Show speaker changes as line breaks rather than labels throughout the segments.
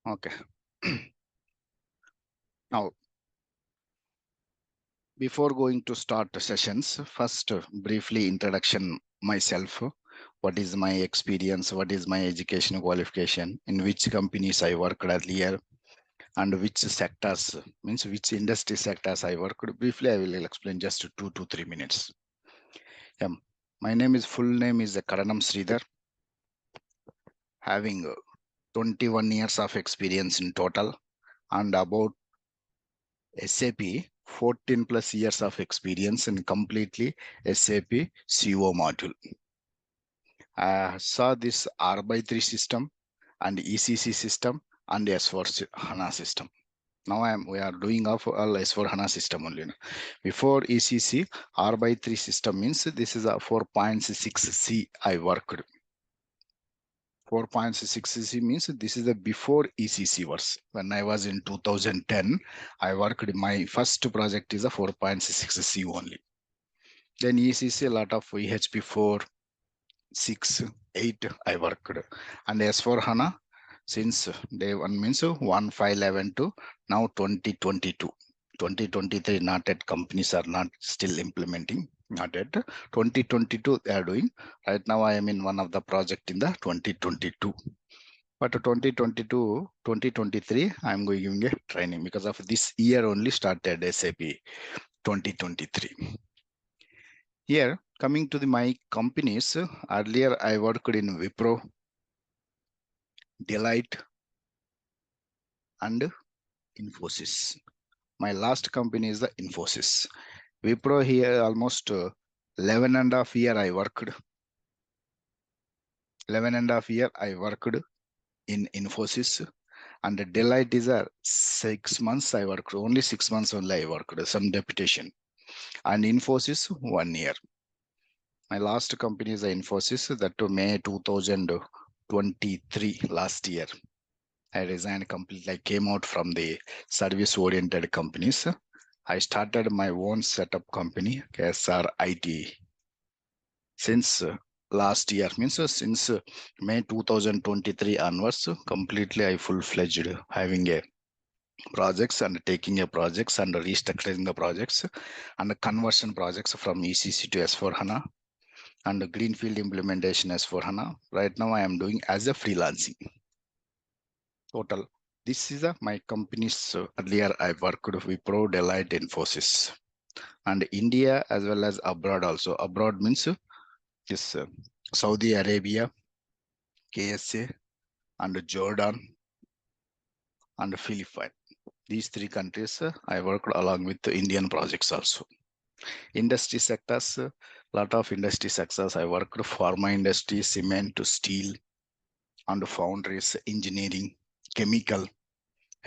Okay. Now, before going to start the sessions, first briefly introduction myself. What is my experience? What is my education qualification? In which companies I worked earlier? And which sectors, means which industry sectors I worked. Briefly, I will explain just 2 to 3 minutes. Yeah, my full name is Karanam Sreedhar, having 21 years of experience in total, and about SAP 14 plus years of experience in completely SAP CO module. I saw this R/3 system and ECC system and S4 HANA system. Now we are doing of all S4 HANA system only. Before ECC, R/3 system means this is a 4.6C I worked. 4.6C means this is the before ECC was. When I was in 2010, I worked, my first project is a 4.6C only. Then ECC, a lot of EHP 4, 6, 8 I worked. And S4 HANA, since day one means 1511 to now 2022. 2023, not yet, companies are not still implementing, not yet. 2022 they are doing. Right now I am in one of the project in the 2022. But 2022, 2023, I'm going a training because of this year only started SAP 2023. Here, coming to my companies, earlier I worked in Wipro, Deloitte, and Infosys. My last company is the Infosys. Wipro here almost 11 and a half year I worked. 11 and a half year I worked in Infosys, and Deloitte is a 6 months I worked. Only 6 months only I worked, some deputation. And Infosys 1 year. My last company is the Infosys, that to May 2023 last year. I resigned completely. I came out from the service-oriented companies. I started my own setup company, KSR IT. Since last year, means since May 2023 onwards, completely I full-fledged having a projects and taking a projects and restructuring the projects and the conversion projects from ECC to S4 HANA and the greenfield implementation S4 HANA. Right now I am doing as a freelancing. Total. This is my companies. Earlier I worked with Wipro, Deloitte, Infosys, and India as well as abroad also. Abroad means this Saudi Arabia, KSA, and Jordan, and Philippines. These 3 countries I worked along with the Indian projects also. Industry sectors, lot of industry sectors I worked: pharma industry, cement, steel, and foundries, engineering, chemical,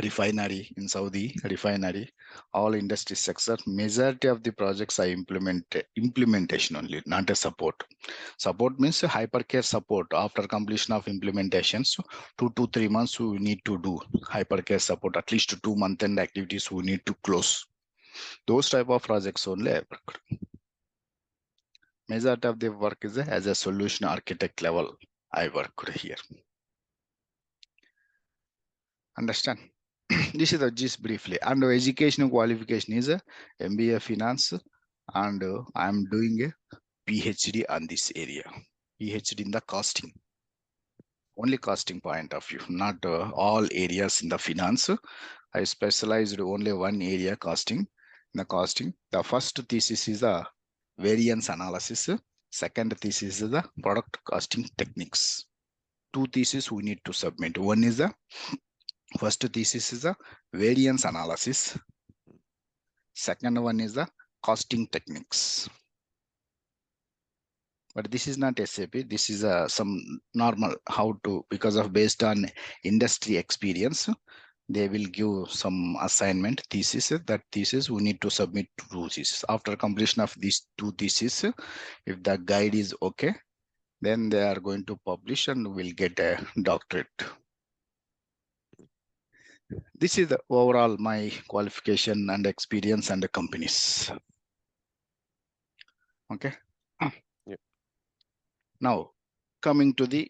refinery in Saudi, refinery, all industry sector. Majority of the projects I implementation only, not a support. Support means hypercare support after completion of implementation. So 2 to 3 months we need to do hypercare support, at least 2 month end activities we need to close. Those type of projects only I worked. Majority of the work is as a solution architect level I worked here. Understand? This is the gist briefly. And educational qualification is a MBA finance, and I am doing a PhD on this area. PhD in the costing. Only costing point of view, not all areas in the finance. I specialized only one area, costing. In the costing, the first thesis is a variance analysis. Second thesis is the product costing techniques. 2 theses we need to submit. One is the first thesis is a variance analysis. Second one is the costing techniques. But this is not SAP. This is some normal how to, because of based on industry experience, they will give some assignment thesis. That thesis we need to submit 2 theses. After completion of these 2 theses, if the guide is okay, then they are going to publish and will get a doctorate. This is the overall my qualification and experience and the companies. Okay.
Yep.
Now coming to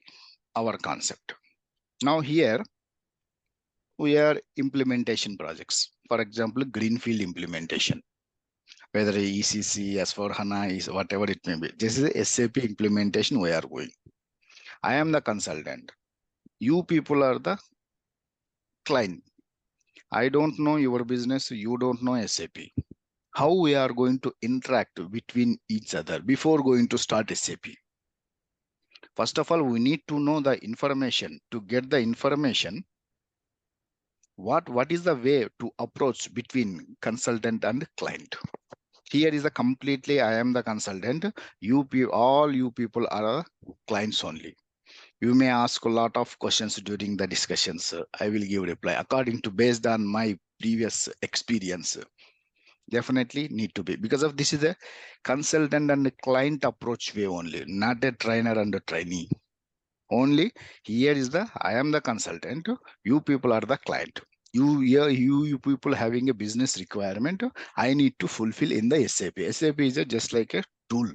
our concept. Now here we are implementation projects. For example, greenfield implementation, whether ECC, S4 HANA is whatever it may be. This is a SAP implementation we are going. I am the consultant. You people are the client. I don't know your business. You don't know SAP. How we are going to interact between each other before going to start SAP? First of all, we need to know the information. To get the information, what is the way to approach between consultant and client? Here is a completely, I am the consultant. All you people are clients only. You may ask a lot of questions during the discussions. I will give reply according to based on my previous experience. Definitely need to be, because of this is a consultant and a client approach way only, not a trainer and a trainee. Only here is the I am the consultant. You people are the client. You people having a business requirement. I need to fulfill in the SAP. SAP is just like a tool.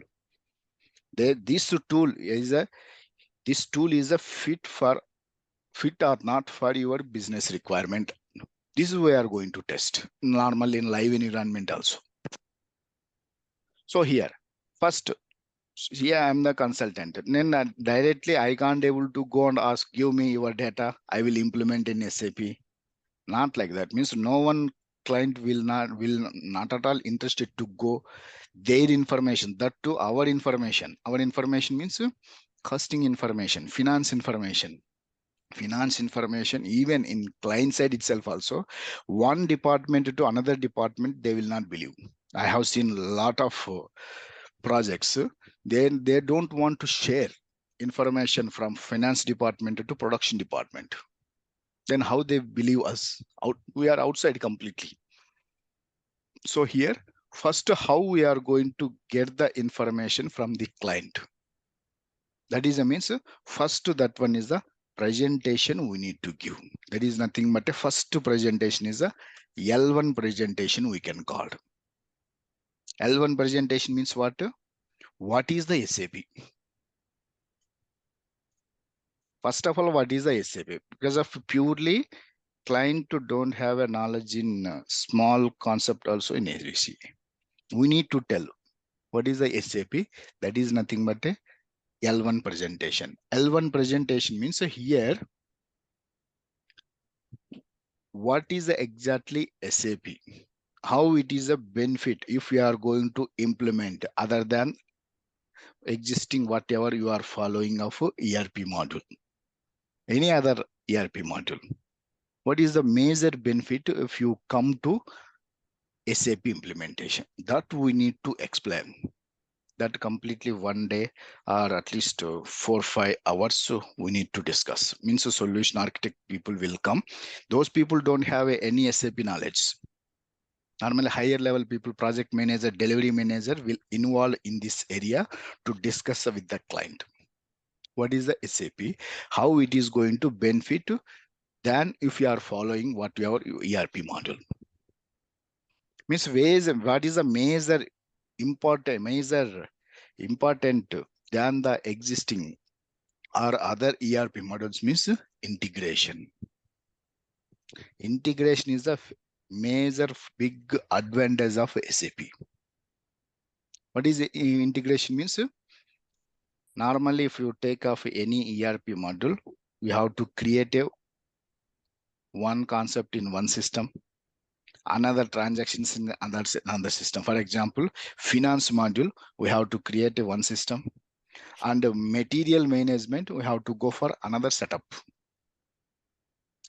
This tool is a fit or not for your business requirement. This is we are going to test normally in live environment also. So here first, yeah, I'm the consultant. Then directly I can't able to go and ask, give me your data, I will implement in SAP. Not like that. Means no one client will not at all interested to go their information, that to our information. Our information means costing information, finance information, even in client side itself also. One department to another department, they will not believe. I have seen a lot of projects. They don't want to share information from finance department to production department. Then how they believe us? We are outside completely. So here, first, how we are going to get the information from the client? That is, means first that one is the presentation we need to give. That is nothing but a first presentation is a L1 presentation we can call. L1 presentation means what? What is the SAP? First of all, what is the SAP? Because of purely client don't have a knowledge in small concept also in SAP. We need to tell what is the SAP. That is nothing but a L1 presentation. L1 presentation means here, what is exactly SAP? How it is a benefit if we are going to implement other than existing whatever you are following of ERP module, any other ERP module. What is the major benefit if you come to SAP implementation? That we need to explain. That completely one day or at least 4 or 5 hours so we need to discuss. Means a solution architect people will come. Those people don't have any SAP knowledge. Normally higher level people, project manager, delivery manager will involve in this area to discuss with the client. What is the SAP? How it is going to benefit than if you are following what your ERP module. Means ways, what is the major important than the existing or other ERP models means integration. Integration is a major big advantage of SAP. What is integration means? Normally, if you take off any ERP module, we have to create one concept in one system, another transactions in another system. For example, finance module, we have to create one system, and material management, we have to go for another setup.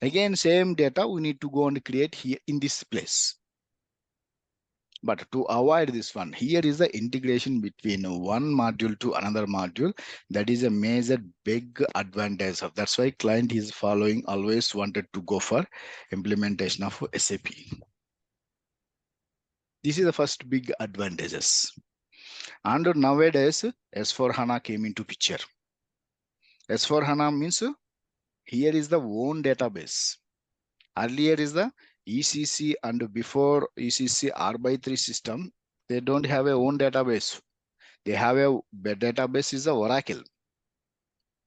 Again, same data we need to go and create here in this place. But to avoid this one, here is the integration between one module to another module. That is a major big advantage of. That's why client is following, always wanted to go for implementation of SAP. This is the first big advantages. And nowadays, S4 HANA came into picture. S4 HANA means here is the own database. Earlier is the ECC, and before ECC R/3 system, they don't have a own database. They have a database is a Oracle.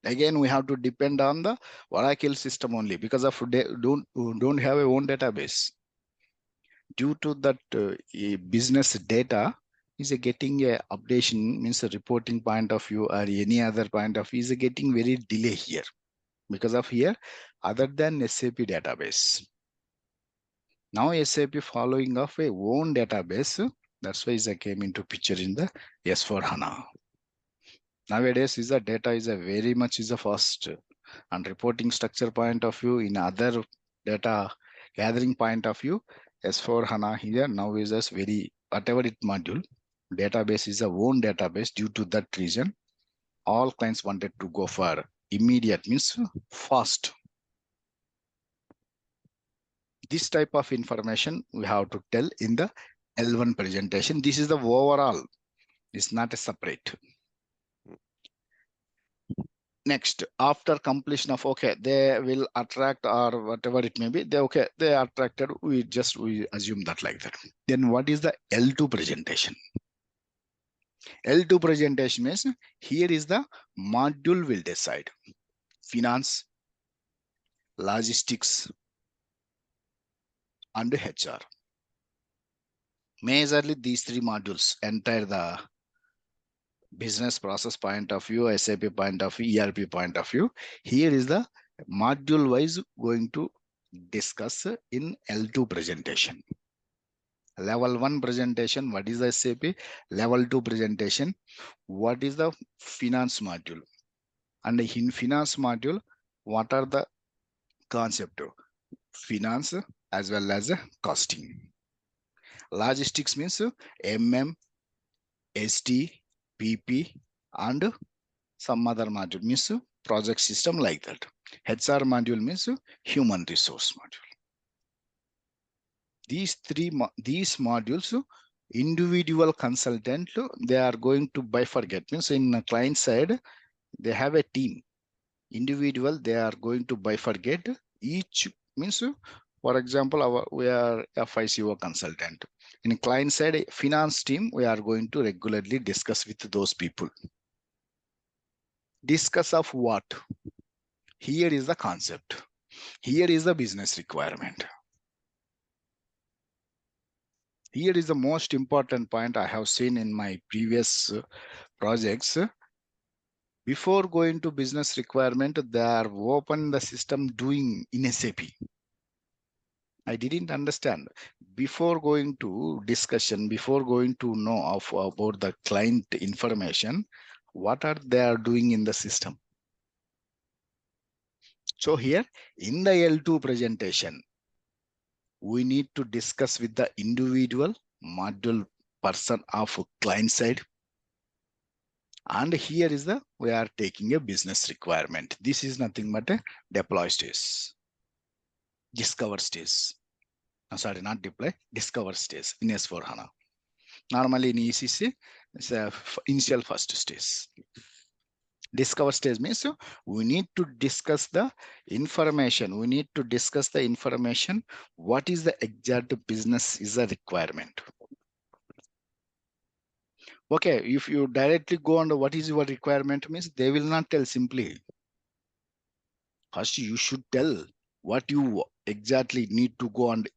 Again, we have to depend on the Oracle system only because of don't have a own database. Due to that business data is a getting a updation, means a reporting point of view or any other point of view is a getting very delay here because of here other than SAP database. Now SAP following of a own database. That's why it came into picture in the S4 HANA. Nowadays is the data is a very much is a fast and reporting structure point of view in other data gathering point of view. S4 HANA here now is a very whatever it module database is a own database. Due to that reason, all clients wanted to go for immediate, means fast. This type of information we have to tell in the L1 presentation. This is the overall. It's not a separate. Next, after completion of they will attract or whatever it may be, they are attracted. We assume that like that. Then what is the L2 presentation? L2 presentation means here is the module will decide finance, logistics, and HR. Majorly these three modules entire the business process point of view, SAP point of view, ERP point of view. Here is the module wise going to discuss in L2 presentation. Level 1 presentation, what is the SAP? Level 2 presentation, what is the finance module? And in finance module, what are the concept of finance as well as costing? Logistics means MM, ST, PP, and some other module means project system like that. HR module means human resource module. These modules, individual consultant, they are going to bifurcate. Means in the client side, they have a team. Individual, they are going to bifurcate. Each means, for example, we are a FICO consultant. In client side, finance team, we are going to regularly discuss with those people. Discuss of what? Here is the concept. Here is the business requirement. Here is the most important point I have seen in my previous projects. Before going to business requirement, they are open the system doing in SAP. I didn't understand. Before going to discussion, before going to know about the client information, what are they are doing in the system? So here in the L2 presentation, we need to discuss with the individual module person of client side. And here is we are taking a business requirement. This is nothing but a deploy stage, discover stage. Sorry, not deploy, discover stage in S4 HANA. Normally in ECC, it's a initial first stage. Discover stage means we need to discuss the information. We need to discuss the information. What is the exact business is a requirement? Okay, if you directly go on what is your requirement means, they will not tell simply. First, you should tell what you exactly need to go and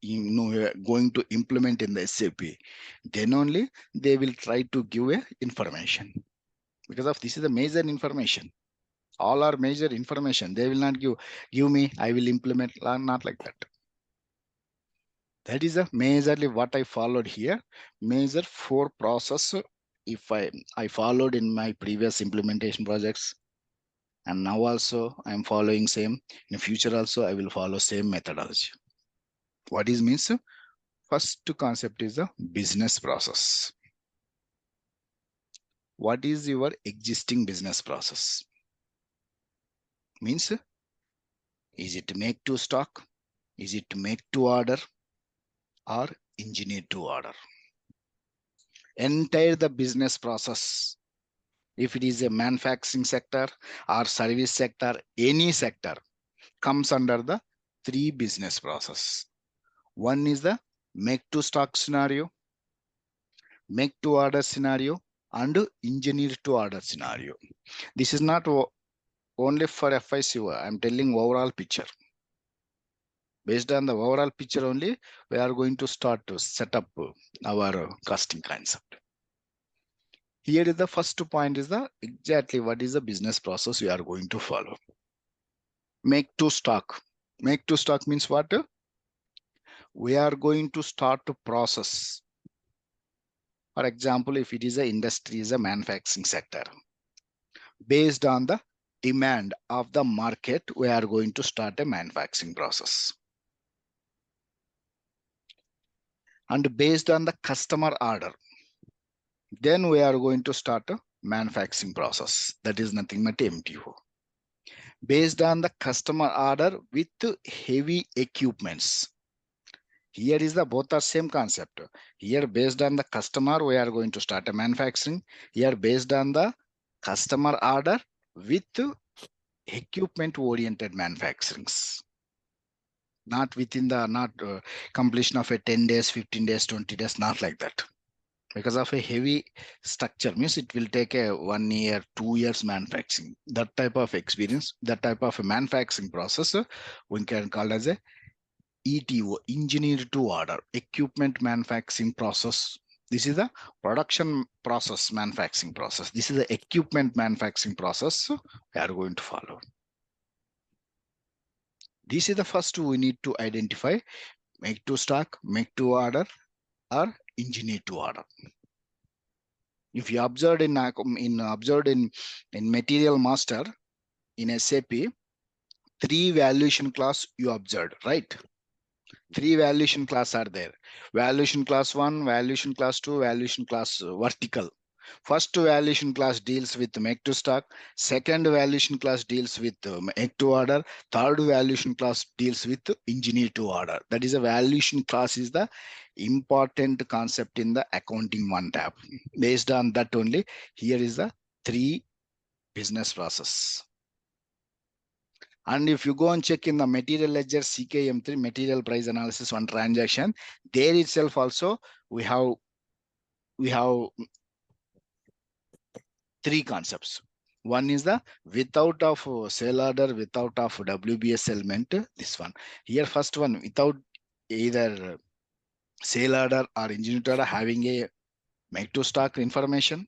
going to implement in the SAP. Then only they will try to give a information. Because of this is the major information. All are major information. They will not give me, I will implement, not like that. That is a majorly what I followed here. Major 4 process. If I followed in my previous implementation projects, and now also I'm following same. In the future also I will follow same methodology. What is means? First concept is the business process. What is your existing business process? Means, is it make to stock? Is it make to order? Or engineer to order? Entire the business process. If it is a manufacturing sector or service sector, any sector comes under the 3 business process. One is the make to stock scenario, make to order scenario, and engineer to order scenario. This is not only for FICO. I'm telling overall picture. Based on the overall picture only, we are going to start to set up our costing concept. Here is the first point is the exactly what is the business process we are going to follow. Make to stock. Make to stock means what? We are going to start to process. For example, if it is a industry, is a manufacturing sector. Based on the demand of the market, we are going to start a manufacturing process. And based on the customer order, then we are going to start a manufacturing process. That is nothing but MTO. Based on the customer order with heavy equipments. Here is the both are same concept. Here based on the customer, we are going to start a manufacturing. Here based on the customer order with equipment oriented manufacturings. Not within the completion of a 10 days, 15 days, 20 days, not like that. Because of a heavy structure means it will take a 1 year, 2 years manufacturing. That type of experience, that type of a manufacturing process, we can call as a ETO, engineer to order, equipment manufacturing process. This is the production process, manufacturing process. This is the equipment manufacturing process we are going to follow. This is the first we need to identify: make to stock, make to order, or engineer to order. If you observed in material master in SAP, 3 valuation class you observed, right? 3 valuation class are there. Valuation class 1, valuation class 2, valuation class vertical. First valuation class deals with make to stock. Second valuation class deals with make to order. Third valuation class deals with engineer to order. That is a valuation class is the important concept in the accounting 1 tab. Based on that only, here is the 3 business process. And if you go and check in the material ledger CKM3, material price analysis 1 transaction, there itself also we have 3 concepts. One is the without of sale order, without of WBS element, this one. Here first one, without either sale order or engineer order having a make to stock information.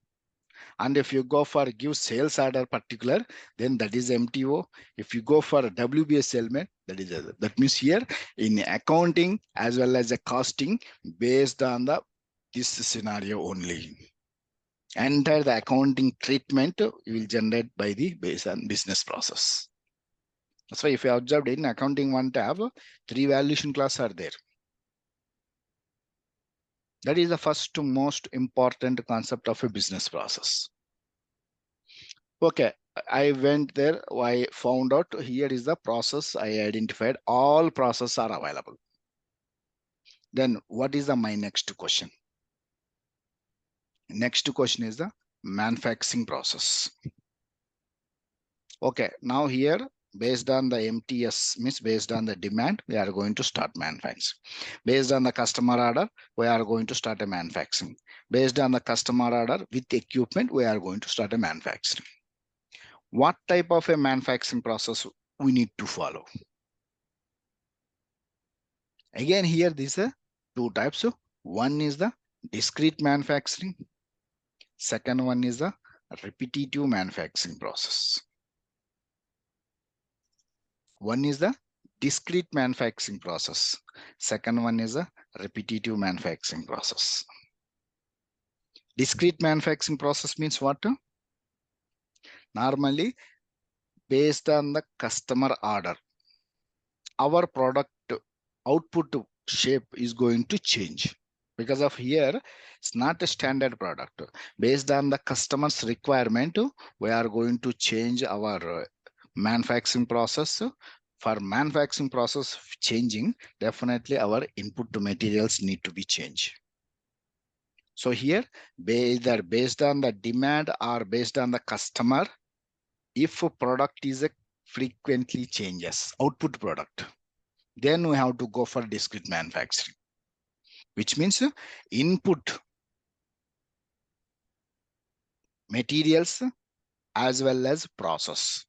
And if you go for give sales order particular, then that is MTO. If you go for WBS element, that means here in accounting as well as a costing based on this scenario only. Enter the accounting treatment you will generate by the based on business process. That's why if you observed in accounting 1 tab, 3 valuation class are there. That is the first most important concept of a business process. Okay, I went there. I found out here is the process I identified. All processes are available. Then what is my next question? Next question is the manufacturing process. Okay, now here based on the MTS means based on the demand, we are going to start manufacturing. Based on the customer order, we are going to start a manufacturing. Based on the customer order with equipment, we are going to start a manufacturing. What type of a manufacturing process we need to follow? Again, here these are 2 types. One is the discrete manufacturing. Second one is the repetitive manufacturing process. One is the discrete manufacturing process. Second one is a repetitive manufacturing process. Discrete manufacturing process means what? Normally, based on the customer order, our product output shape is going to change. Because of here, it's not a standard product. Based on the customer's requirement, we are going to change our manufacturing process. For manufacturing process changing, definitely our input to materials need to be changed. So here, either based on the demand or based on the customer, if a product is a frequently changes, output product, then we have to go for discrete manufacturing, which means input materials as well as process.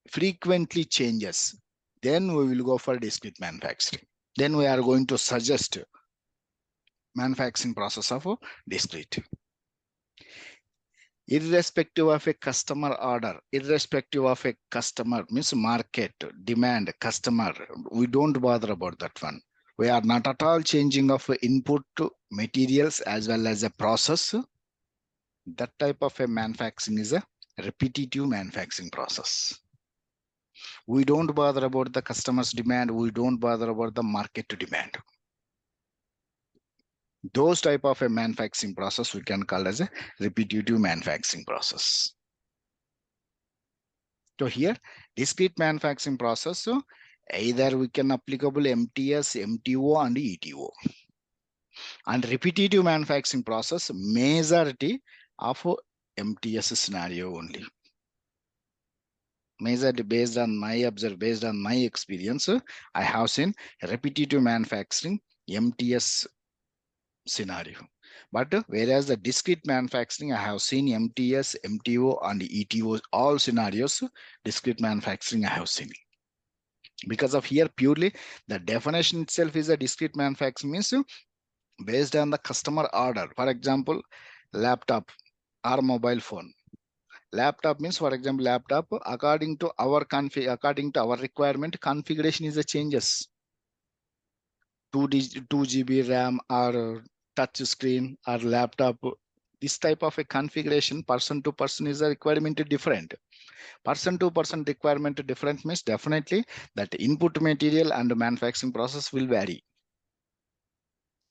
frequently changes, then we will go for discrete manufacturing. Then we are going to suggest manufacturing process of discrete. Irrespective of a customer order, irrespective of a customer means market, demand, customer, we don't bother about that one. We are not at all changing of input materials as well as a process. That type of a manufacturing is a repetitive manufacturing process. We don't bother about the customer's demand. We don't bother about the market demand. Those type of a manufacturing process we can call as a repetitive manufacturing process. So here, discrete manufacturing process, so either we can applicable MTS, MTO, and ETO. And repetitive manufacturing process, majority of MTS scenario only. Majority based on my experience, I have seen repetitive manufacturing MTS scenario. But whereas the discrete manufacturing, I have seen MTS, MTO, and ETO, all scenarios, discrete manufacturing I have seen. Because of here, purely the definition itself is a discrete manufacturing means based on the customer order. For example, laptop or mobile phone. Laptop means, for example, laptop according to our requirement, configuration is a changes. 2 GB RAM or touch screen or laptop. This type of a configuration, person to person, is a requirement different. Person to person requirement different means definitely that input material and manufacturing process will vary.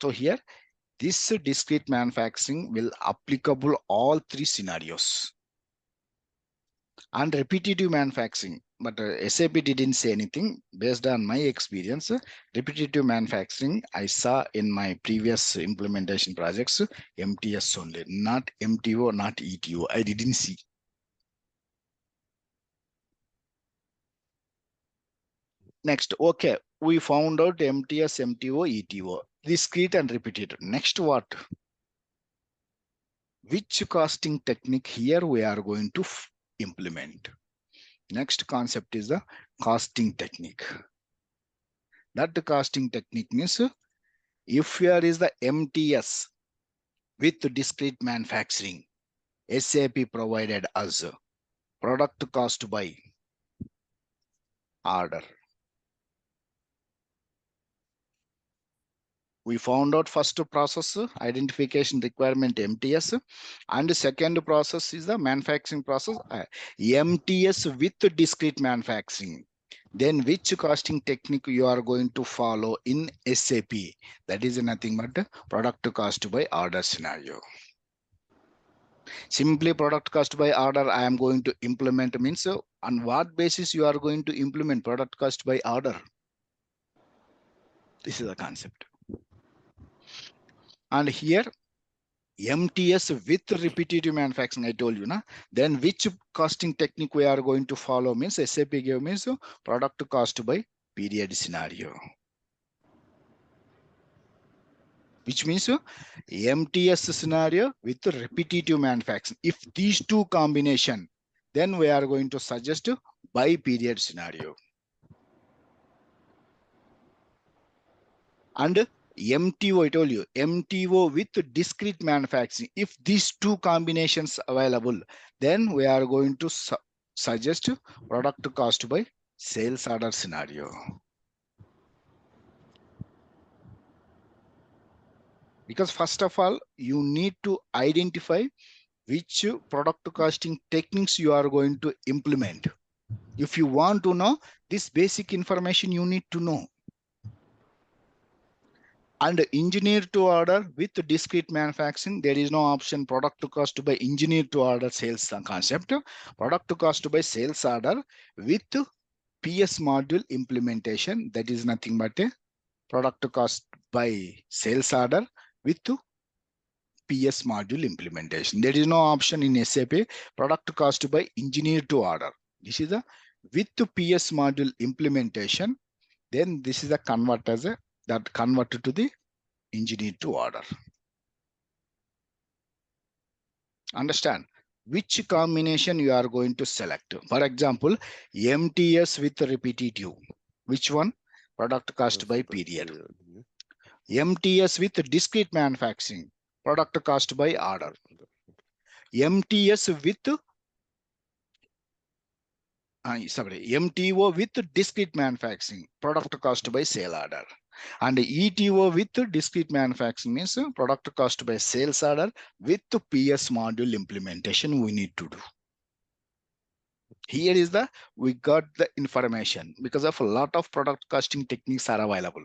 So here, this discrete manufacturing will applicable all three scenarios. And repetitive manufacturing, but SAP didn't say anything. Based on my experience, repetitive manufacturing I saw in my previous implementation projects, MTS only, not MTO, not ETO. I didn't see. Next, okay, we found out MTS, MTO, ETO, discrete and repetitive. Next, what? Which costing technique here we are going to implement? Next concept is the costing technique. That costing technique means if here is the MTS with discrete manufacturing, SAP provided us product cost by order. We found out first process identification requirement MTS, and the second process is the manufacturing process MTS with discrete manufacturing. Then which costing technique you are going to follow in SAP? That is nothing but product cost by order scenario. Simply product cost by order I am going to implement means on what basis you are going to implement product cost by order? This is the concept. And here MTS with repetitive manufacturing, I told you, na? Then which costing technique we are going to follow means SAP gave means product cost by period scenario. Which means MTS scenario with repetitive manufacturing. If these two combination, then we are going to suggest by period scenario. And MTO, I told you, MTO with discrete manufacturing. If these two combinations available, then we are going to suggest product cost by sales order scenario. Because first of all, you need to identify which product costing techniques you are going to implement. If you want to know this basic information, you need to know. And engineer to order with discrete manufacturing, there is no option product to cost by engineer to order sales concept. Product to cost by sales order with PS module implementation, that is nothing but a product to cost by sales order with PS module implementation. There is no option in SAP product cost by engineer to order. This is a with PS module implementation. Then this is a convert as a that converted to the engineer to order. Understand? which combination you are going to select. For example, MTS with repetitive. Which one? Product cost by period. MTS with discrete manufacturing. Product cost by order. MTS with MTO with discrete manufacturing. Product cost by sale order. And ETO with discrete manufacturing means product cost by sales order with PS module implementation we need to do. Here is we got the information because of a lot of product costing techniques are available.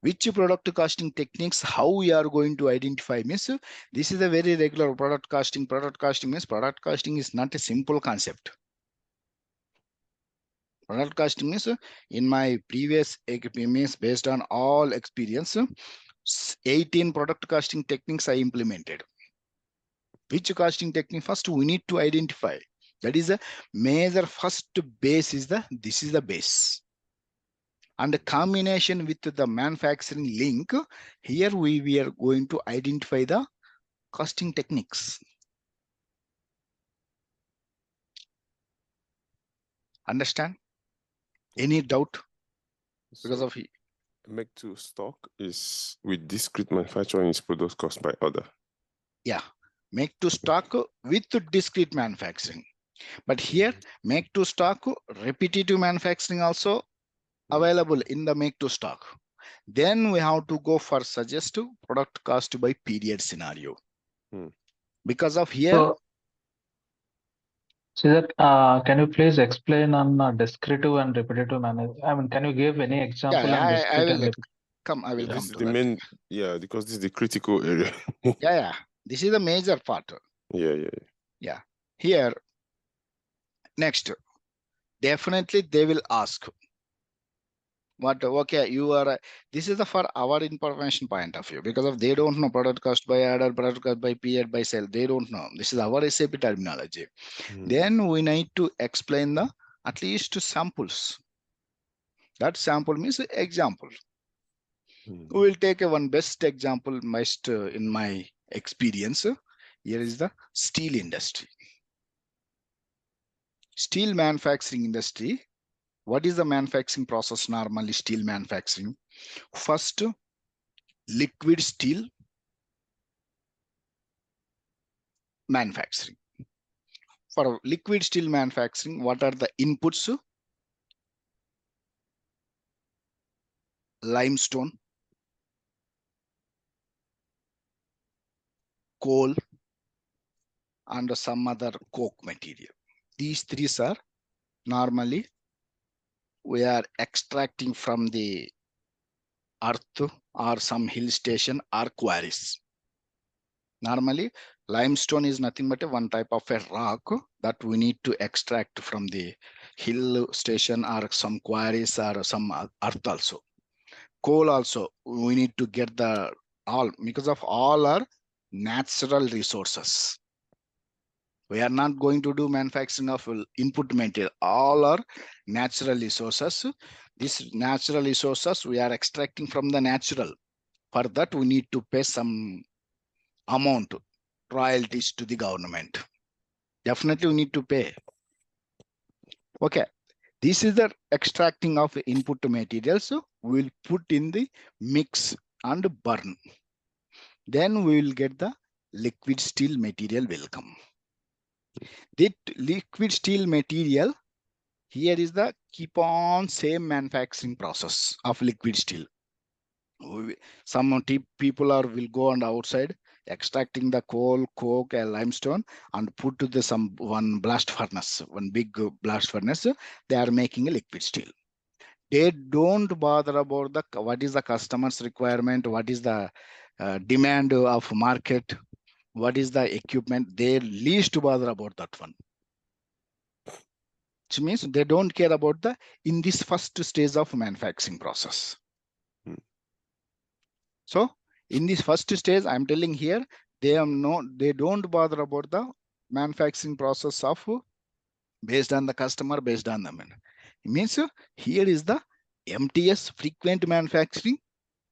Which product costing techniques, how we are going to identify means this is a very regular product costing. Product costing means product costing is not a simple concept. Product costing means in my previous means based on all experience, 18 product costing techniques I implemented. Which costing technique first we need to identify. That is a major first base is this is the base. And the combination with the manufacturing link, here we are going to identify the costing techniques. Understand? Any doubt? Because of
make to stock is with discrete manufacturing is product cost by order.
Yeah, make to stock with discrete manufacturing. But here, make to stock repetitive manufacturing also available in the make to stock. Then we have to go for suggestive product cost by period scenario. Because of here.
So that can you please explain on descriptive and repetitive management? I mean, can you give any example?
Yeah,
on
I will come. I will come to
the
that.
main, because this is the critical area.
Yeah, this is the major part.
Yeah.
Here, next, definitely they will ask. What? Okay, you are. This is for our information point of view because of they don't know product cost by order, product cost by period by sale. They don't know. This is our SAP terminology. Then we need to explain the at least samples. That sample means example. We will take one best example in my experience. Here is the steel industry. Steel manufacturing industry. What is the manufacturing process normally steel manufacturing? First, liquid steel manufacturing. For liquid steel manufacturing, what are the inputs? Limestone, coal, and some other coke material. These three are normally we are extracting from the earth or some hill station or quarries. Normally, limestone is nothing but one type of a rock that we need to extract from the hill station or some quarries or some earth also. Coal also, we need to get the all because of all are natural resources. We are not going to do manufacturing of input material. All are natural resources. These natural resources we are extracting from the natural. For that, we need to pay some amount, royalties to the government. Definitely, we need to pay. Okay. This is the extracting of input materials. We will put in the mix and burn. Then we will get the liquid steel material will come. That liquid steel material, here is the keep on same manufacturing process of liquid steel. Some people will go on the outside extracting the coal, coke, and limestone and put to the one blast furnace, one big blast furnace. They are making a liquid steel. They don't bother about what is the customer's requirement, what is the demand of market, what is the equipment. They least bother about that one. Which means they don't care about in this first stage of manufacturing process. So in this first stage, I'm telling here, they don't bother about the manufacturing process of based on the customer, based on the man. It means here is the MTS frequent manufacturing,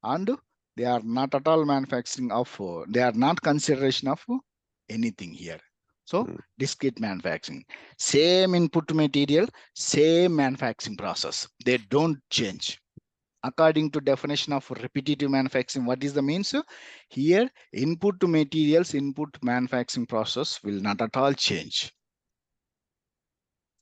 and they are not at all manufacturing of, they are not consideration of anything here. So discrete manufacturing, same input material, same manufacturing process. They don't change. According to definition of repetitive manufacturing, what is the means? Here, input materials, input manufacturing process will not at all change.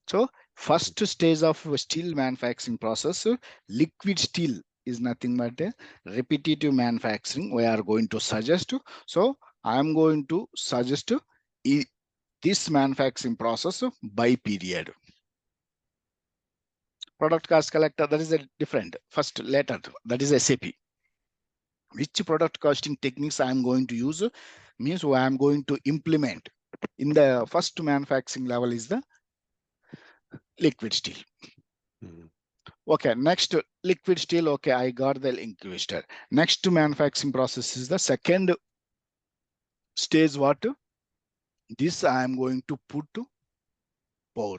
So first stage of steel manufacturing process, liquid steel is nothing but a repetitive manufacturing we are going to suggest. So I am going to suggest this manufacturing process by period. Product cost collector, that is a different. First later, that is SAP. Which product costing techniques I am going to use means I am going to implement in the first manufacturing level is the liquid steel. Okay, next liquid steel. Okay, I got the incubator. Next manufacturing process is the second stage. What? This I am going to put to pour.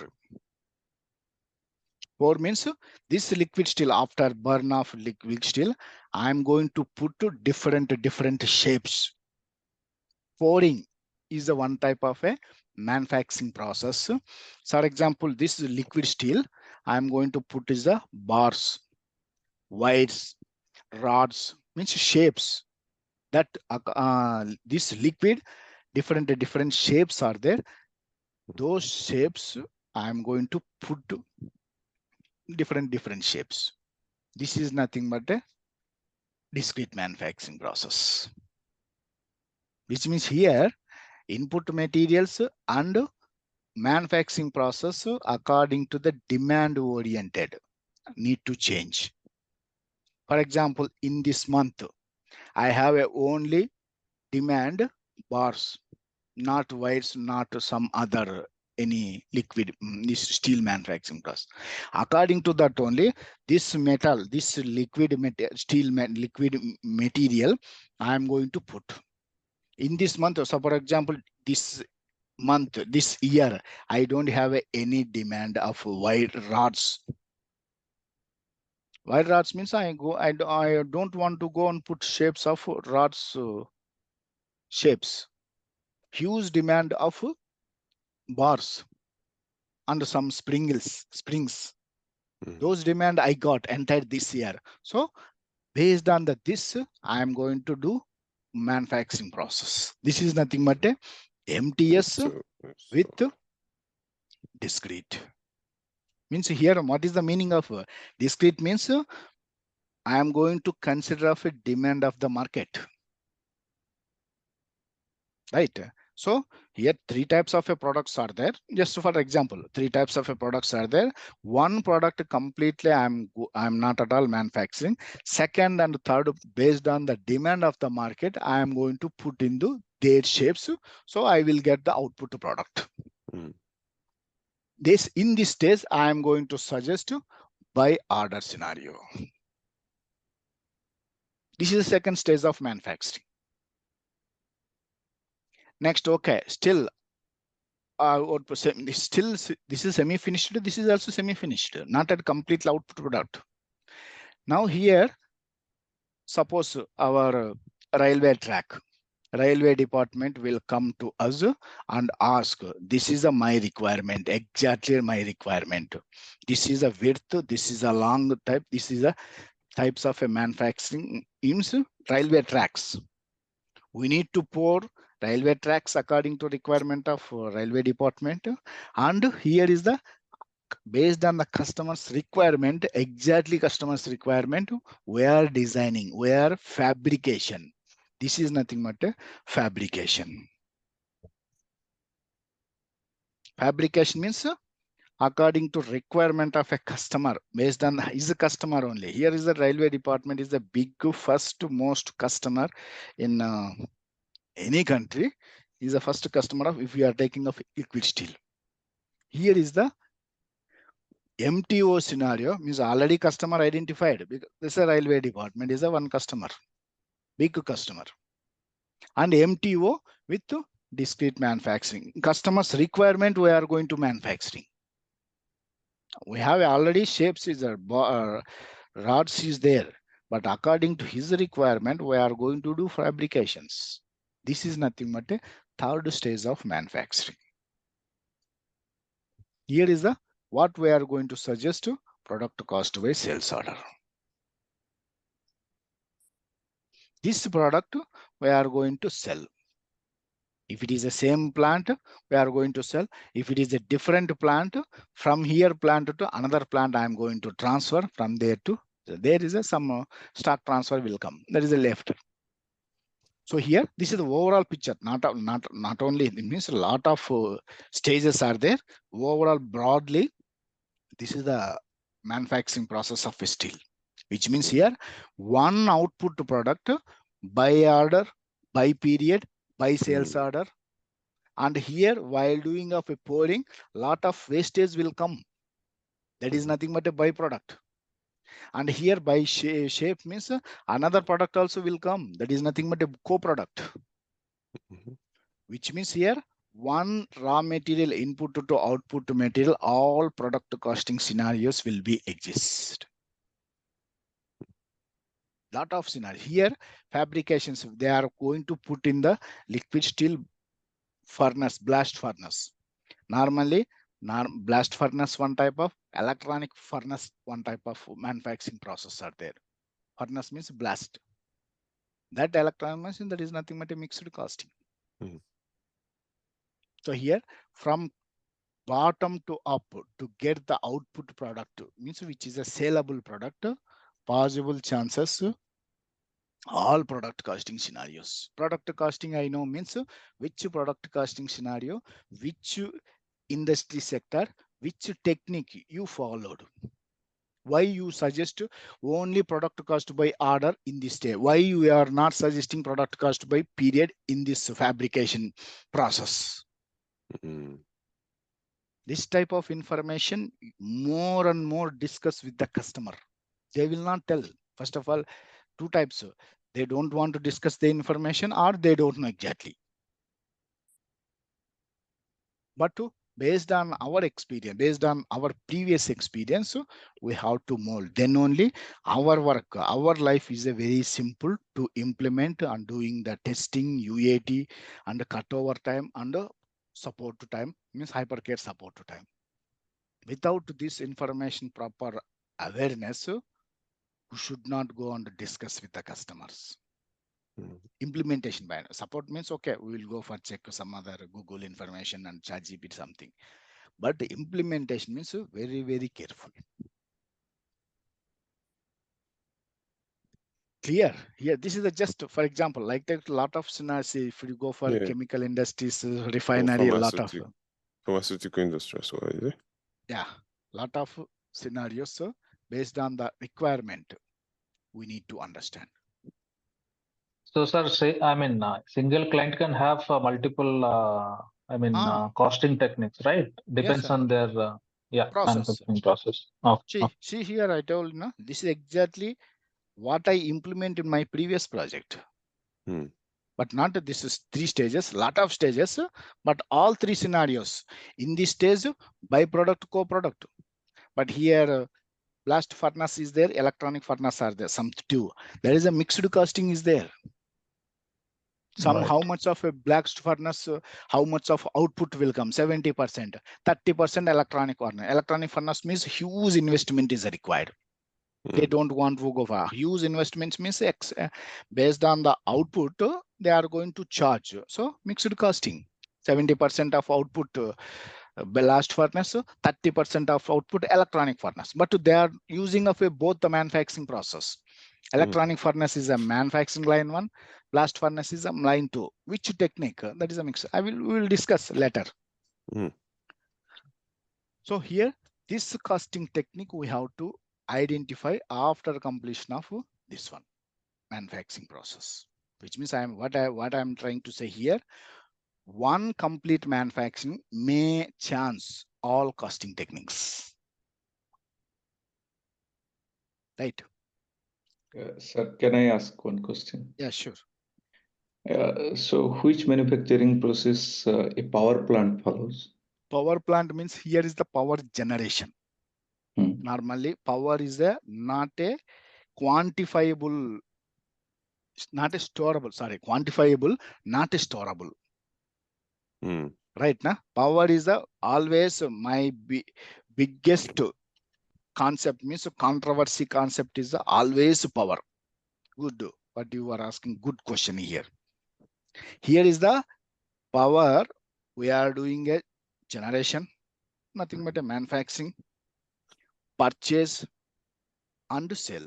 Pour means this liquid steel after burn of liquid steel, I am going to put to different shapes. Pouring is a one type of a manufacturing process. For example, this liquid steel, I am going to put is the bars, wires, rods, means shapes. That this liquid, different shapes are there. Those shapes I am going to put to different shapes. This is nothing but a discrete manufacturing process, which means here input materials and manufacturing process according to the demand oriented need to change. For example, in this month, I have a only demand bars, not wires, not some other any liquid, this steel manufacturing process. According to that only, this metal, this liquid liquid material, I am going to put in this month. So for example, this month, this year, I don't have any demand of wire rods. Wire rods means I don't want to go and put shapes of rods shapes. Huge demand of bars and some springs. Those demand I got entire this year. So based on this, I am going to do manufacturing process. This is nothing but a MTS with discrete. Means here, what is the meaning of discrete means I am going to consider of a demand of the market. Right. So here three types of a products are there. Just for example, three types of a products are there. One product completely I'm not at all manufacturing. Second and third, based on the demand of the market, I am going to put into their shapes. So I will get the output product. In this stage, I am going to suggest by order scenario. This is the second stage of manufacturing. Next, okay, still this is semi-finished. This is also semi-finished, not a complete output product. Now here, suppose our railway department will come to us and ask, this is my requirement, exactly my requirement. This is a width, this is a long type, this is a types of a manufacturing IMS railway tracks. We need to pour railway tracks according to requirement of railway department. And here is the based on the customer's requirement, exactly customer's requirement, we are designing, we are fabrication. This is nothing but a fabrication. Fabrication means according to requirement of a customer, based on his customer only. Here is the railway department is the big first most customer in any country. Is the first customer of if we are taking of liquid steel. Here is the MTO scenario, means already customer identified. Because this is a railway department is a one customer, big customer. And MTO with discrete manufacturing. Customer's requirement we are going to manufacturing. We have already shapes is there, rods is there, but according to his requirement, we are going to do fabrications. This is nothing but a third stage of manufacturing. Here is the what we are going to suggest, product cost by sales order. This product we are going to sell. If it is the same plant, we are going to sell. If it is a different plant, from here plant to another plant, I am going to transfer from there to there is some stock transfer will come. That is a left. So here, this is the overall picture. Not only it means a lot of stages are there. Overall, broadly, this is the manufacturing process of steel, which means here one output product by order, by period, by sales order. And here, while doing of a pouring, lot of wastage will come. That is nothing but a byproduct. And here by shape means another product also will come. That is nothing but a co-product. Which means here, one raw material input to output material, all product costing scenarios will be exist. Lot of scenarios. Here, fabrications, they are going to put in the liquid steel furnace, blast furnace. Normally, blast furnace one type of, electronic furnace one type of manufacturing process are there. Furnace means blast. That electronic machine, that is nothing but a mixed casting. So here, from bottom to up to get the output product means which is a saleable product, possible chances, all product costing scenarios. Product costing I know means which product costing scenario, which industry sector, which technique you followed. Why you suggest only product cost by order in this day? Why you are not suggesting product cost by period in this fabrication process? This type of information more and more discuss with the customer. They will not tell. First of all, two types. They don't want to discuss the information or they don't know exactly. But based on our experience, based on our previous experience, we have to mold. Then only our work, our life is a very simple to implement and doing the testing, UAT and cutover time and support time, means hypercare support time. Without this information proper awareness, we should not go and discuss with the customers. Implementation by support means okay, we will go for check some other Google information and ChatGPT something. But the implementation means very, very careful. Clear here. This is a just for example, like that lot of scenarios. If you go for chemical industries, refinery, a lot of
pharmaceutical industry as well, is it?
Yeah, lot of scenarios based on the requirement we need to understand.
So, sir, say single client can have multiple, costing techniques, right? Depends
yes,
on their manufacturing process.
See here, I told you, this is exactly what I implemented in my previous project. But not this is 3 stages, lot of stages, but all 3 scenarios. In this stage, byproduct, co-product. But here, blast furnace is there, electronic furnace are there, some 2. There is a mixed costing is there. Some how much of a blast furnace, how much of output will come? 70%, 30% electronic furnace. Electronic furnace means huge investment is required. They don't want to go for huge investments means based on the output, they are going to charge. So mixed costing, 70% of output blast furnace, 30% of output electronic furnace. But they are using of both the manufacturing process. Electronic furnace is a manufacturing line 1, blast furnace is a line 2. Which technique? That is a mix. We will discuss later. So here, this costing technique we have to identify after completion of this one manufacturing process, which means what I'm trying to say here, one complete manufacturing may chance all costing techniques, right?
Sir, can I ask one question?
Yeah, sure.
So which manufacturing process a power plant follows?
Power plant means here is the power generation. Normally power is not a quantifiable, not a storable, sorry, quantifiable, not a storable. right? Na? Power is the always my biggest concept, means controversy concept is the always power. Good. But you are asking good question here. Here is the power. We are doing a generation, nothing but a manufacturing, purchase and sell.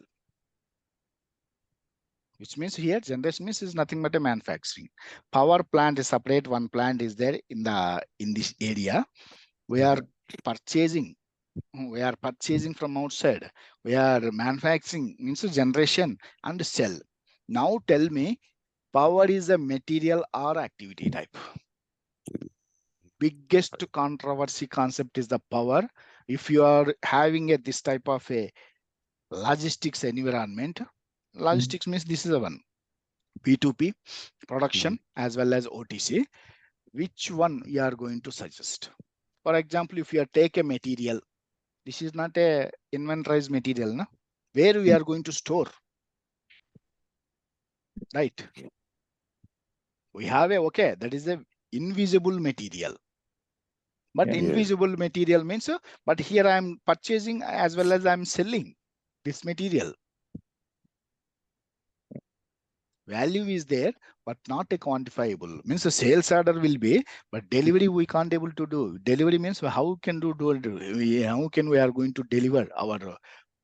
Which means here generation means is nothing but a manufacturing. Power plant is separate. One plant is there in this area. We are purchasing. We are purchasing from outside. We are manufacturing means generation and sell. Now tell me, power is a material or activity type? Biggest controversy concept is the power. If you are having this type of a logistics environment, logistics means this is a one. P2P, production as well as OTC. Which one you are going to suggest? For example, if you take a material, this is not a inventorized material, no? Where we are going to store, right? We have a, that is a invisible material. But invisible material means, but here I am purchasing as well as I am selling this material. Value is there, but not a quantifiable. Means a sales order will be, but delivery we can't able to do. Delivery means how can how can we are going to deliver our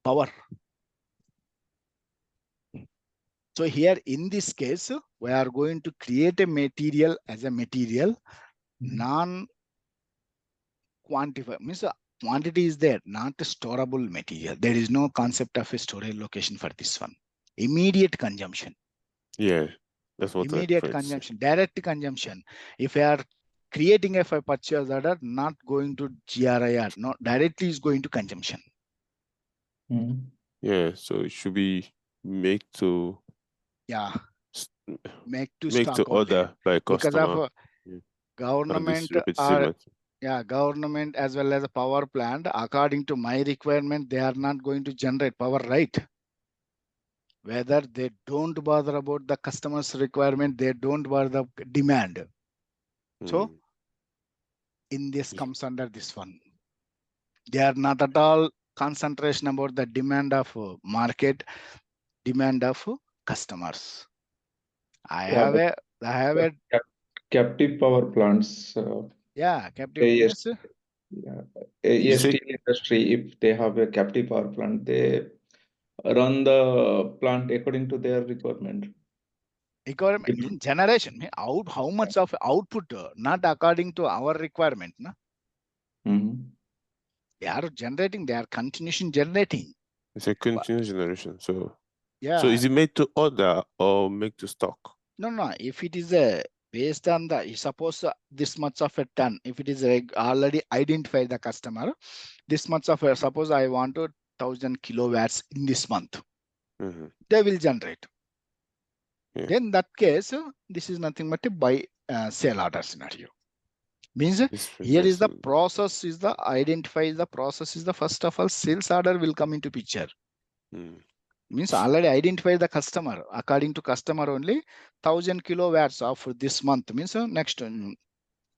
power? So here in this case, we are going to create a material as a material, non-quantifiable, means quantity is there, not a storable material. There is no concept of a storage location for this one. Immediate consumption.
Yeah, that's what
Immediate consumption, direct consumption. If I are creating a purchase order, not going to GRIR, not directly is going to consumption.
Yeah, so it should be make to
make to
make
stock
to order by
because
customer.
of government government as well as a power plant, according to my requirement, they are not going to generate power, right? Whether they don't bother about the customer's requirement, they don't bother the demand. So in this comes under this one. They are not at all concentration about the demand of market, demand of customers. I have a
captive power plants.
Captive.
A steel industry, if they have a captive power plant, they run the plant according to their requirement.
Requirement generation, how much of output, not according to our requirement. No? They are generating, they are continuation generating.
It's a continuous generation. So
so
is it made to order or make to stock?
No. If it is based on the, suppose this much of a ton, if it is already identified the customer, this much of a, suppose I want 1,000 kilowatts in this month, they will generate. Then that case, this is nothing but a buy sell order scenario. Means here is the process, is the identify the process is the first of all sales order will come into picture. Means already identify the customer, according to customer only 1,000 kilowatts of this month, means next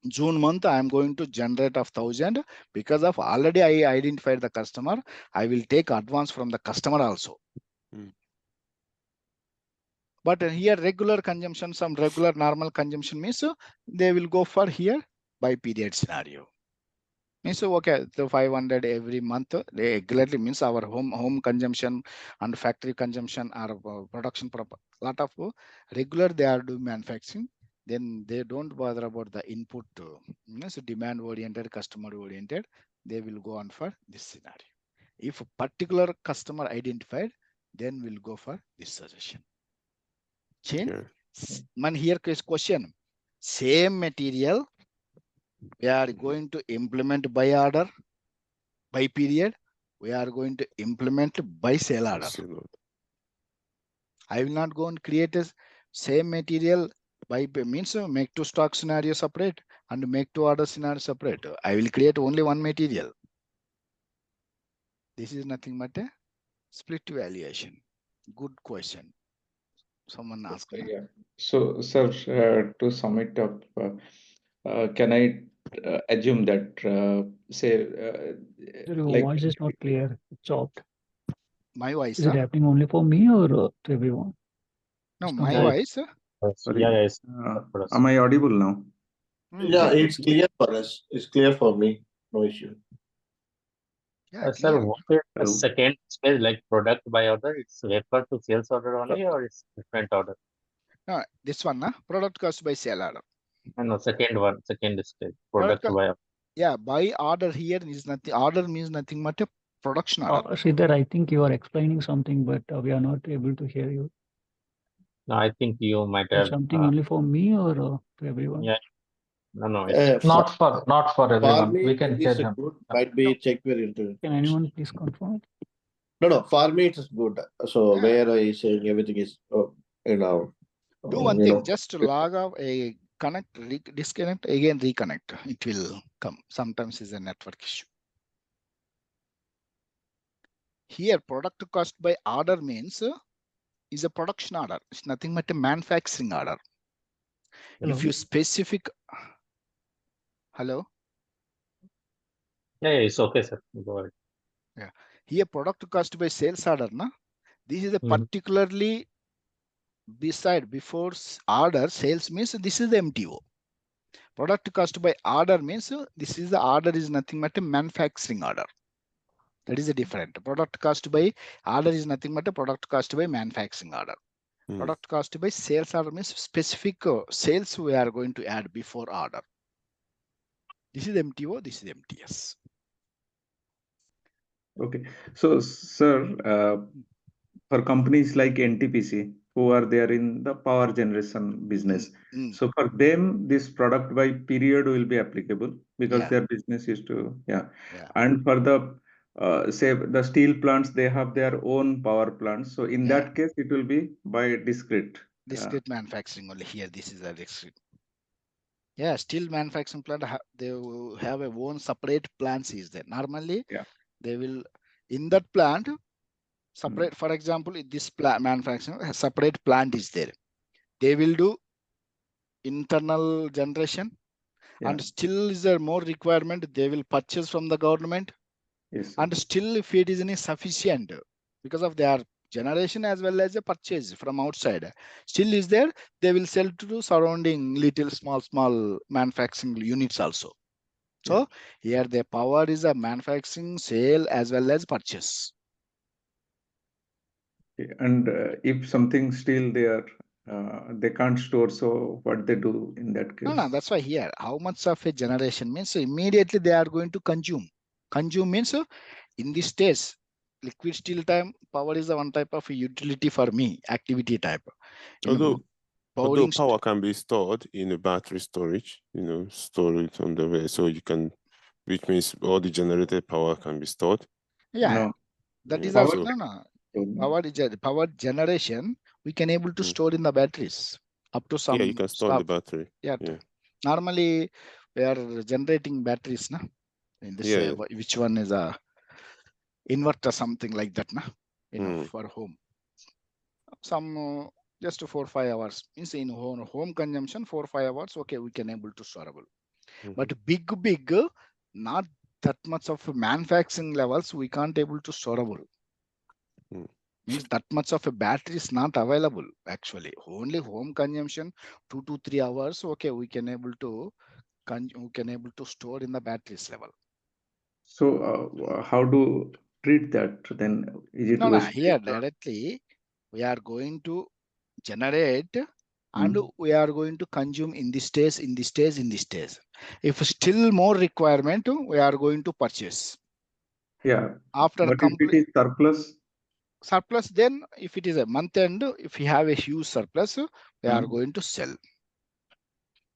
June month I am going to generate of 1,000, because of already I identified the customer. I will take advance from the customer also. But here regular consumption, some regular normal consumption means they will go for here by period scenario. Means the 500 every month regularly, means our home consumption and factory consumption are production lot of regular they are doing manufacturing. Then they don't bother about the input, means demand oriented, customer oriented. They will go on for this scenario. If a particular customer identified, then we'll go for this suggestion. Change. Man, here is question. Same material we are going to implement by order, by period. We are going to implement by sale order. I will not go and create a same material by means make to stock scenario separate and make to order scenario separate. I will create only one material. This is nothing but a split valuation. Good question. Someone asked me.
So, sir, to sum it up, can I assume that say
Your
like
voice is not clear. It's chopped.
My voice,
Is it happening only for me or to everyone?
no,
It's
my
not
voice.
Sorry.
Yeah, it's for us.
Am I audible now?
Yeah, it's clear for us. It's clear for me. No issue.
Yeah,
Sir,
clear.
what is the
Hello.
second stage, like product by order? It's refer to sales order only, or it's different order?
No, this one, product cost by sale order.
No, second one, second stage,
Product
product by order.
Yeah, by order here is nothing. Order means nothing but a production order.
Sridhar, I think you are explaining something, but we are not able to hear you.
No, I think you might
Is
have.
something only for me or to everyone?
Yeah. No, it's
Not for
for
everyone.
me.
We can
It
hear
is
him.
good. Might be check your internet.
Can anyone please confirm?
No. For me, it is good. So
Yeah.
where I saying everything is,
Do one
you
thing,
know.
just log off, a connect, disconnect, again reconnect. It will come. Sometimes is a network issue. Here, product cost by order means is a production order. It's nothing but a manufacturing order.
Hello.
If you specific, hello.
Yeah, it's okay, sir. Go ahead.
Yeah, here product cost by sales order, na. This is a particularly before order sales means this is the MTO. Product cost by order means this is the order is nothing but a manufacturing order. That is a different. Product cost by order is nothing but a product cost by manufacturing order. Product cost by sales order means specific sales we are going to add before order. This is MTO, this is MTS.
Okay. So, sir, for companies like NTPC, who are there in the power generation business, so for them, this product by period will be applicable because their business is to, And for the, say, the steel plants, they have their own power plants. So in that case, it will be by discrete.
Discrete manufacturing only here. This is a discrete. Yeah, steel manufacturing plant, they will have a own separate plants is there. Normally, they will, in that plant, separate, for example, this plant manufacturing, a separate plant is there. They will do internal generation and still is there more requirement, they will purchase from the government. And still if it is insufficient because of their generation as well as a purchase from outside, still is there, they will sell to surrounding little small manufacturing units also. So here the power is a manufacturing, sale as well as purchase.
And if something still there, they can't store, so what they do in that case?
No, that's why here, how much of a generation means immediately they are going to consume. Consume means in this stage, liquid steel time, power is the one type of utility for me, activity type.
Although power can be stored in a battery storage, store it on the way, so you can, which means all the generated power can be stored.
Yeah, that is also power generation. We can able to store in the batteries up to some.
Yeah, you can store in the battery.
Yeah. Normally we are generating batteries, na. In this, which one is a inverter, something like that, na. For home. Some just 4 or 5 hours means in home consumption 4 or 5 hours. Okay, we can able to storable. But big, not that much of manufacturing levels we can't able to storable. Means that much of a battery is not available actually. Only home consumption 2 to 3 hours. Okay, we can able to store in the batteries level.
So how to treat that then? Is it waste?
Here directly we are going to generate and we are going to consume in this stage, in this stage, in this stage. If still more requirement, we are going to purchase.
Yeah.
After
but if it is
surplus, then if it is a month end, if we have a huge surplus, we are going to sell.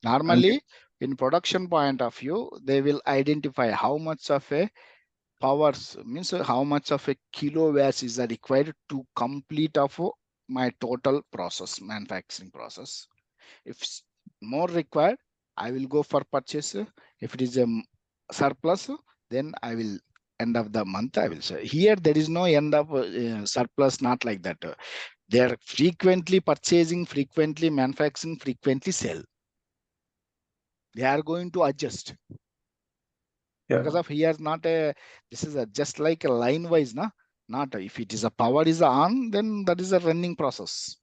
Normally, in production point of view, they will identify how much of a powers, means how much of a kilowatts is required to complete of my total process, manufacturing process. If more required, I will go for purchase. If it is a surplus, then I will end of the month I will say. Here there is no end of surplus, not like that. They are frequently purchasing, frequently manufacturing, frequently sell. They are going to adjust. Because of here not a, this is a just like a line wise, na? Not if it is a power is on, then that is a running process.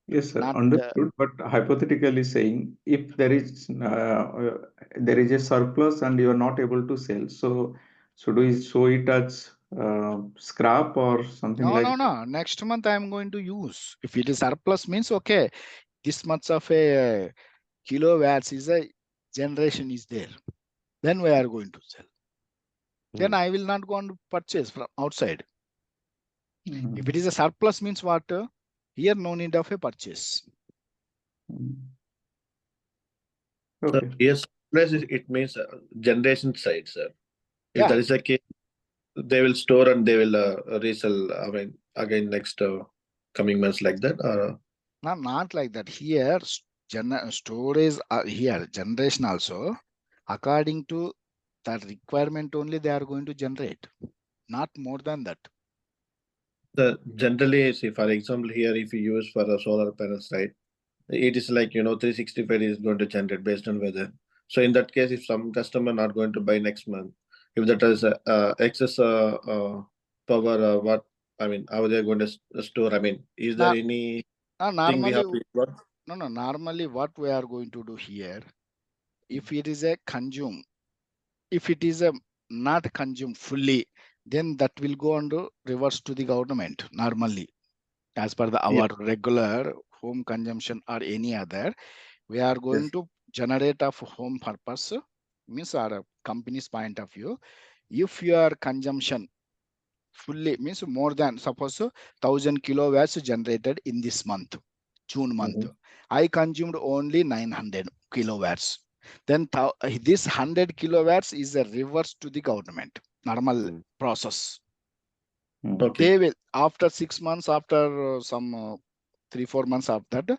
Yes, sir,
Not,
understood. But hypothetically saying, if there is a surplus and you are not able to sell, so should we show it as scrap or something
no,
like
no,
that?
no. Next month I am going to use. If it is surplus means okay, this much of a kilowatts is a generation is there. Then we are going to sell. Then I will not go and purchase from outside. If it is a surplus means what? Here no need of a purchase.
Okay.
Yes, plus it means generation side, sir. If
Yeah.
that is the case, they will store and they will resell. I mean, again next coming months like that. Or
No, not like that. Here storage here generation also according to that requirement only they are going to generate, not more than that.
Generally, see, for example, here if you use for a solar panel side, it is like 365 is going to generate based on weather. So in that case, if some customer not going to buy next month, if that is excess power, what I mean, how they are going to store? I mean, is there any thing we have to work?
No, normally what we are going to do here, if it is a consume, if it is a not consume fully, then that will go on to reverse to the government normally. As per our regular home consumption or any other, we are going to generate of home purpose, means our company's point of view. If your consumption fully means more than suppose 1000 kilowatts generated in this month, June month, I consumed only 900 kilowatts. Then this 100 kilowatts is a reverse to the government, normal process.
Okay.
They will after 6 months, after some 3-4 months after that,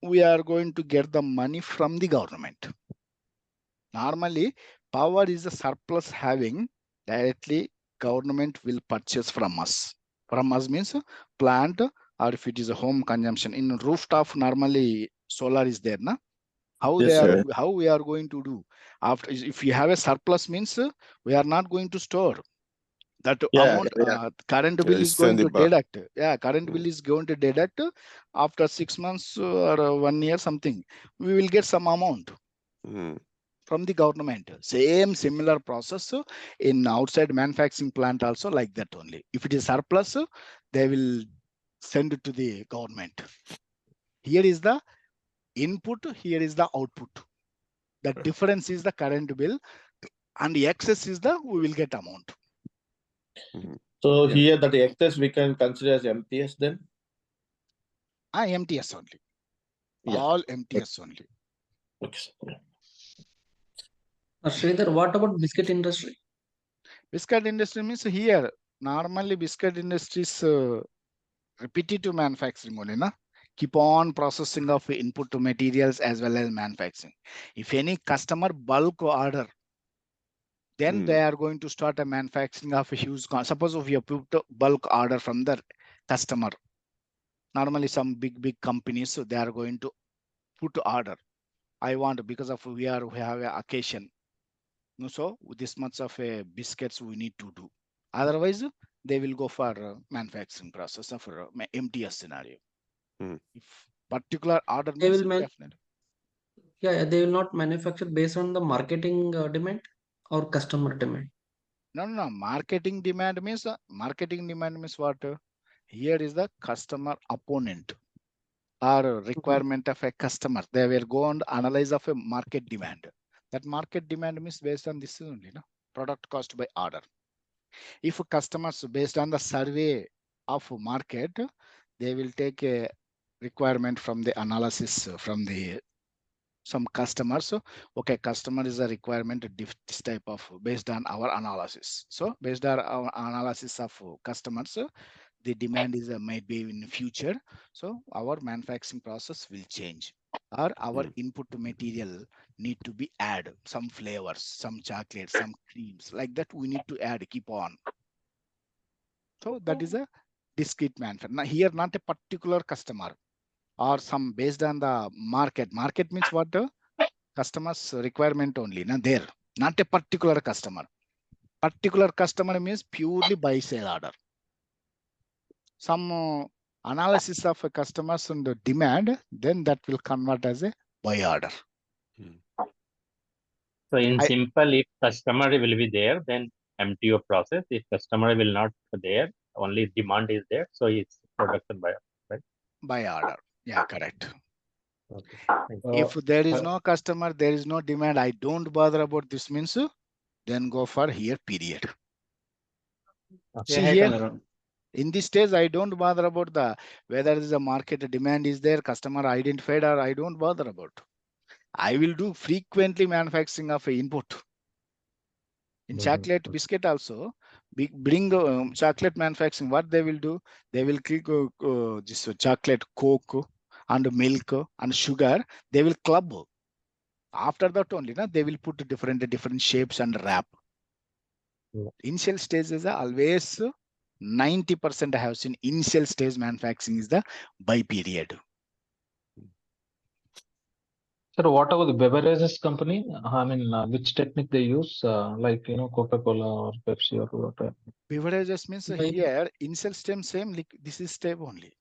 we are going to get the money from the government. Normally, power is a surplus having directly government will purchase from us. From us means plant, or if it is a home consumption in rooftop, normally solar is there, na? How we are going to do after if you have a surplus means we are not going to store that amount. Current bill is going to deduct. Yeah, current bill is going to deduct after 6 months or 1 year something. We will get some amount from the government. Similar process in outside manufacturing plant also like that only. If it is surplus, they will send it to the government. Here is the input, here is the output. The difference is the current bill, and the excess is the we will get amount.
So here that excess we can consider as MTS then?
MTS only. All MTS only.
Okay.
Sridhar, what about biscuit industry?
Biscuit industry means here, normally biscuit industry is repetitive manufacturing only, na? Keep on processing of input to materials as well as manufacturing. If any customer bulk order, then they are going to start a manufacturing of a huge. Suppose if you put bulk order from the customer, normally some big companies, so they are going to put order. I want because of we have an occasion. So this much of a biscuits we need to do. Otherwise, they will go for manufacturing process of MTS scenario. If particular order
they
means
will
definitely.
Yeah, they will not manufacture based on the marketing demand or customer demand.
No. Marketing demand means what? Here is the customer opponent or requirement of a customer. They will go and analyze of a market demand. That market demand means based on this only, no? Product cost by order. If customers based on the survey of market, they will take a requirement from the analysis from the some customers. So, okay, customer is a requirement this type of based on our analysis. So based on our analysis of customers, the demand is might be in the future. So our manufacturing process will change, or our input material need to be add some flavors, some chocolates, some creams like that. We need to add, keep on. So that is a discrete manufacturing. Now here, not a particular customer or some based on the market. Market means what? Customers requirement only, not there. not a particular customer. Particular customer means purely buy sale order. Some analysis of a customer's and the demand, then that will convert as a buy order.
So in simple, if customer will be there, then MTO process. If customer will not there, only demand is there, so it's production by order, right?
By order. Yeah, correct.
Okay.
If there is no customer, there is no demand, I don't bother about this means, then go for here period. See here, in this stage, I don't bother about the whether the market demand is there, customer identified, or I don't bother about. I will do frequently manufacturing of a input. In chocolate biscuit also, bring chocolate manufacturing. What they will do? They will click this chocolate coke and milk and sugar. They will club. After that only, they will put different shapes and wrap. Initial stages are always 90% I have seen initial stage manufacturing is the buy period.
Sir, what about the beverages company? I mean, which technique they use, like, Coca-Cola or Pepsi or whatever?
Beverages means here, initial stage same, like this is step only.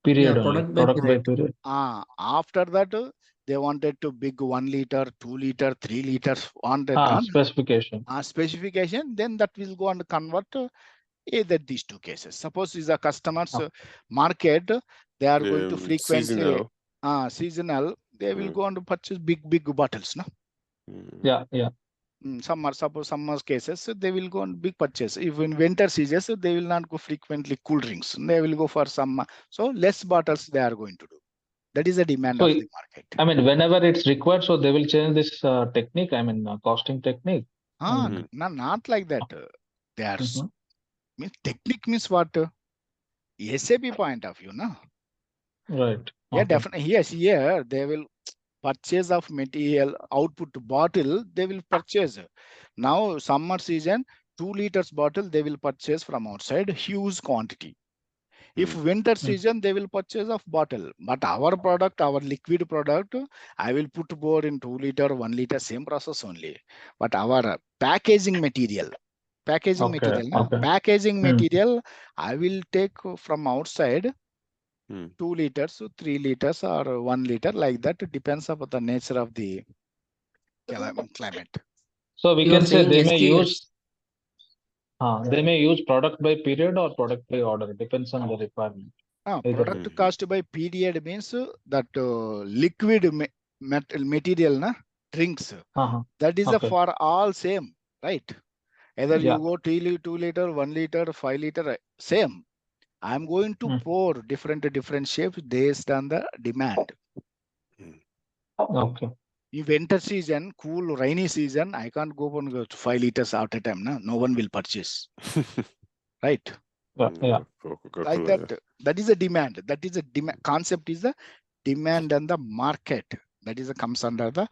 Period only, product by period.
After that, they wanted to big 1 liter, 2 liter, 3 liters on the
specification.
Specification, then that will go and convert either these two cases. Suppose is a customer's market, they are going to frequently seasonal, they will go and purchase big bottles, no?
Yeah.
Suppose summer cases, they will go on big purchase. If in winter seasons, they will not go frequently cool drinks. They will go for some, so less bottles they are going to do. That is the demand of the market.
I mean, whenever it's required, so they will change this technique. I mean, costing technique.
Not like that. They are technique means what? SAP point of view, no?
Right.
Yeah, definitely. Yes, here they will purchase of material output bottle. They will purchase. Now summer season, 2 liters bottle they will purchase from outside, huge quantity. If winter season, they will purchase of bottle. But our product, our liquid product, I will put more in 2 liter, 1 liter, same process only. But our packaging material, material, I will take from outside 2 liters, 3 liters, or 1 liter, like that. It depends upon the nature of the climate.
So we can say they may use. They may use product by period or product by order. It depends on the requirement.
Product cost by period means that liquid material, drinks. That is for all same, right? Either you go 2 liter, 1 liter, 5 liter, same. I'm going to pour different shapes based on the demand.
Okay.
In winter season, cool, rainy season, I can't go on 5 liters at a time. No one will purchase. Right?
Yeah.
Like that. That is a demand. That is a demand. Concept is the demand and the market. That is comes under the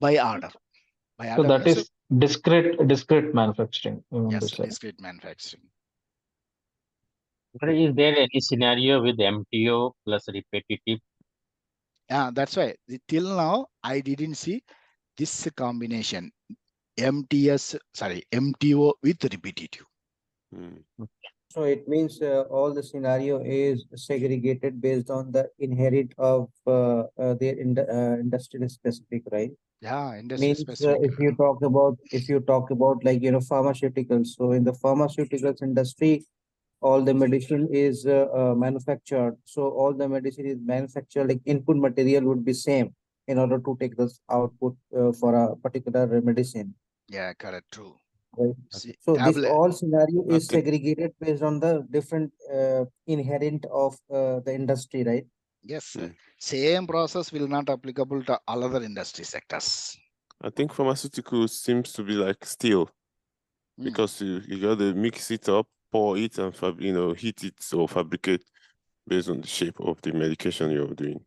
buy order.
So that is discrete manufacturing.
Yes, discrete manufacturing.
But is there any scenario with MTO plus repetitive?
Yeah, that's why till now I didn't see this combination MTO with repetitive.
So it means all the scenario is segregated based on the inherent of their industry specific, right?
Yeah, industry specific.
If you talk about like pharmaceuticals, so in the pharmaceuticals industry, all the medicine is manufactured. So all the medicine is manufactured, like input material would be same in order to take this output for a particular medicine.
Yeah, correct, true.
Right. So this all scenario is segregated based on the different inherent of the industry, right?
Yes, same process will not applicable to all other industry sectors.
I think pharmaceuticals seems to be like steel, because you got to mix it up, pour it, and heat it or fabricate based on the shape of the medication you're doing.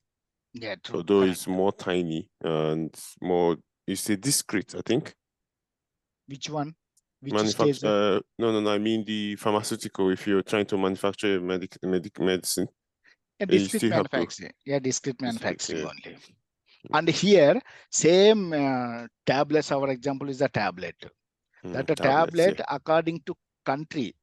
Yeah, true.
Although it's more tiny and more, it's a discrete, I think.
Which one? Which
stage? No. I mean the pharmaceutical. If you're trying to manufacture medicine,
discrete manufacturing. Yeah, discrete manufacturing only. And here, same tablets, our example is a tablet. That a tablet, according to country,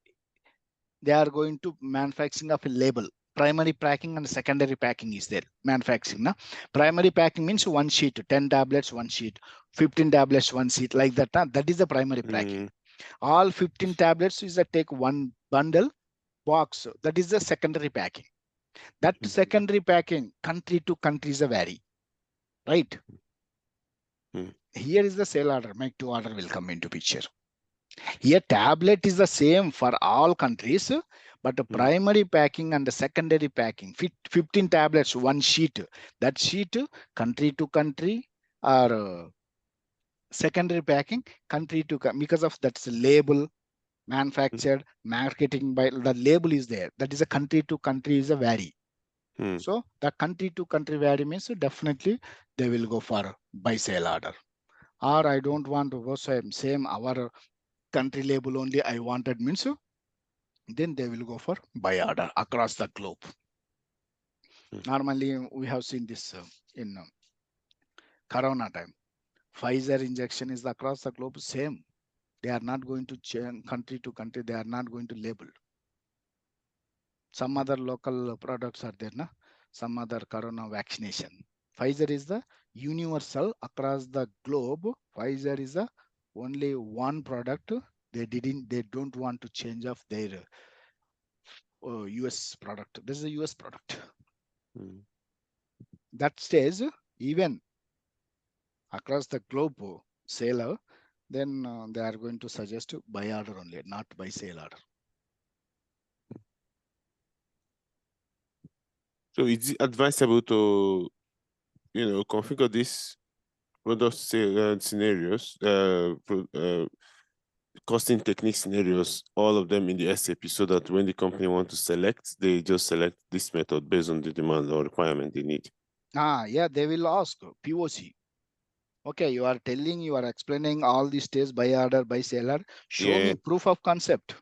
they are going to manufacturing of a label. Primary packing and secondary packing is there. Manufacturing. Na? Primary packing means one sheet, 10 tablets, one sheet, 15 tablets, one sheet, like that. Na? That is the primary packing. All 15 tablets is that take one bundle box. That is the secondary packing. That secondary packing, country to country is a vary. Right? Here is the sale order, make to order will come into picture. Here tablet is the same for all countries, but the primary packing and the secondary packing, 15 tablets, one sheet. That sheet, country to country, or secondary packing, country to because of that's label, manufactured, marketing by the label is there. That is a country to country is a vary. So the country to country vary means definitely they will go for buy sale order. Or I don't want to go same our country label only I wanted means then they will go for buy order across the globe. Normally we have seen this in Corona time. Pfizer injection is across the globe same. They are not going to change country to country. They are not going to label. Some other local products are there, na? Some other Corona vaccination. Pfizer is the universal across the globe. Pfizer is the only one product. They don't want to change of their US product. This is a US product. That stays even across the globe seller, then they are going to suggest buy order only, not buy sale order.
So it's advisable to, configure this product scenarios, costing technique scenarios, all of them in the SAP, so that when the company want to select, they just select this method based on the demand or requirement they need.
Yeah, they will ask POC. Okay, you are telling, you are explaining all these days buy order, buy seller. Show me proof of concept.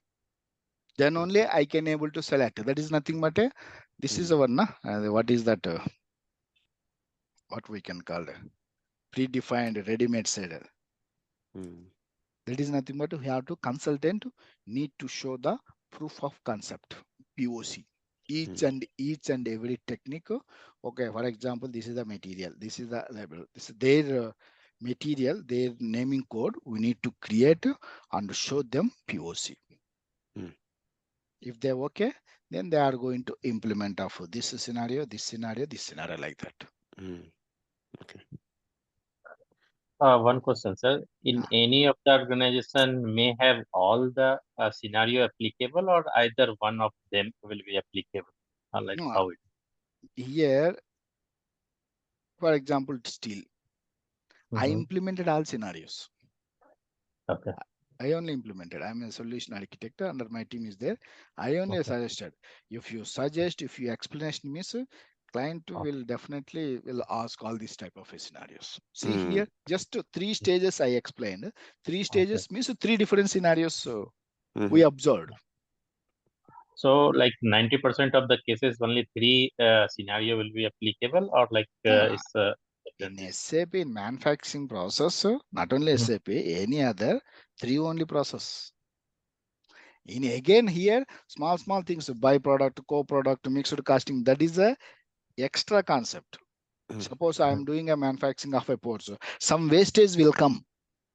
Then only I can able to select. That is nothing but this is our what is that? What we can call predefined ready-made seller. That is nothing but we have to consultant need to show the proof of concept, POC. Each and every technique. Okay, for example, this is the material, this is the label, this is their material, their naming code. We need to create and show them POC. If they're okay, then they are going to implement of this scenario, this scenario, this scenario, like that.
Okay.
One question, sir. In any of the organization may have all the scenario applicable, or either one of them will be applicable? Like
No,
how it?
Here, for example, steel. I implemented all scenarios.
Okay.
I only implemented. I'm a solution architect. Under my team is there. I only suggested. If you suggest, if you explanation means, client will definitely will ask all these type of scenarios. See here, just 3 stages I explained. 3 stages means 3 different scenarios we observed.
So like 90% of the cases, only 3 scenario will be applicable, or like it's
in SAP in manufacturing process, not only SAP, any other 3 only process. In again here, small things, byproduct, co-product, mixed casting, that is a extra concept. Suppose I am doing a manufacturing of a port, so some wastage will come.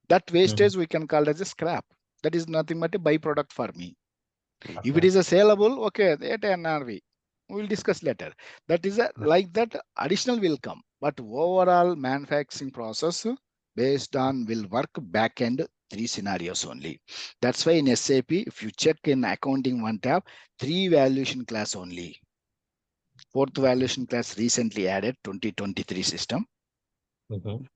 That wastage we can call as a scrap. That is nothing but a byproduct for me. If it is a saleable, okay, at NRV, we will discuss later. That is like that additional will come, but overall manufacturing process based on will work back end 3 scenarios only. That's why in SAP, if you check in accounting 1 tab, 3 valuation class only. 4th valuation class recently added 2023 system. And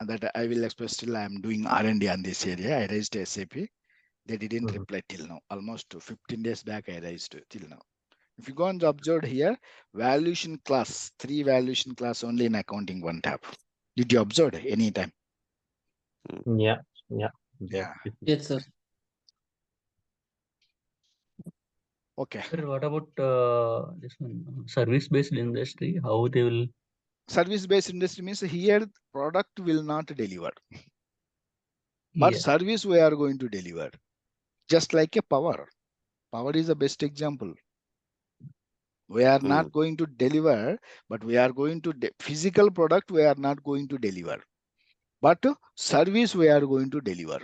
that I will express. Still I am doing R&D on this area. I raised SAP. They didn't reply till now. Almost 15 days back I raised till now. If you go and observe here, valuation class, 3 valuation class only in accounting 1 tab. Did you observe any time?
Yeah.
Yes, sir.
Okay.
Sir, what about this one, service-based industry? How they will
Service-based industry means here product will not deliver, but service we are going to deliver. Just like a power. Power is the best example. We are not going to deliver, but we are going to physical product we are not going to deliver, but service we are going to deliver.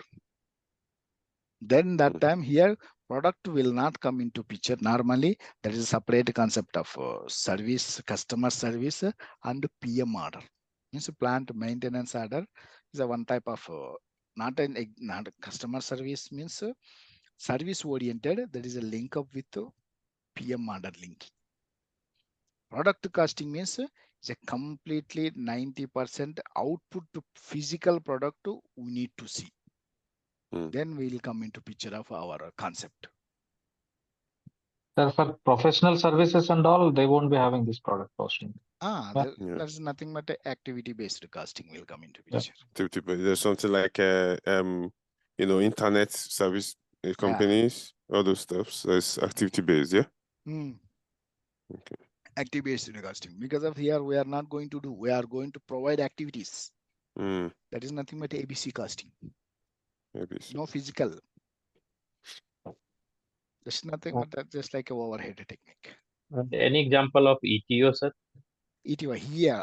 Then that time here product will not come into picture. Normally there is a separate concept of service, customer service and PM order. Means plant maintenance order is a one type of not customer service means service oriented. There is a link up with PM order link. Product costing means it's a completely 90% output to physical product we need to see. Then we will come into picture of our concept.
So for professional services and all, they won't be having this product costing.
There's nothing but activity-based costing will come into picture.
There's something like internet service companies, all those stuff. So it's activity-based, yeah.
Okay. Activity-based costing. Because of here, we are not going to do. We are going to provide activities. That is nothing but ABC costing. ABC. No physical. Just nothing but that, just like a overhead technique.
Any example of ETO, sir?
ETO here.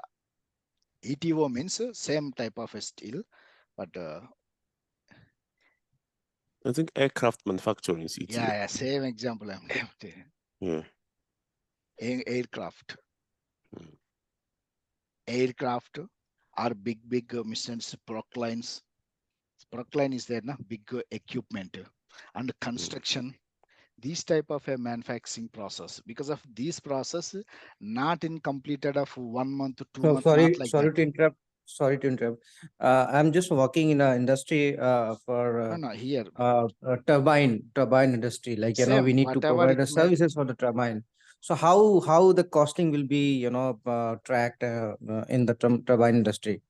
ETO means same type of a steel, but
I think aircraft manufacturing is ETO.
Yeah, same example I'm giving.
Yeah.
Aircraft. Aircraft are big missions, proclines. Procline is there, na? Big equipment and construction. These type of a manufacturing process, because of this process not in completed of 1 month, 2 months.
Sorry
to
interrupt. I'm just working in an industry for
here
turbine industry. Like
same,
we need to provide the services for the turbine. So how the costing will be tracked in the turbine industry?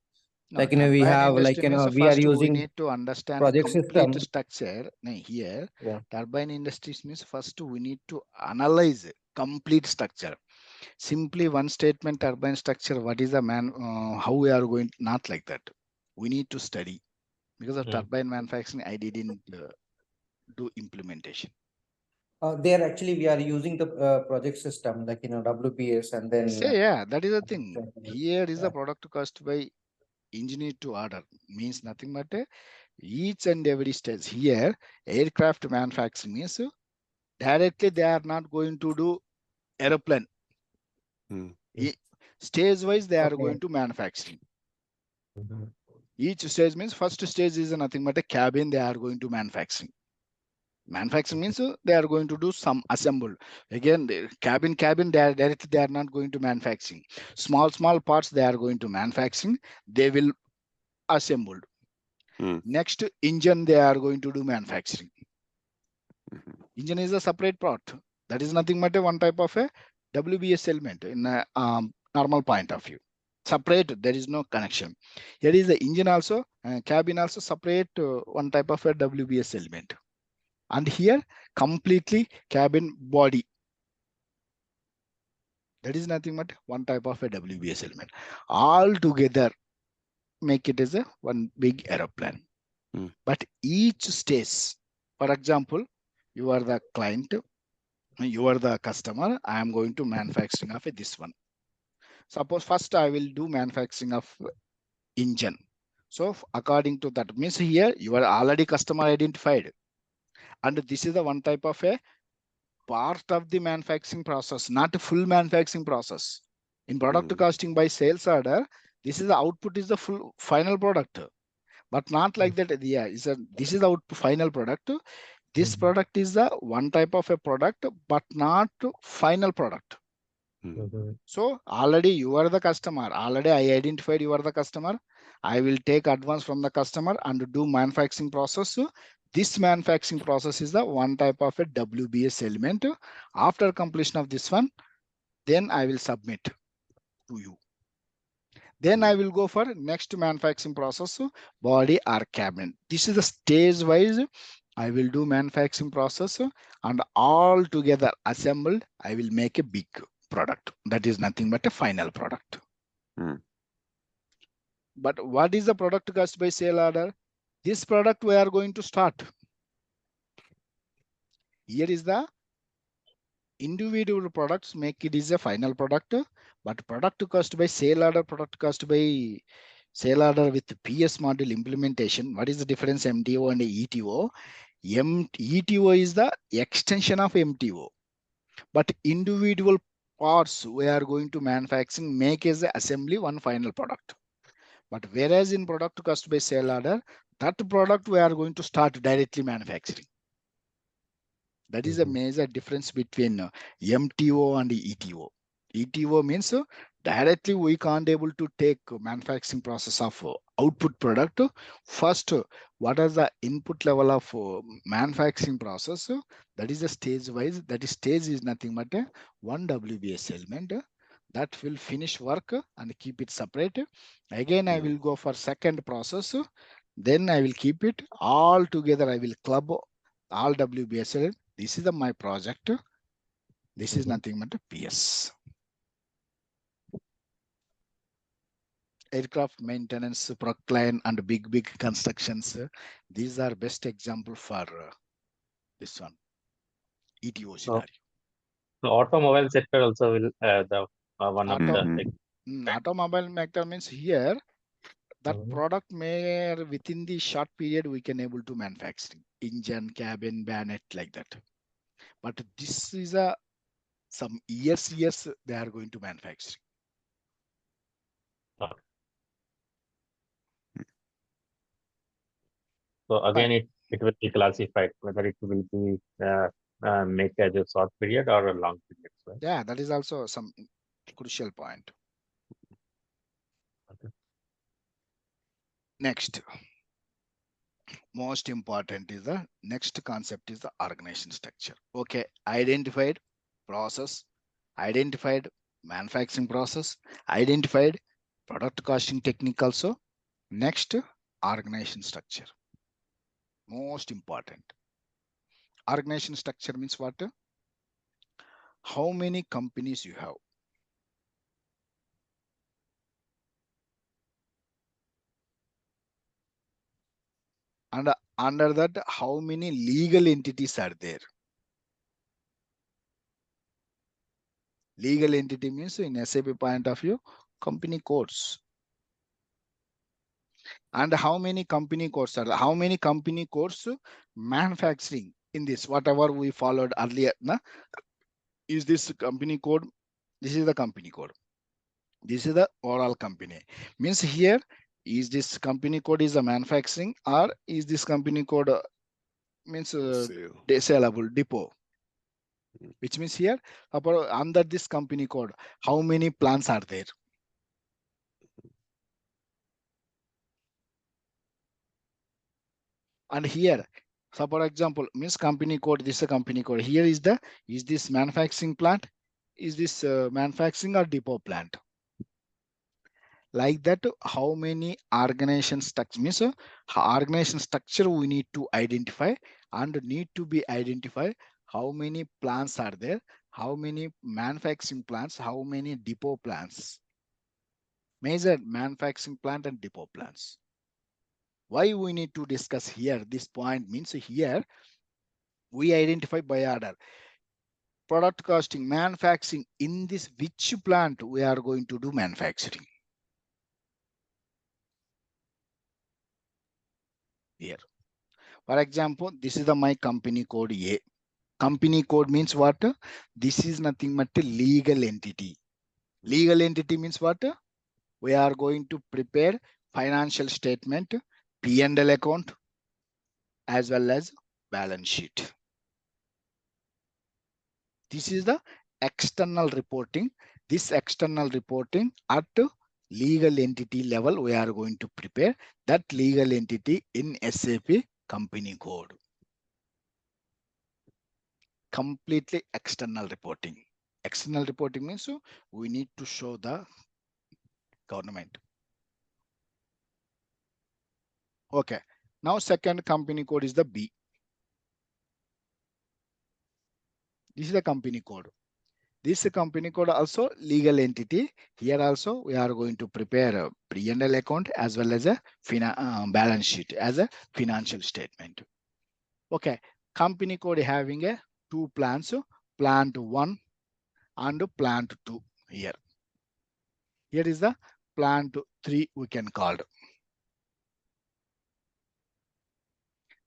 No,
like we have we are using.
We need to understand
project
complete
system
structure. Here, turbine industries means first we need to analyze complete structure. Simply one statement turbine structure. What is the how we are going? Not like that. We need to study because of turbine manufacturing. I didn't do implementation.
There actually we are using the project system like WPS and then.
That is the thing. Here is the product cost by engineer to order means nothing but each and every stage. Here aircraft manufacturing means directly they are not going to do aeroplane. Stage wise they are going to manufacturing. Each stage means first stage is nothing but a cabin they are going to manufacturing. Manufacturing means they are going to do some assemble. Again, the cabin they are directly they are not going to manufacturing. Small parts they are going to manufacturing. They will assembled. Next engine they are going to do manufacturing. Engine is a separate part. That is nothing but a one type of a WBS element in a normal point of view. Separate, there is no connection. Here is the engine also, cabin also separate one type of a WBS element. And here completely cabin body. That is nothing but one type of a WBS element. All together make it as a one big aeroplane. But each stage, for example, you are the client, you are the customer. I am going to manufacturing of this one. Suppose first I will do manufacturing of engine. So according to that means here you are already customer identified. And this is the one type of a part of the manufacturing process, not a full manufacturing process. In product costing by sales order, this is the output is the full final product. But not like that. This is the output final product. This product is the one type of a product, but not final product. So already you are the customer. Already I identified you are the customer. I will take advance from the customer and do manufacturing process. This manufacturing process is the one type of a WBS element. After completion of this one, then I will submit to you. Then I will go for next manufacturing process, body or cabin. This is the stage wise. I will do manufacturing process and all together assembled, I will make a big product. That is nothing but a final product. But what is the product cost by sale order? This product we are going to start. Here is the individual products make it is a final product, but product cost by sale order, product cost by sale order with PS module implementation. What is the difference MTO and ETO? ETO is the extension of MTO, but individual parts we are going to manufacturing make as a assembly one final product. But whereas in product cost by sale order, that product we are going to start directly manufacturing. That is a major difference between MTO and ETO. ETO means directly we can't able to take manufacturing process of output product. First, what is the input level of manufacturing process? That is a stage wise. That is stage is nothing but one WBS element that will finish work and keep it separate. Again, I will go for second process. Then I will keep it all together. I will club all WBS element. This is my project. This is nothing but a PS. Aircraft maintenance, Procline, and big constructions. These are best example for this one. ETO scenario.
The automobile sector also will the one of the
automobile sector means here that product may within the short period we can able to manufacturing engine, cabin, bonnet like that. But this is a some years they are going to manufacture.
So again, it will be classified whether it will be make as a short period or a long period. Right?
Yeah, that is also some crucial point.
Okay.
Next, most important is the next concept is the organization structure. Okay, identified process, identified manufacturing process, identified product costing technique also. Next, organization structure. Most important. Organization structure means what? How many companies you have? And under that, how many legal entities are there? Legal entity means in SAP point of view, company codes. And how many company codes are there? How many company codes manufacturing in this, whatever we followed earlier? Is this company code? This is the company code. This is the overall company. Means here, is this company code is a manufacturing or is this company code means saleable depot? Which means here, under this company code, how many plants are there? And here, so for example, means company code, this is a company code. Here is this manufacturing plant? Is this manufacturing or depot plant? Like that, how many organization structure means organization structure we need to identify and need to be identified. How many plants are there? How many manufacturing plants? How many depot plants? Major manufacturing plant and depot plants. Why we need to discuss here? This point means here we identify by order. Product costing, manufacturing in this which plant we are going to do manufacturing. Here. For example, this is my company code A. Company code means what? This is nothing but a legal entity. Legal entity means what? We are going to prepare financial statement, P&L account, as well as balance sheet. This is the external reporting. This external reporting at legal entity level, we are going to prepare that legal entity in SAP company code. Completely external reporting. External reporting means we need to show the government. Okay. Now second company code is the B. This is the company code. This company code also legal entity. Here also we are going to prepare a P&L account as well as a balance sheet as a financial statement. Okay, company code having a two plants, plant 1 and plant 2 here. Here is the plant 3 we can call.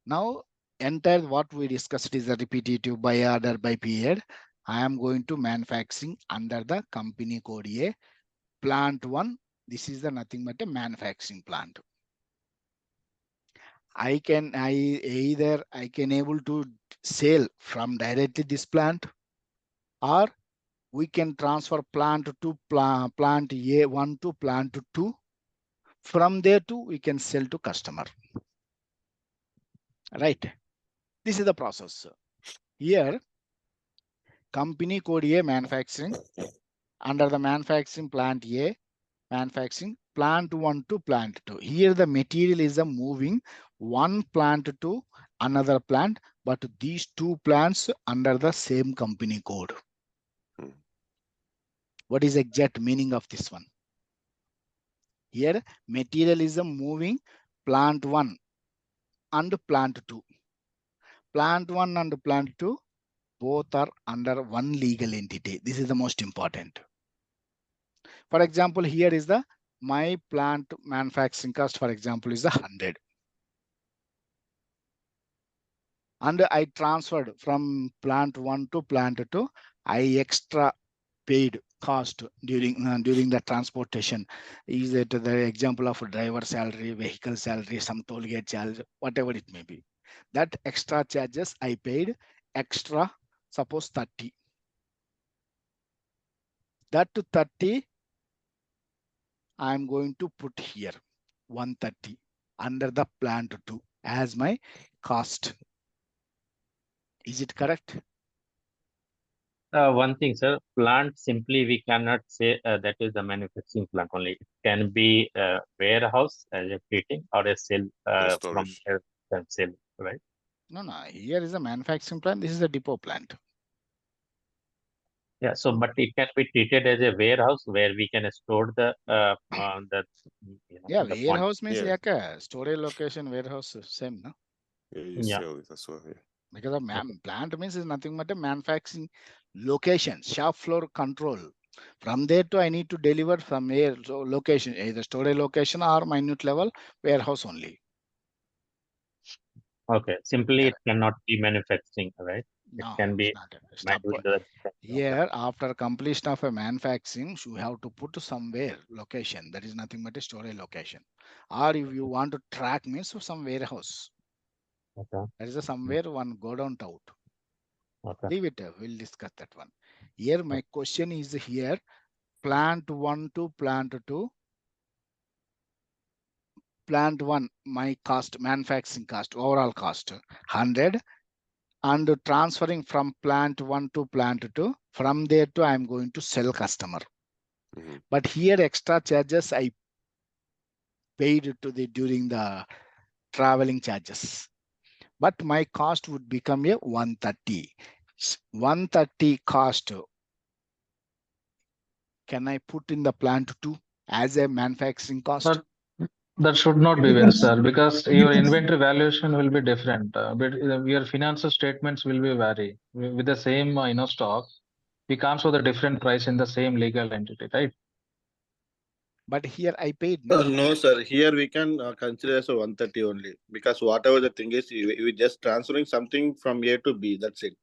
Now entire what we discussed is a repetitive by order by period. I am going to manufacturing under the company code A. Plant 1, this is the nothing but a manufacturing plant. I can able to sell from directly this plant, or we can transfer plant to plant A1 to plant 2. From there to we can sell to customer. Right. This is the process. Here, company code A manufacturing. Under the manufacturing plant A, manufacturing plant 1 to plant 2. Here the material is moving one plant to another plant, but these two plants under the same company code. What is exact meaning of this one? Here material is moving plant 1 and plant 2. Plant 1 and plant 2 both are under one legal entity. This is the most important. For example, here is the my plant manufacturing cost, for example, is 100. And I transferred from plant 1 to plant 2. I extra paid cost during the transportation. Is it the example of driver salary, vehicle salary, some toll gate charge, whatever it may be. That extra charges I paid extra, suppose 30. That 30 I am going to put here 130 under the plant 2 as my cost. Is it correct?
One thing, sir, plant simply we cannot say that is the manufacturing plant only. It can be a warehouse as a fitting or a cell from cell, right?
No. Here is a manufacturing plant. This is a depot plant.
Yeah. So, but it can be treated as a warehouse where we can store the
yeah,
the
warehouse means
Yeah.
storage location, warehouse same, no?
Yeah, you sell it as well. Yeah.
Because of plant means is nothing but a manufacturing location, shop floor control. From there to I need to deliver from here. So location, either storage location or minute level warehouse only.
Okay, simply it cannot be manufacturing, right?
No,
it can be
here after completion of a manufacturing, you have to put somewhere location. That is nothing but a storage location. Or if you want to track means some warehouse.
Okay.
There is somewhere one go down out.
Okay.
Leave it. We'll discuss that one. Here my question is here. Plant 1 to plant 2. Plant 1, my cost, manufacturing cost, overall cost 100. And transferring from plant 1 to plant 2. From there to I'm going to sell customer. But here extra charges I paid to the during the traveling charges. But my cost would become a 130. 130 cost. Can I put in the plant 2 as a manufacturing cost?
That should not be well, sir, because your inventory valuation will be different. But your financial statements will be vary with the same stock. We can't show the different price in the same legal entity, right?
But here I paid. No,
no sir. Here we can consider as a 130 only, because whatever the thing is, we just transferring something from A to B. That's it.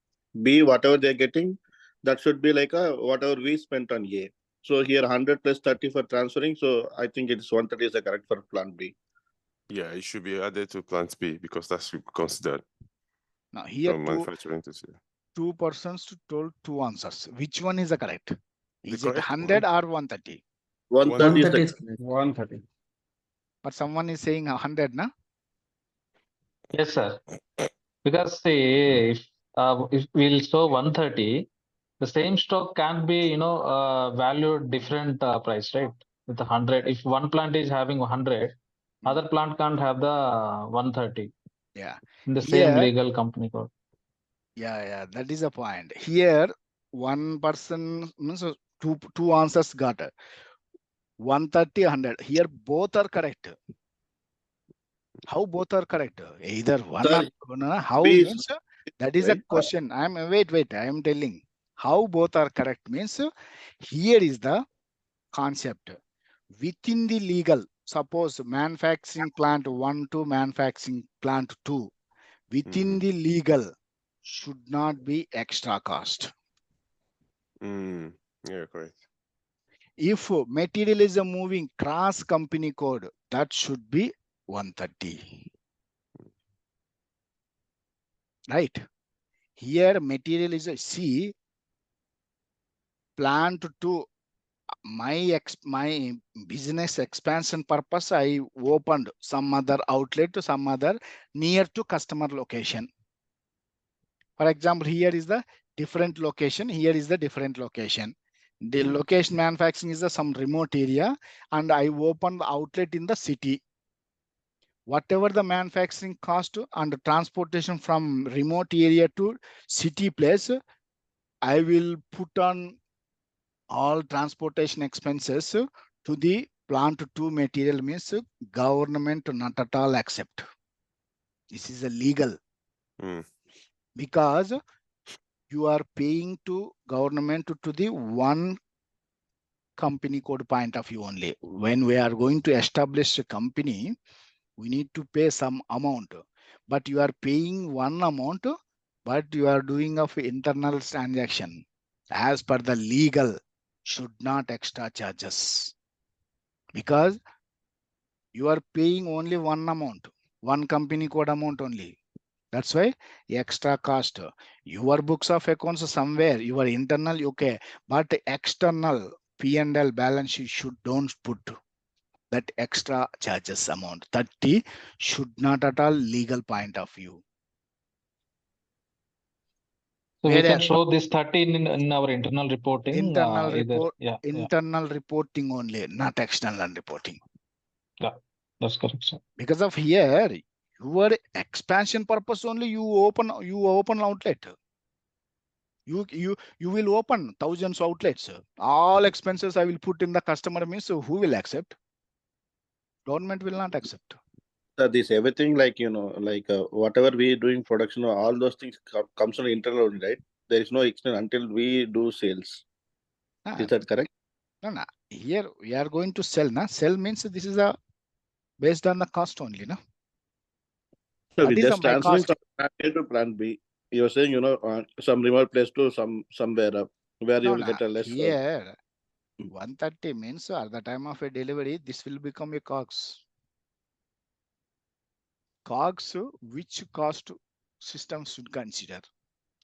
B, whatever they're getting, that should be like whatever we spent on A. So here 100 plus 30 for transferring. So I think it's 130 is the correct for plant B.
Yeah, it should be added to plant B because that's considered.
Now here
manufacturing to
two persons told two answers. Which one is the correct? Is it
correct
100 or 130?
130 is
130.
But someone is saying 100, na?
Yes, sir. Because say if we'll show 130, the same stock can be valued different price, right? With 100, if one plant is having 100, other plant can't have the 130.
Yeah.
In the same legal company code.
Yeah, that is the point. Here one person means two answers got 130, 100. Here both are correct. How both are correct? Either one
Sir,
or no, how
B is
means that is a
right?
question. Wait. I am telling how both are correct means here is the concept within the legal. Suppose manufacturing plant 1 to manufacturing plant 2 within the legal should not be extra cost.
Yeah, correct.
If material is a moving cross company code, that should be 130. Right? Here material is a C plant to my business expansion purpose. I opened some other outlet to some other near to customer location. For example, here is the different location. Here is the different location. The location manufacturing is some remote area, and I opened the outlet in the city. Whatever the manufacturing cost and the transportation from remote area to city place, I will put on all transportation expenses to the plant to material means government not at all accept. This is illegal because you are paying to government to the one company code point of view only. When we are going to establish a company, we need to pay some amount, but you are paying one amount, but you are doing of internal transaction as per the legal should not extra charges because you are paying only one amount, one company code amount only. That's why extra cost. Your books of accounts somewhere, your internal, okay, but external P&L balance sheet should don't put that extra charges amount. 30 should not at all legal point of view.
So we can show this 13 in our internal reporting.
Internal reporting only, not external reporting.
Yeah, that's correct, sir.
Because of here, your expansion purpose only you open outlet. You will open thousands of outlets. All expenses I will put in the customer means who will accept? Government will not accept.
So this everything like whatever we doing production, all those things comes on internal only, right? There is no external until we do sales. Is that correct?
No. Here we are going to sell. Sell means this is a based on the cost only.
So we just transferring from plant A to plant B. You're saying some remote place to somewhere where you will get a less.
Here 130 means at the time of a delivery, this will become a COGS. COGS, which cost system should consider?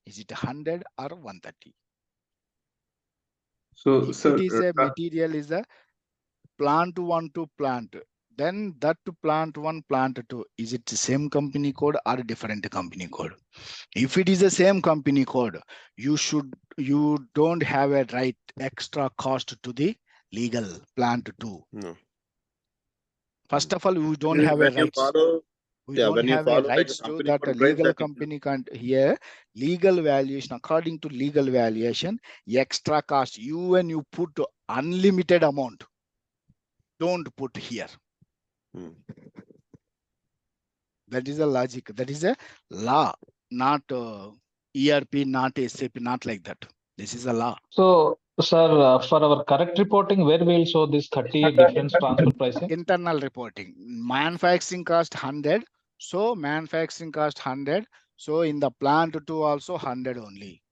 Is it 100 or 130?
So,
if it is a material is a plant 1 to plant, then that to plant 1, plant 2, is it the same company code or different company code? If it is the same company code, you don't have a right extra cost to the legal plant 2.
No.
First of all, we don't have a rights. We don't have a rights to that legal company can't here. Legal valuation, according to legal valuation, extra cost, when you put unlimited amount, don't put here. That is a logic. That is a law, not ERP, not SAP, not like that. This is a law.
So, sir, for our correct reporting, where we will show this 30 difference transfer pricing?
Internal reporting. Manufacturing cost 100. So manufacturing cost 100. So in the plant 2 also 100 only.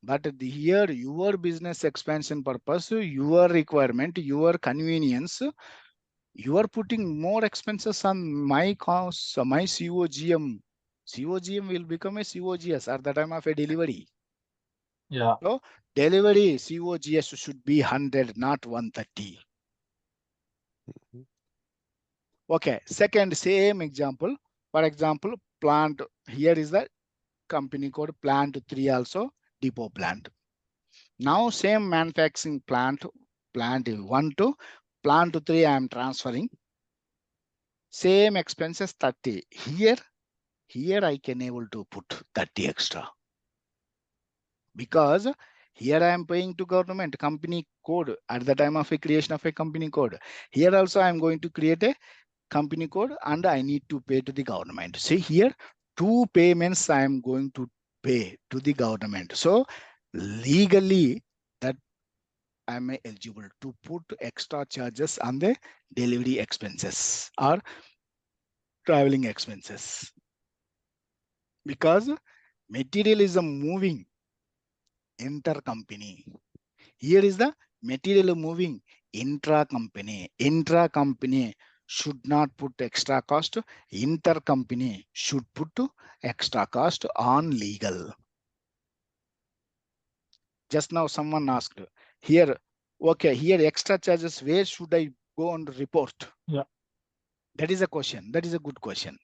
But here your business expansion purpose, your requirement, your convenience, you are putting more expenses on my cost, my COGM. COGM will become a COGS at the time of a delivery.
Yeah.
So delivery COGS should be 100, not 130. Okay, second same example. For example, plant, here is the company code plant 3 also, depot plant. Now same manufacturing plant 1 to plant 3 I am transferring. Same expenses 30. Here I can able to put 30 extra. because here I am paying to government company code at the time of a creation of a company code. Here also I am going to create a company code and I need to pay to the government. See here, 2 payments I am going to pay to the government. So legally that I am eligible to put extra charges on the delivery expenses or traveling expenses, because material is a moving intercompany. Here is the material moving intra-company. Intra-company should not put extra cost. Intercompany should put extra cost on legal. Just now someone asked here, okay, here extra charges, where should I go and report?
Yeah.
That is a question. That is a good question.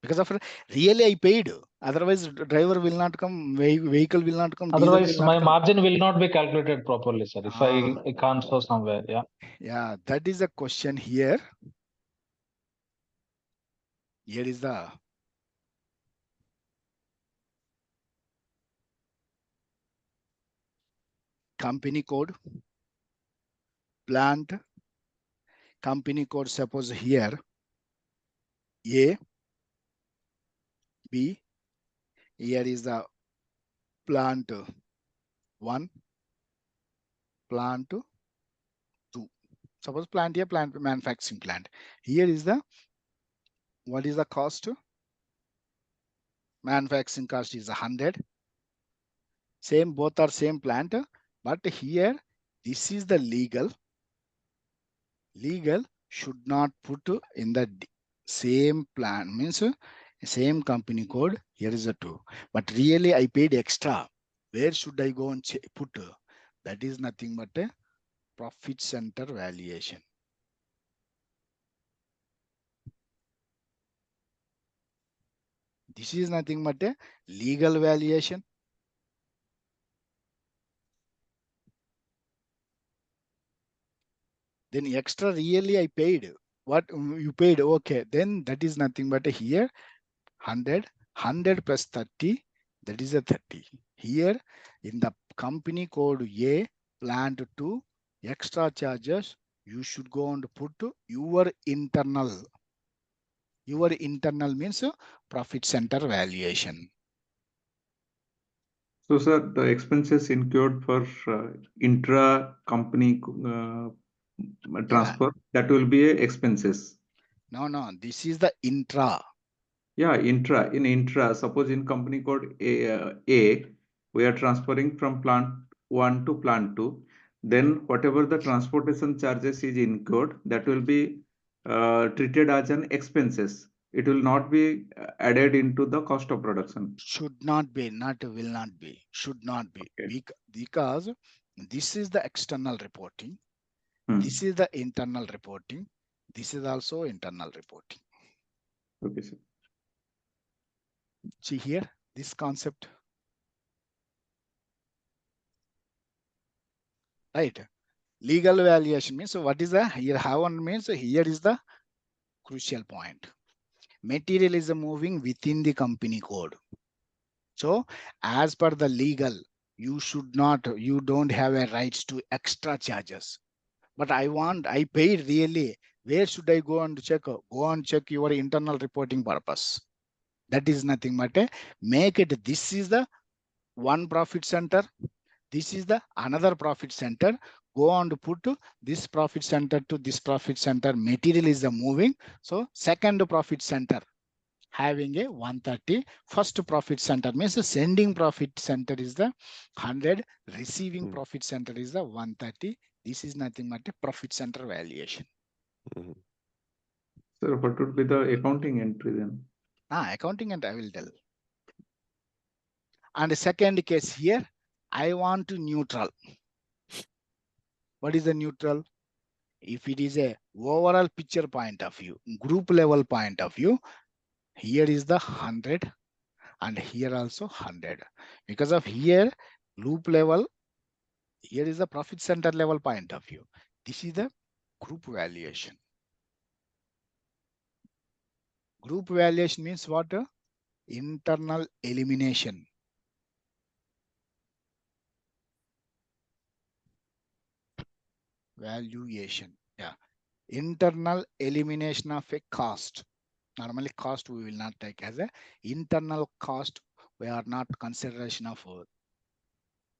Because of really I paid. Otherwise, driver will not come, vehicle will not come.
Otherwise,
will
my
not come.
margin will not be calculated properly, sir. If I can't show somewhere, yeah.
Yeah, that is a question here. Here is the company code, plant, company code. Suppose here A, B. Here is the plant 1, plant 2. Suppose plant here, plant manufacturing plant. Here is the, what is the cost? Manufacturing cost is 100. Same, both are same plant, but here this is the legal. Legal should not put in the same plan, means same company code. Here is a 2, but really I paid extra. Where should I go and put? That is nothing but a profit center valuation. This is nothing but a legal valuation. Then extra really I paid. What you paid? Okay, then that is nothing but a here 100 plus 30, that is a 30. Here in the company code A, plant 2, extra charges, you should go and put your internal. Your internal means profit center valuation.
So, sir, the expenses incurred for intra-company transfer, that will be expenses.
No, this is the intra.
Yeah, intra. In intra, suppose in company code A, we are transferring from plant 1 to plant 2. Then whatever the transportation charges is incurred, that will be treated as an expenses. It will not be added into the cost of production.
Should not be, not will not be, should not be. Okay. Because this is the external reporting. This is the internal reporting. This is also internal reporting.
Okay, sir.
See here, this concept. Right. Legal valuation means, so what is the here? How one means, so here is the crucial point. Material is moving within the company code. So as per the legal, you should not, you don't have a rights to extra charges. But I paid really. Where should I go and check? Go and check your internal reporting purpose. That is nothing but a make it. This is the one profit center. This is the another profit center. Go on to put this profit center to this profit center. Material is the moving. So second profit center having a 130. First profit center means the sending profit center is the 100. Receiving profit center is the 130. This is nothing but a profit center valuation.
Sir, what would be the accounting entry then?
Accounting and I will tell. And the second case here, I want to neutral. What is the neutral? If it is a overall picture point of view, group level point of view, here is the 100 and here also 100. Because of here, group level, here is the profit center level point of view. This is the group valuation. Group valuation means what? Internal elimination. Valuation. Yeah. Internal elimination of a cost. Normally cost we will not take as a internal cost. We are not consideration of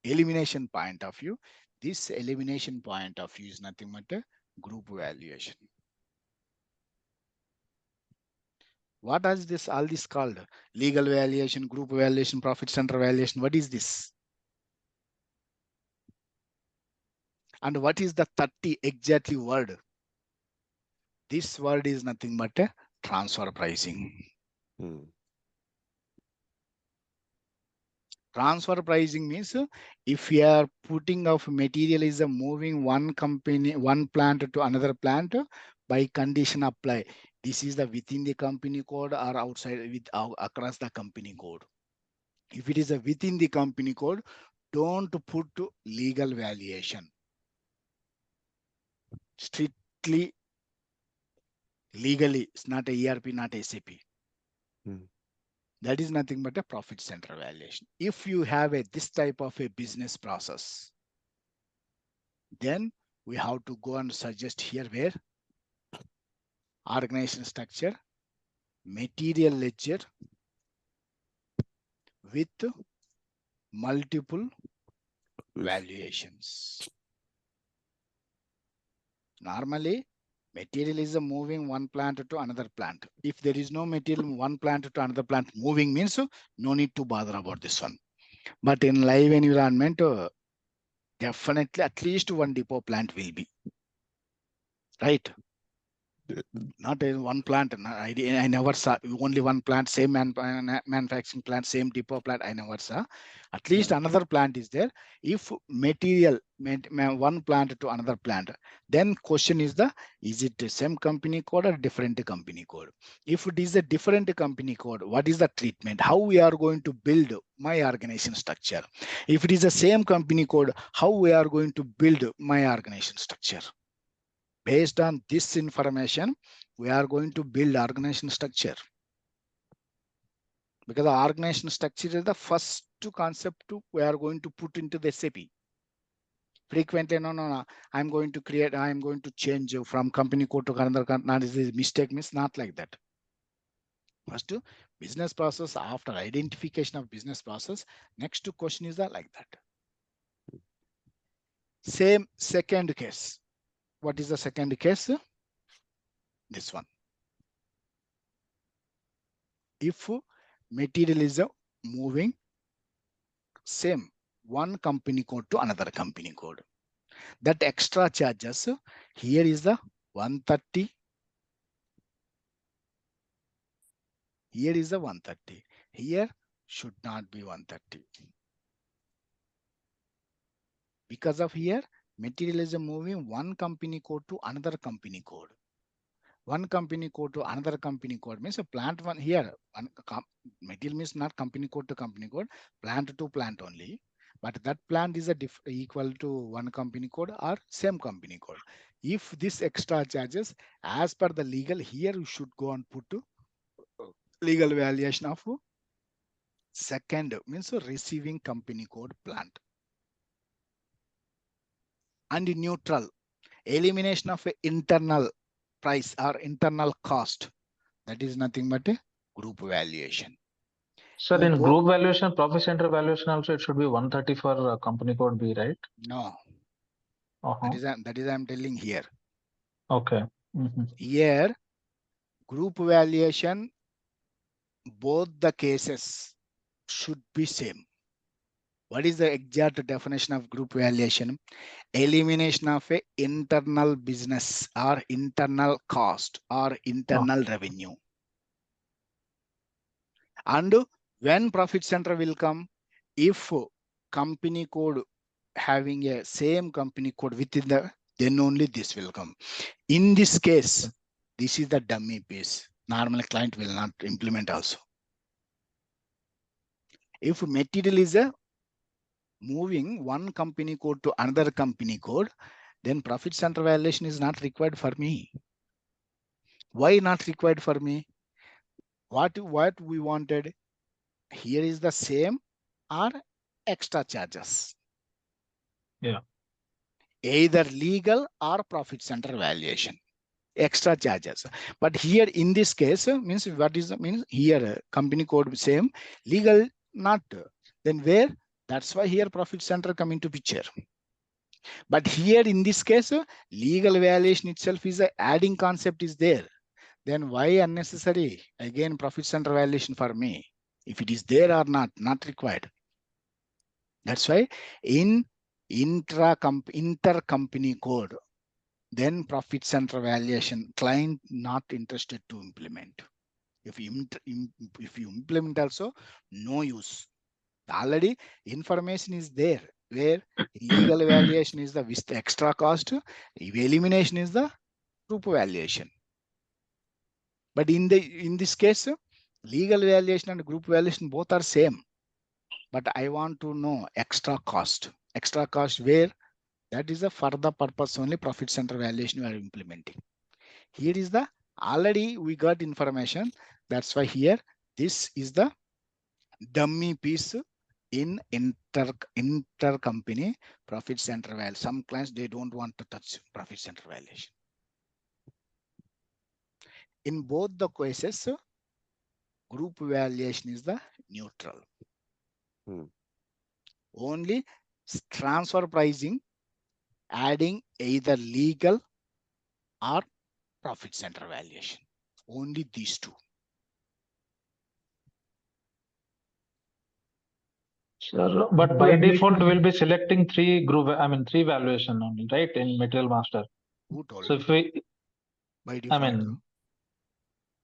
elimination point of view. This elimination point of view is nothing but a group valuation. What is this? All this called legal valuation, group valuation, profit center valuation. What is this? And what is the 30 exactly word? This word is nothing but a transfer pricing. Transfer pricing means if you are putting of material is moving one company, one plant to another plant by condition apply. This is the within the company code or outside with across the company code. If it is a within the company code, don't put legal valuation. Strictly legally, it's not a ERP, not a SAP. That is nothing but a profit center valuation. If you have this type of a business process, then we have to go and suggest here where organization structure, material ledger with multiple valuations. Normally, material is moving one plant to another plant. If there is no material one plant to another plant moving means no need to bother about this one. But in live environment, definitely at least one depot plant will be. Right? Not one plant. I never saw only one plant, same manufacturing plant, same depot plant. I never saw. At least another plant is there. If material one plant to another plant, then question is it the same company code or different company code? If it is a different company code, what is the treatment? How we are going to build my organization structure? If it is the same company code, how we are going to build my organization structure? Based on this information, we are going to build organization structure. Because the organization structure is the first concept we are going to put into the SAP. Frequently, no, I'm going to create, I'm going to change from company code to another company. Not this mistake means not like that. First, business process, after identification of business process, next question is like that. Same second case. What is the second case? This one. If material is moving same one company code to another company code, that extra charges here is the 130. Here is the 130. Here should not be 130. Because of here, material is moving one company code to another company code. One company code to another company code means a plant one here. Material means not company code to company code, plant to plant only. But that plant is equal to one company code or same company code. If this extra charges, as per the legal, here you should go and put to legal valuation of second means receiving company code plant. And neutral, elimination of internal price or internal cost. That is nothing but a group valuation.
Sir, in group valuation, profit center valuation also, it should be 130 for company code B, right?
No. That is I'm telling here.
Okay.
Here, group valuation, both the cases should be same. What is the exact definition of group valuation? Elimination of a internal business or internal cost or internal revenue. And when profit center will come, if company code having a same company code within the, then only this will come. In this case, this is the dummy piece. Normally client will not implement also. If material is moving one company code to another company code, then profit center valuation is not required for me. Why not required for me? What we wanted here is the same or extra charges.
Yeah.
either legal or profit center valuation, extra charges. But here in this case means what is means here company code same, legal not. Then where? That's why here profit center come into picture. But here in this case, legal valuation itself is a adding concept is there. Then why unnecessary again profit center valuation for me? If it is there or not required. That's why in intercompany code, then profit center valuation client not interested to implement. If you implement also, no use. Already information is there where legal valuation is the with the extra cost, elimination is the group valuation. But in this case, legal valuation and group valuation both are same. But I want to know extra cost. Extra cost where? That is for the purpose only profit center valuation we are implementing. Here is the already we got information. That's why here this is the dummy piece in intercompany profit center value. Some clients they don't want to touch profit center valuation. In both the cases, group valuation is the neutral. Only transfer pricing adding either legal or profit center valuation. Only these two.
Sure. But by default, we'll be selecting three valuation only, right? In material master.
Who told
so
you?
If we,
By default,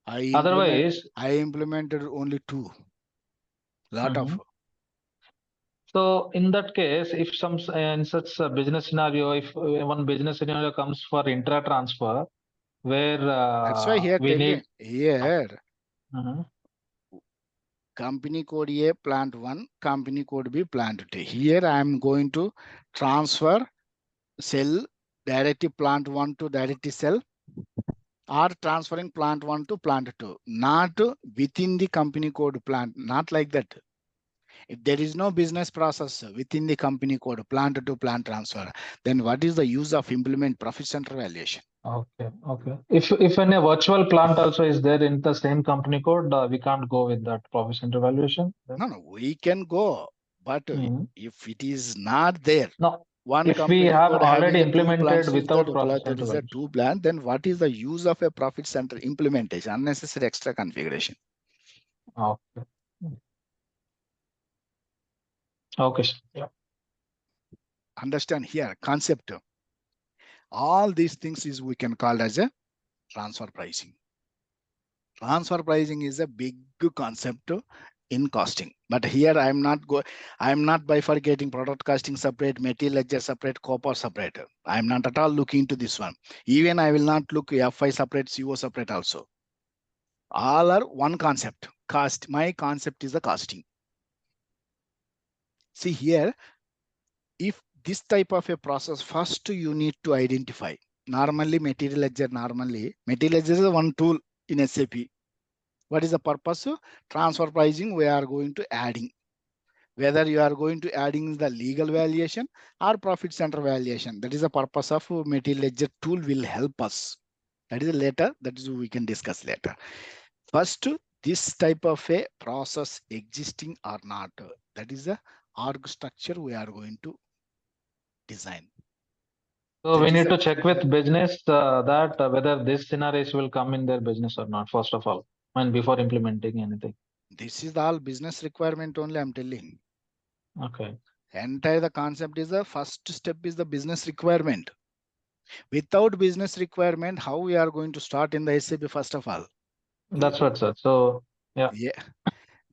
otherwise,
I implemented only two. Lot of.
So in that case, if some in such a business scenario, if one business scenario comes for intra transfer, where
that's why here
we need
here company code A plant 1, company code B plant 2. Here I am going to transfer cell directly plant 1 to directly cell, or transferring plant 1 to plant 2, not within the company code plant, not like that. If there is no business process within the company code plant to plant transfer, then what is the use of implement profit center valuation?
Okay. If in a virtual plant also is there in the same company code, we can't go with that profit center valuation.
No, we can go, but if it is not there, one
if
company
we have
code
already
having
implemented without profit
there
center
is a
valuation.
two plan, then what is the use of a profit center implementation? Unnecessary extra configuration.
Okay. Okay. Yeah.
Understand here concept. All these things is we can call as a transfer pricing. Transfer pricing is a big concept in costing, but here I am not bifurcating product costing separate, material ledger separate, copper separate. I am not at all looking into this one. Even I will not look FI separate, CO separate also. All are one concept. Cost. My concept is the costing. See here, if this type of a process, first you need to identify. Normally material ledger is one tool in SAP. What is the purpose? Transfer pricing we are going to adding. Whether you are going to adding the legal valuation or profit center valuation. That is the purpose of material ledger tool will help us. That is later, that is we can discuss later. First, this type of a process existing or not. That is the org structure we are going to design.
So we need to check with business that whether this scenarios will come in their business or not, first of all, and before implementing anything.
This is all business requirement only, I'm telling.
Okay.
Entire the concept is the first step is the business requirement. Without business requirement, how we are going to start in the SAP first of all?
That's what, sir. So yeah.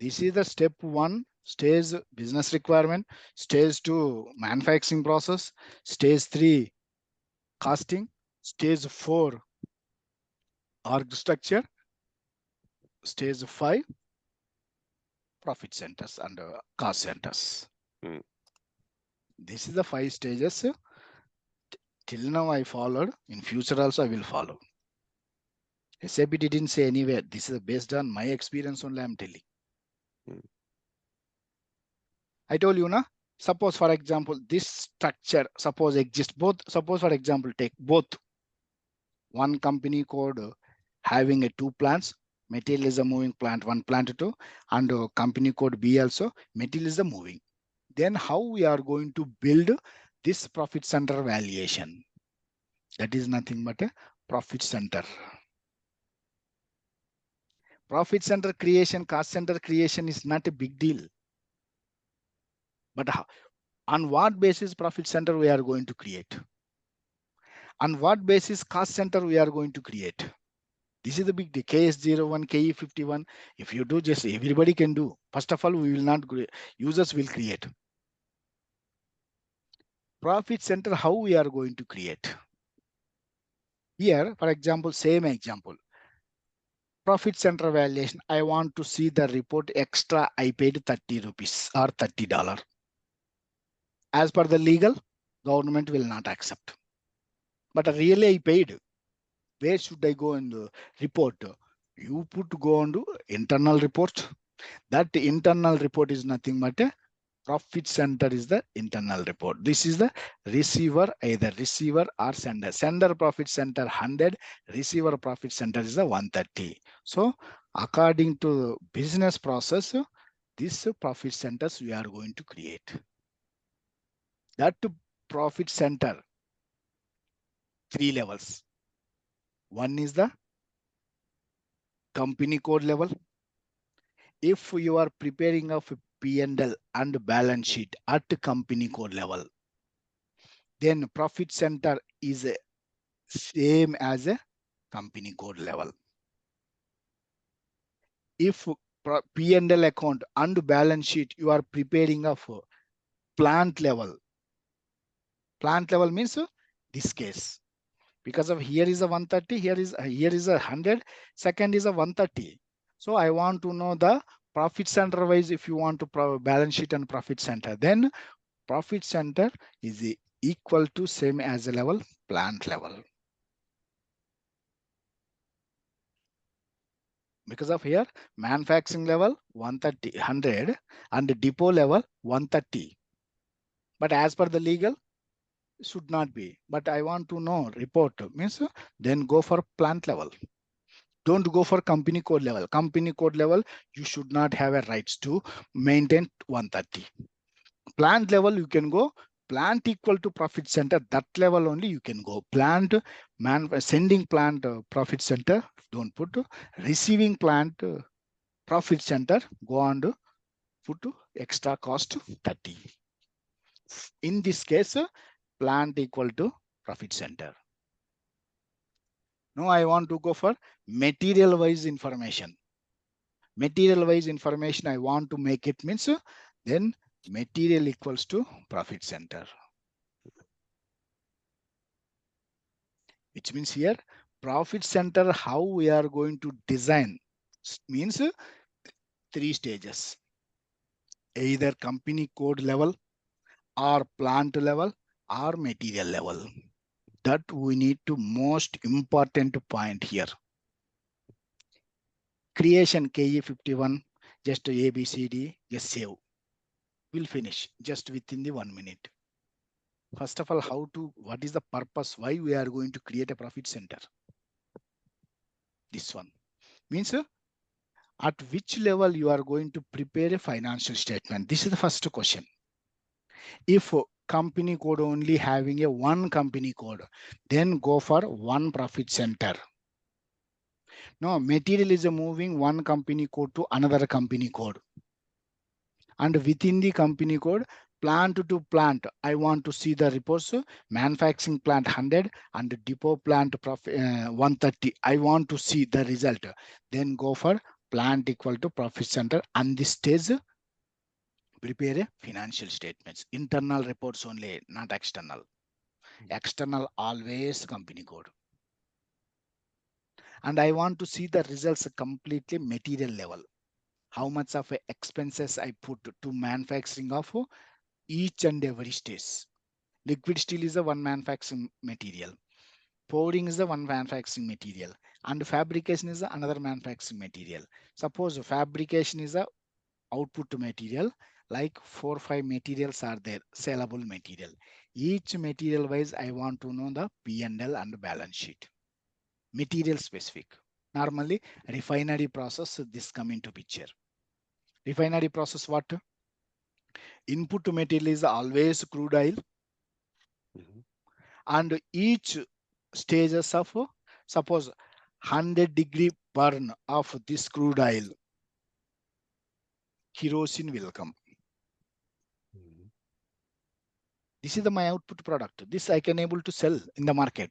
This is the step 1, stage business requirement, stage 2 manufacturing process, stage 3 costing, stage 4 org structure, stage 5 profit centers and cost centers. This is the 5 stages. Till now I followed. In future also I will follow. SAP didn't say anywhere. This is based on my experience only, I'm telling. I told you, na? Suppose, for example, this structure suppose exists both. Suppose, for example, take both one company code having a 2 plants. Material is a moving plant 1, plant 2, and company code B also material is a moving. Then how we are going to build this profit center valuation? That is nothing but a profit center. Profit center creation, cost center creation is not a big deal. But how, on what basis profit center we are going to create? On what basis cost center we are going to create? This is the big deal. KS01, KE51. If you do, just everybody can do. First of all, we will not, users will create. Profit center, how we are going to create? Here, for example, same example. Profit center valuation. I want to see the report extra. I paid 30 rupees or $30. As per the legal, government will not accept. But really I paid. Where should I go and report? You put go on to internal report. That internal report is nothing but a profit center is the internal report. This is the receiver, either receiver or sender. Sender profit center 100, receiver profit center is the 130. So according to business process, this profit centers we are going to create. That profit center, 3 levels. One is the company code level. If you are preparing of P&L and balance sheet at company code level, then profit center is same as a company code level. If P&L account and balance sheet you are preparing of plant level means this case. Because of here is a 130, here is a 100, second is a 130. So I want to know the profit center wise. If you want to balance sheet and profit center, then profit center is equal to same as a level plant level. Because of here manufacturing level 130, 100 and depot level 130. But as per the legal, should not be. But I want to know report means then go for plant level. Don't go for company code level. Company code level, you should not have a rights to maintain 130. Plant level, you can go. Plant equal to profit center, that level only you can go. Plant, sending plant profit center, don't put. Receiving plant profit center, go on to put extra cost 30. In this case, plant equal to profit center. Now I want to go for material wise information. Material wise information I want to make it means then material equals to profit center. Which means here profit center how we are going to design means 3 stages. Either company code level or plant level or material level. That we need to most important point here. Creation KE51, just ABCD, just save. We'll finish just within the 1 minute. First of all, what is the purpose? Why we are going to create a profit center? This one means at which level you are going to prepare a financial statement. This is the first question. If company code only having a one company code, then go for one profit center. No, material is moving one company code to another company code. And within the company code, plant to plant, I want to see the reports, manufacturing plant 100 and depot plant 130. I want to see the result. Then go for plant equal to profit center, and this stage prepare a financial statements. Internal reports only, not external. External always company code. And I want to see the results completely material level. How much of expenses I put to manufacturing of each and every stage. Liquid steel is a one manufacturing material. Pouring is a one manufacturing material. And fabrication is another manufacturing material. Suppose fabrication is a output material, like 4 or 5 materials are there, sellable material. Each material wise, I want to know the P&L and balance sheet. Material specific. Normally, refinery process, this come into picture. Refinery process what? Input material is always crude oil. And each stages of, suppose 100-degree burn of this crude oil, kerosene will come. This is my output product. This I can able to sell in the market.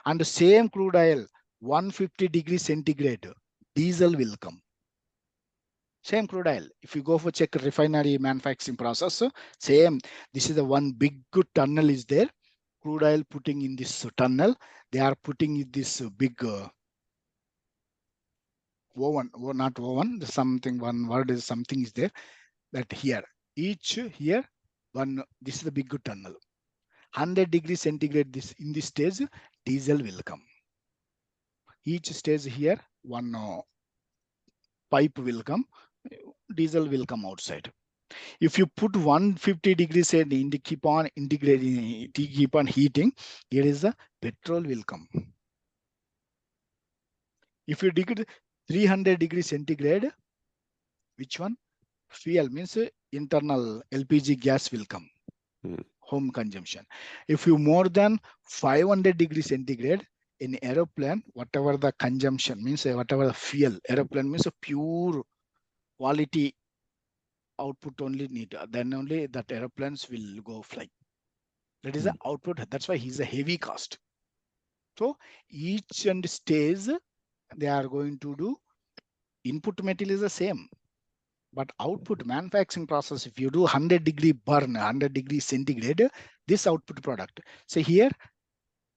And the same crude oil, 150 degrees centigrade, diesel will come. Same crude oil. If you go for check refinery manufacturing process, same. This is the one big good tunnel is there. Crude oil putting in this tunnel. They are putting in this big oven, not oven. Something one word is something is there. That here each here one. This is the big good tunnel. 100 degrees centigrade. This in this stage, diesel will come. Each stage here one pipe will come. Diesel will come outside. If you put 150 degrees and keep on integrating, keep on heating, here is the petrol will come. If you degrade 300 degrees centigrade, which one? Fuel means internal LPG gas will come. Home consumption. If you more than 500 degrees centigrade in aeroplane, whatever the consumption means, whatever the fuel, aeroplane means a pure quality output only need, then only that aeroplanes will go fly. That is the output. That's why he's a heavy cost. So each and stage they are going to do. Input material is the same, but output manufacturing process, if you do 100-degree burn, 100 degrees centigrade, this output product. So here,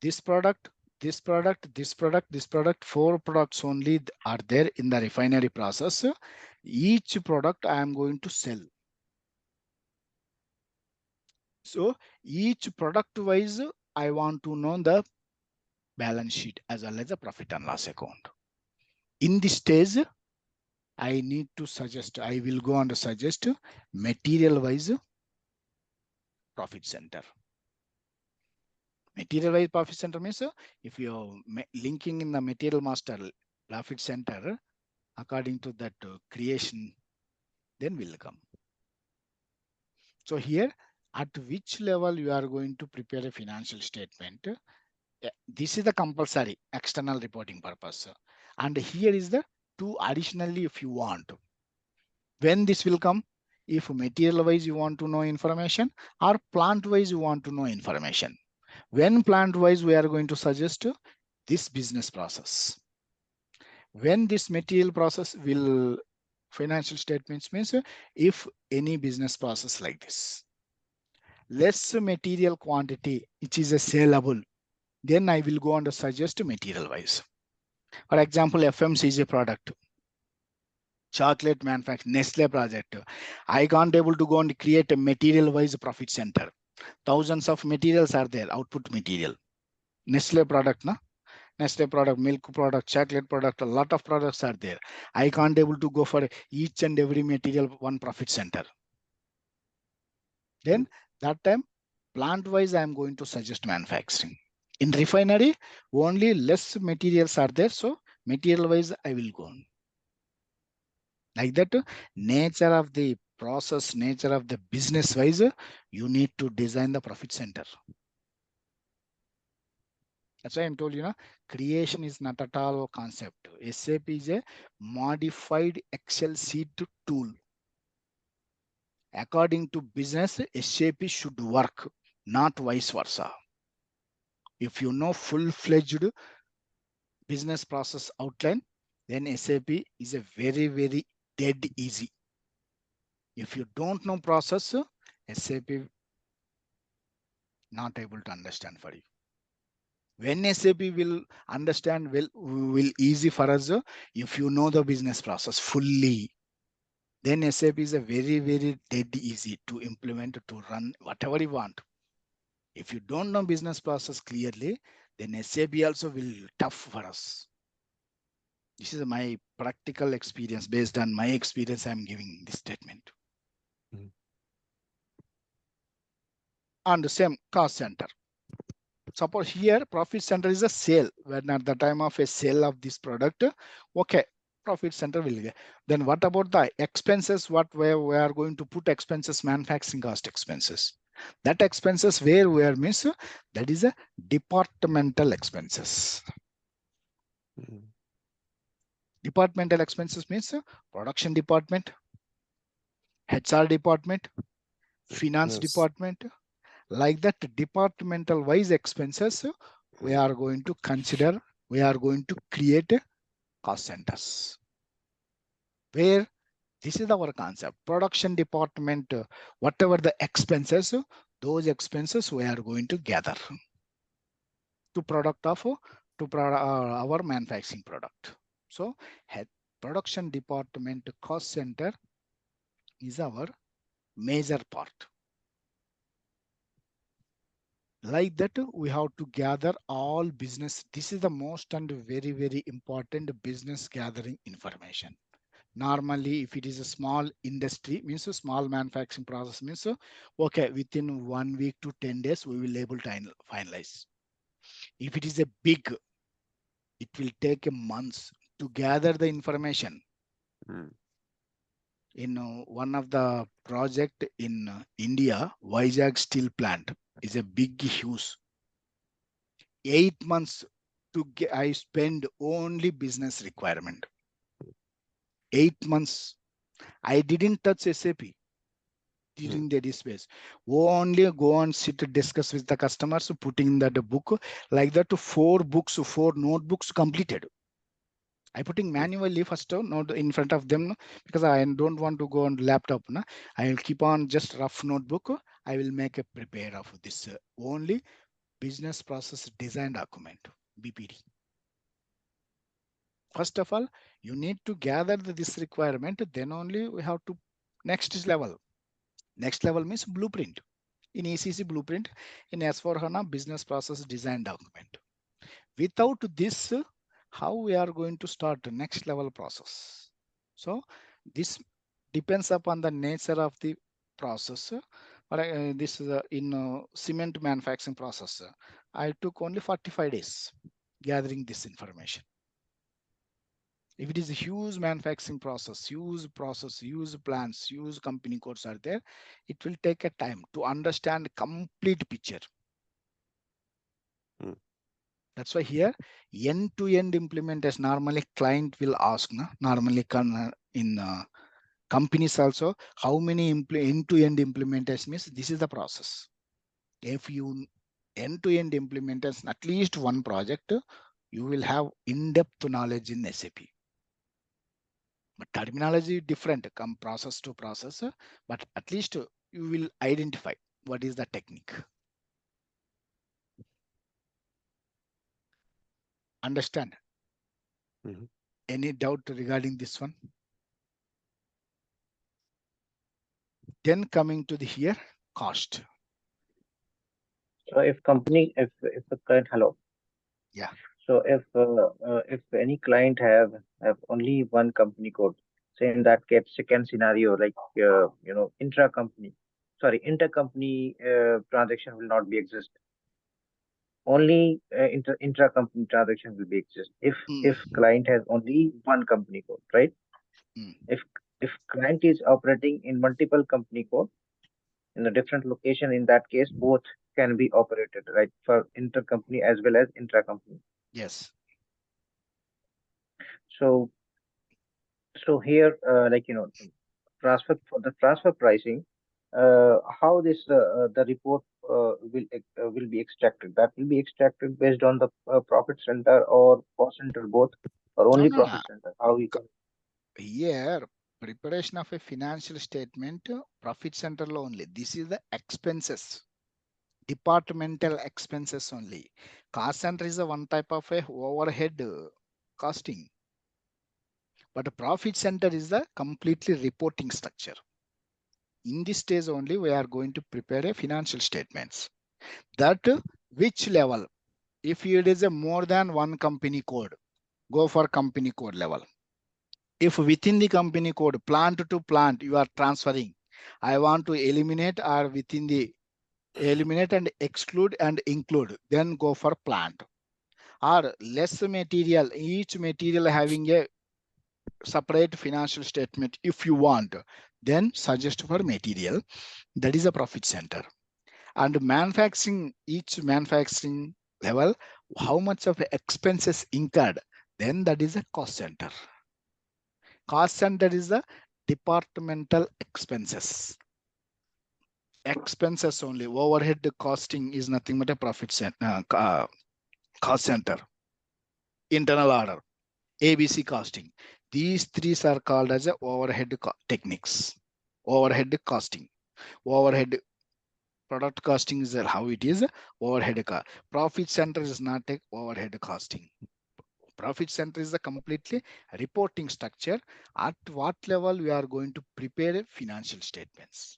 this product, this product, this product, this product, 4 products only are there in the refinery process. Each product I am going to sell. So each product wise, I want to know the balance sheet as well as the profit and loss account. In this stage, I need to suggest, I will go on to suggest material wise profit center. Material wise profit center means if you're linking in the material master profit center according to that creation, then will come. So here, at which level you are going to prepare a financial statement? This is the compulsory external reporting purpose. And here is the 2 additionally if you want. When this will come? If material wise you want to know information or plant wise you want to know information. When plant wise we are going to suggest this business process. When this material process will financial statements means if any business process like this. Less material quantity which is a saleable, then I will go on to suggest material wise. For example, FMCG product, chocolate manufacturing, Nestle project. I can't able to go and create a material wise profit center. Thousands of materials are there, output material. Nestle product, na? Nestle product, milk product, chocolate product, a lot of products are there. I can't able to go for each and every material one profit center. Then that time, plant wise, I am going to suggest manufacturing. In refinery, only less materials are there. So material wise, I will go on. Like that, nature of the process, nature of the business wise, you need to design the profit center. That's why I'm told you, creation is not at all a concept. SAP is a modified Excel sheet tool. According to business, SAP should work, not vice versa. If you know full-fledged business process outline, then SAP is a very, very dead easy. If you don't know process, SAP not able to understand for you. When SAP will understand will easy for us, if you know the business process fully, then SAP is a very, very dead easy to implement, to run whatever you want. If you don't know business process clearly, then SAP also will tough for us. This is my practical experience. Based on my experience, I'm giving this statement. on the same cost center. Suppose here profit center is a sale. When at the time of a sale of this product, okay, profit center will get. Then what about the expenses? What where we are going to put expenses, manufacturing cost expenses. That expenses where we are miss, that is a departmental expenses. Departmental expenses means production department, HR department, finance department. Like that departmental wise expenses, we are going to consider, we are going to create cost centers. Where this is our concept. Production department, whatever the expenses, those expenses we are going to gather to product of our manufacturing product. So production department cost center is our major part. Like that, we have to gather all business. This is the most and very, very important business gathering information. Normally, if it is a small industry, means a small manufacturing process, means okay, within 1 week to 10 days, we will be able to finalize. If it is a big, it will take a month to gather the information. In one of the project in India, Vizag steel plant is a big, huge. 8 months to get, I spend only business requirement. 8 months. I didn't touch SAP during the space. Only go and sit to discuss with the customers, putting that book like that. 4 books, 4 notebooks completed. I putting manually first note in front of them because I don't want to go on laptop. No? I will keep on just rough notebook. I will make a prepare of this only business process design document, BPD. First of all, you need to gather this requirement. Then only we have to next level. Next level means blueprint. In ECC blueprint, in S4 HANA business process design document. Without this, how we are going to start the next level process? So this depends upon the nature of the process. But this is in cement manufacturing process. I took only 45 days gathering this information. If it is a huge manufacturing process, huge plans, huge company codes are there, it will take a time to understand complete picture. That's why here end-to-end implementation normally client will ask. Normally in companies also, how many end-to-end implementation means this is the process. If you end-to-end implementation at least one project, you will have in-depth knowledge in SAP. But terminology different, come process to process, but at least you will identify what is the technique. Understand? Any doubt regarding this one? Then coming to the here cost.
So if the client, hello.
Yeah.
So if any client have only one company code, say in that case, second scenario, like intercompany transaction will not be exist. Only intra-company transaction will be exist if client has only one company code, right? If client is operating in multiple company code in a different location, in that case both can be operated, right, for intercompany as well as intra-company.
Yes.
So here, transfer pricing, how this the report will be extracted? That will be extracted based on the profit center or cost center both, or only profit center? How we can?
Here, preparation of a financial statement, profit center only. This is the expenses, departmental expenses only. Cost center is a one type of a overhead costing. But a profit center is the completely reporting structure. In this stage only, we are going to prepare a financial statements. That which level? If it is a more than one company code, go for company code level. If within the company code, plant to plant, you are transferring, I want to eliminate or within the eliminate and exclude and include, then go for plant. Or less material, each material having a separate financial statement if you want, then suggest for material. That is a profit center. And manufacturing, each manufacturing level, how much of expenses incurred, then that is a cost center. Cost center is the departmental expenses. Expenses only. Overhead costing is nothing but a profit center, cost center. Internal order, ABC costing. These three are called as a overhead techniques. Overhead costing. Overhead product costing is how it is. Overhead profit center is not a overhead costing. Profit center is a completely reporting structure. At what level we are going to prepare financial statements.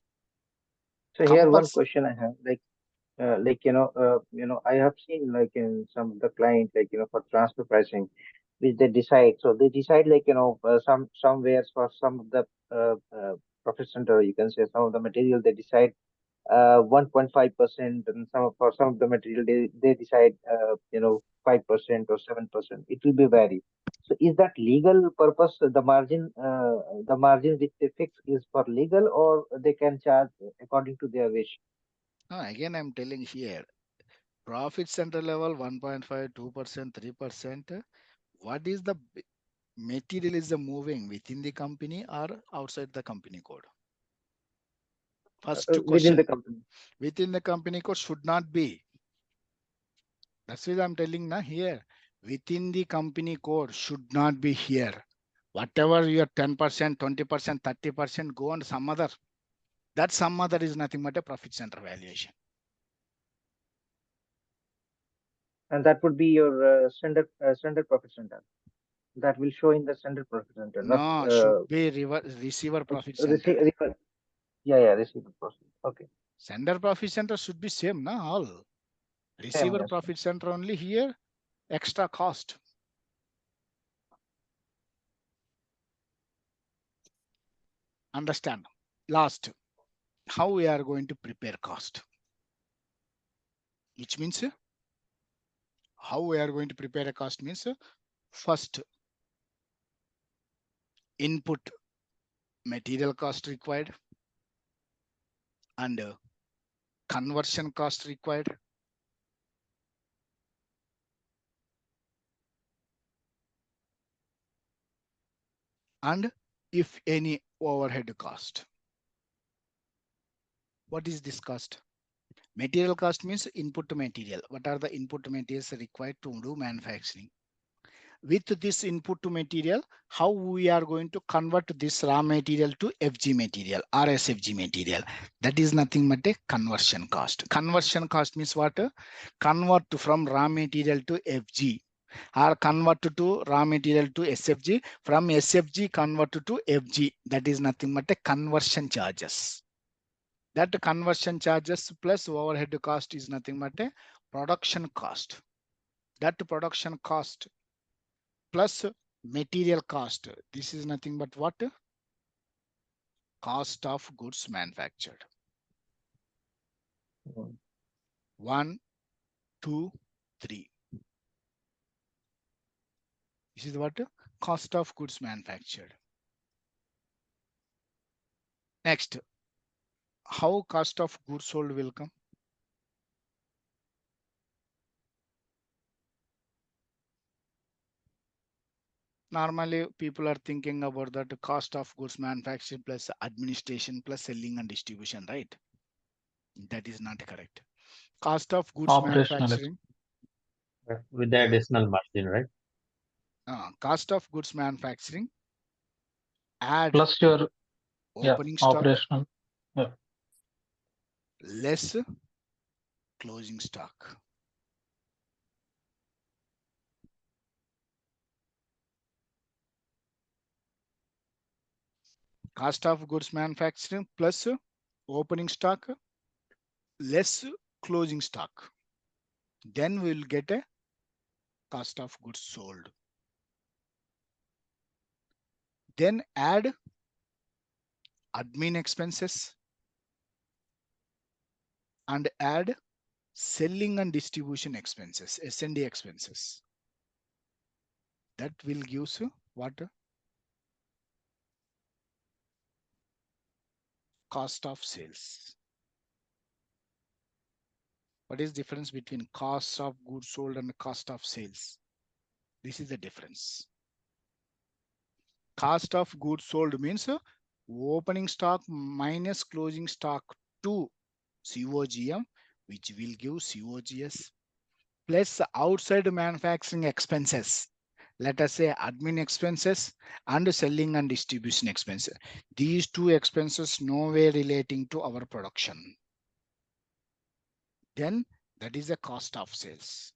So here one question I have, I have seen like in some of the client, for transfer pricing, which they decide. So they decide somewhere for some of the profit center, you can say some of the material they decide 1.5%, and for some of the material they decide 5% or 7%. It will be vary. So is that legal purpose? The margin which they fix is for legal, or they can charge according to their wish?
Again, I'm telling here, profit center level 1.5, 2%, 3%. What is the material is the moving within the company or outside the company code? First question.
Within the company.
Within the company code should not be. That's what I'm telling now here. Within the company code should not be here. Whatever your 10%, 20%, 30%, go on some other. That some other is nothing but a profit center valuation.
And that would be your standard profit center. That will show in the standard profit center.
No,
not,
should be receiver profit center.
Yeah, receiver profit. Okay.
Sender profit center should be same, na all. Receiver
Yes.
profit center only here, extra cost. Understand? Last, how we are going to prepare cost. Which means how we are going to prepare a cost means first input material cost required and conversion cost required. And if any overhead cost. What is this cost? Material cost means input material. What are the input materials required to do manufacturing? With this input to material, how we are going to convert this raw material to FG material or SFG material. That is nothing but a conversion cost. Conversion cost means what? Convert from raw material to FG or convert to raw material to SFG. From SFG convert to FG. That is nothing but a conversion charges. That conversion charges plus overhead cost is nothing but a production cost. That production cost plus material cost. This is nothing but what? Cost of goods manufactured. 1, 2, 3. This is what? Cost of goods manufactured. Next, how cost of goods sold will come? Normally, people are thinking about that cost of goods manufactured plus administration plus selling and distribution, right? That is not correct. Cost of goods manufacturing.
With the additional margin, right?
Cost of goods manufacturing. Add
plus your
opening stock.
Operational. Yeah.
Less closing stock. Cost of goods manufacturing plus opening stock less closing stock. Then we will get a cost of goods sold. Then add admin expenses and add selling and distribution expenses, S&D expenses. That will give you what? Cost of sales. What is the difference between cost of goods sold and cost of sales? This is the difference. Cost of goods sold means opening stock minus closing stock to COGM, which will give COGS, plus outside manufacturing expenses. Let us say admin expenses and selling and distribution expenses. These two expenses no way relating to our production. Then that is the cost of sales.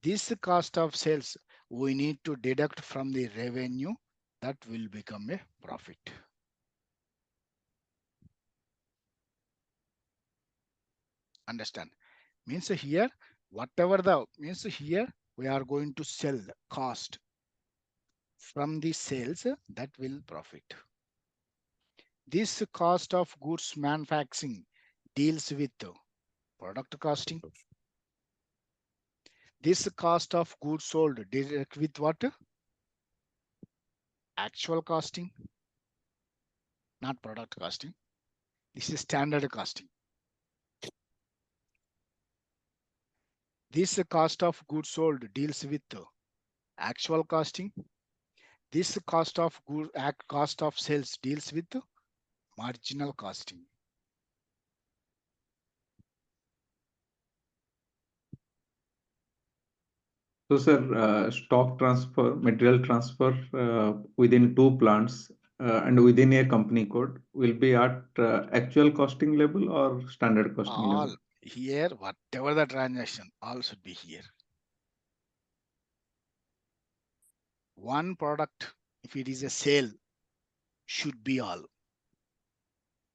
This cost of sales we need to deduct from the revenue. That will become a profit. Understand? Means here, whatever the means here, we are going to sell cost from the sales, that will profit. This cost of goods manufacturing deals with product costing. This cost of goods sold deals with what? Actual costing, not product costing. This is standard costing. This cost of goods sold deals with actual costing. This cost of sales deals with marginal costing.
So, sir, stock transfer, material transfer within two plants and within a company code will be at actual costing level or standard costing
All
level?
here, whatever the transaction, all should be here. One product, if it is a sale, should be all.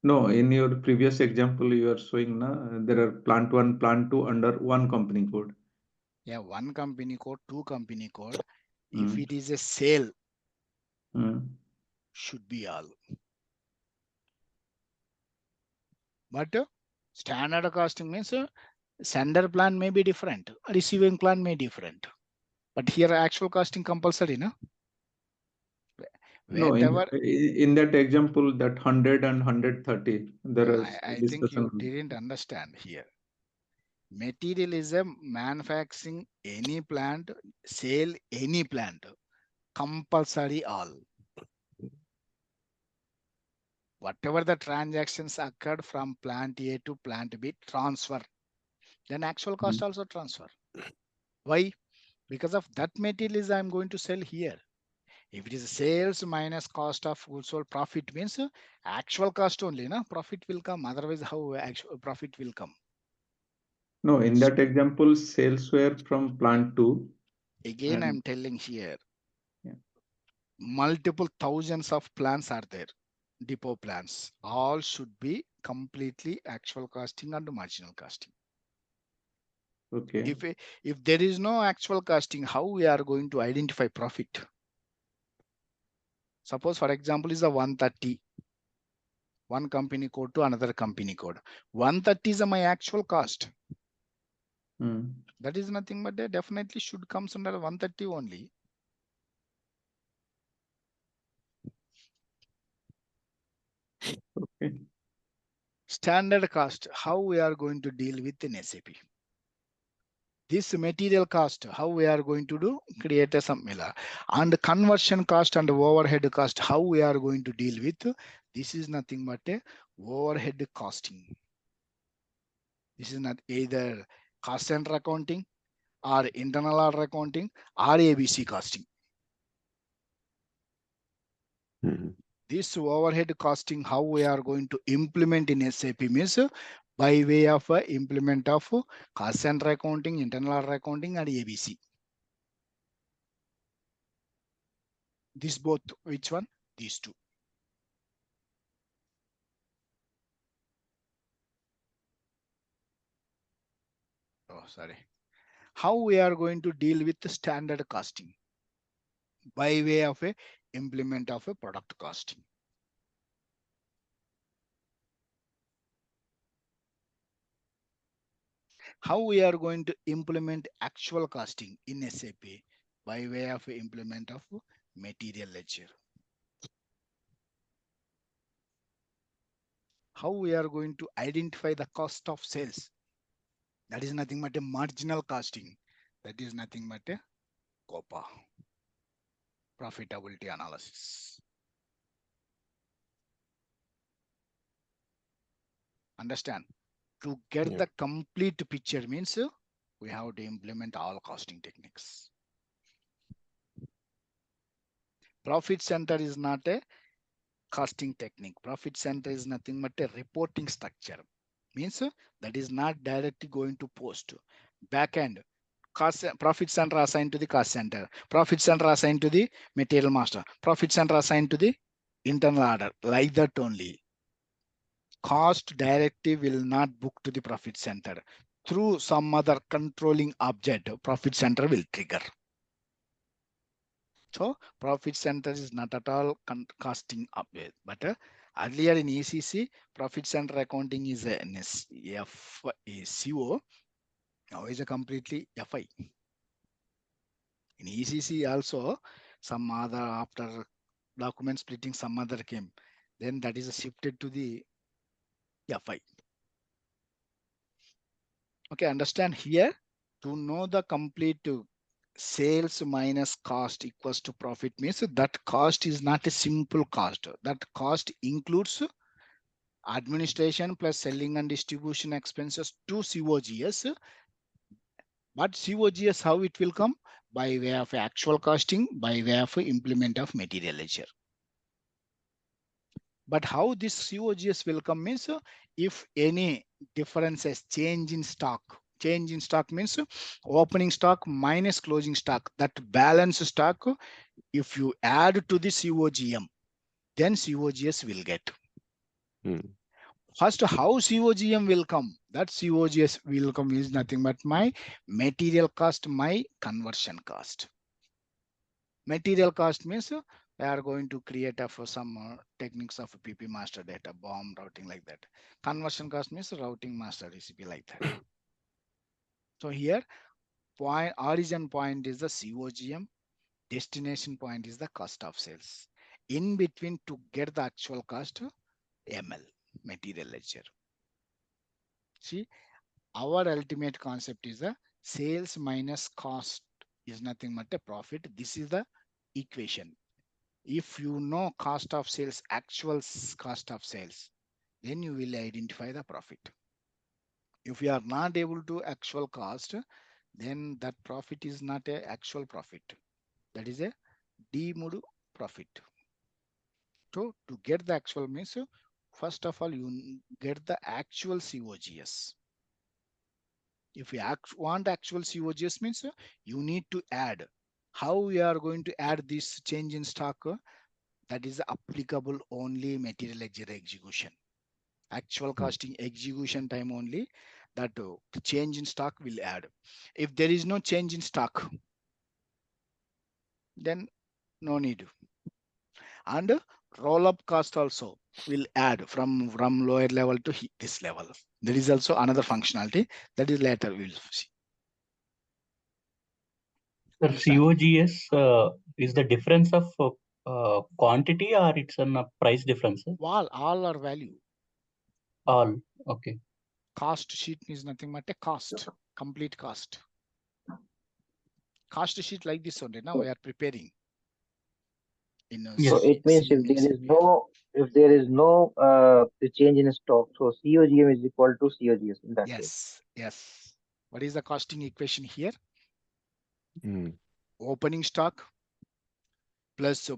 No, in your previous example, you are showing there are plant 1, plant 2 under one company code.
Yeah, one company code, two company code. If it is a sale, should be all. But standard costing means sender plan may be different, receiving plan may be different. But here actual costing compulsory, no?
No, in that example, that 100 and 130, there is
I think
discussion.
you didn't understand here. Material is a manufacturing any plant, sale any plant, compulsory all. Whatever the transactions occurred from plant A to plant B, transfer. Then actual cost also transfer. Why? Because of that material is I'm going to sell here. If it is sales minus cost of goods sold, profit means actual cost only, no? Profit will come. Otherwise, how actual profit will come?
No, in that example, sales were from plant 2.
Again, I'm telling here, multiple thousands of plants are there, depot plants. All should be completely actual costing and marginal costing.
Okay.
If there is no actual costing, how we are going to identify profit? Suppose, for example, is a 130. One company code to another company code. 130 is my actual cost. That is nothing but they definitely should come under 130 only.
Okay.
Standard cost, how we are going to deal with in SAP. This material cost, how we are going to do, create a formula. And conversion cost and overhead cost, how we are going to deal with. This is nothing but a overhead costing. This is not either cost center accounting or internal order accounting or ABC costing. This overhead costing, how we are going to implement in SAP means by way of implement of cost center accounting, internal order accounting, and ABC. This both, which one? These two. Oh, sorry. How we are going to deal with the standard costing? By way of a implement of a product costing. How we are going to implement actual costing in SAP by way of implement of material ledger. How we are going to identify the cost of sales. That is nothing but a marginal costing. That is nothing but a COPA, profitability analysis. Understand? To get the complete picture means we have to implement all costing techniques. Profit center is not a costing technique. Profit center is nothing but a reporting structure. Means that is not directly going to post. Back end, cost profit center assigned to the cost center. Profit center assigned to the material master. Profit center assigned to the internal order. Like that only. Cost directive will not book to the profit center. Through some other controlling object, profit center will trigger. So profit center is not at all costing up, but earlier in ECC, profit center accounting is a CO. Now is a completely FI. In ECC also, some other after document splitting, some other came. Then that is shifted to the FI. Okay, understand here, to know the complete sales minus cost equals to profit means that cost is not a simple cost. That cost includes administration plus selling and distribution expenses to COGS. But COGS, how it will come? By way of actual costing, by way of implement of material ledger. But how this COGS will come means if any differences, change in stock means opening stock minus closing stock, that balance stock, if you add to the COGM, then COGS will get. First, how COGM will come? That COGS will come is nothing but my material cost, my conversion cost. Material cost means we are going to create some techniques of PP master data, bomb routing like that. Conversion cost means routing master recipe like that. So here, origin point is the COGM, destination point is the cost of sales. In between, to get the actual cost, ML, material ledger. See, our ultimate concept is the sales minus cost is nothing but a profit. This is the equation. If you know cost of sales, actual cost of sales, then you will identify the profit. If you are not able to actual cost, then that profit is not a actual profit. That is a deemed profit. So to get the actual means, first of all, you get the actual COGS. If you want actual COGS means you need to add. How we are going to add this change in stock? That is applicable only material ledger execution. Actual costing execution time only, that change in stock will add. If there is no change in stock, then no need. And roll up cost also will add from lower level to this level. There is also another functionality that is later we will see.
COGS is the difference of quantity, or it's a price difference?
All are value.
All, okay.
Cost sheet is nothing but a cost, complete cost. Cost sheet like this only. Now we are preparing.
So it means if there is no the change in stock, so COGM is equal to COGS in that case.
Yes. What is the costing equation here? Opening stock plus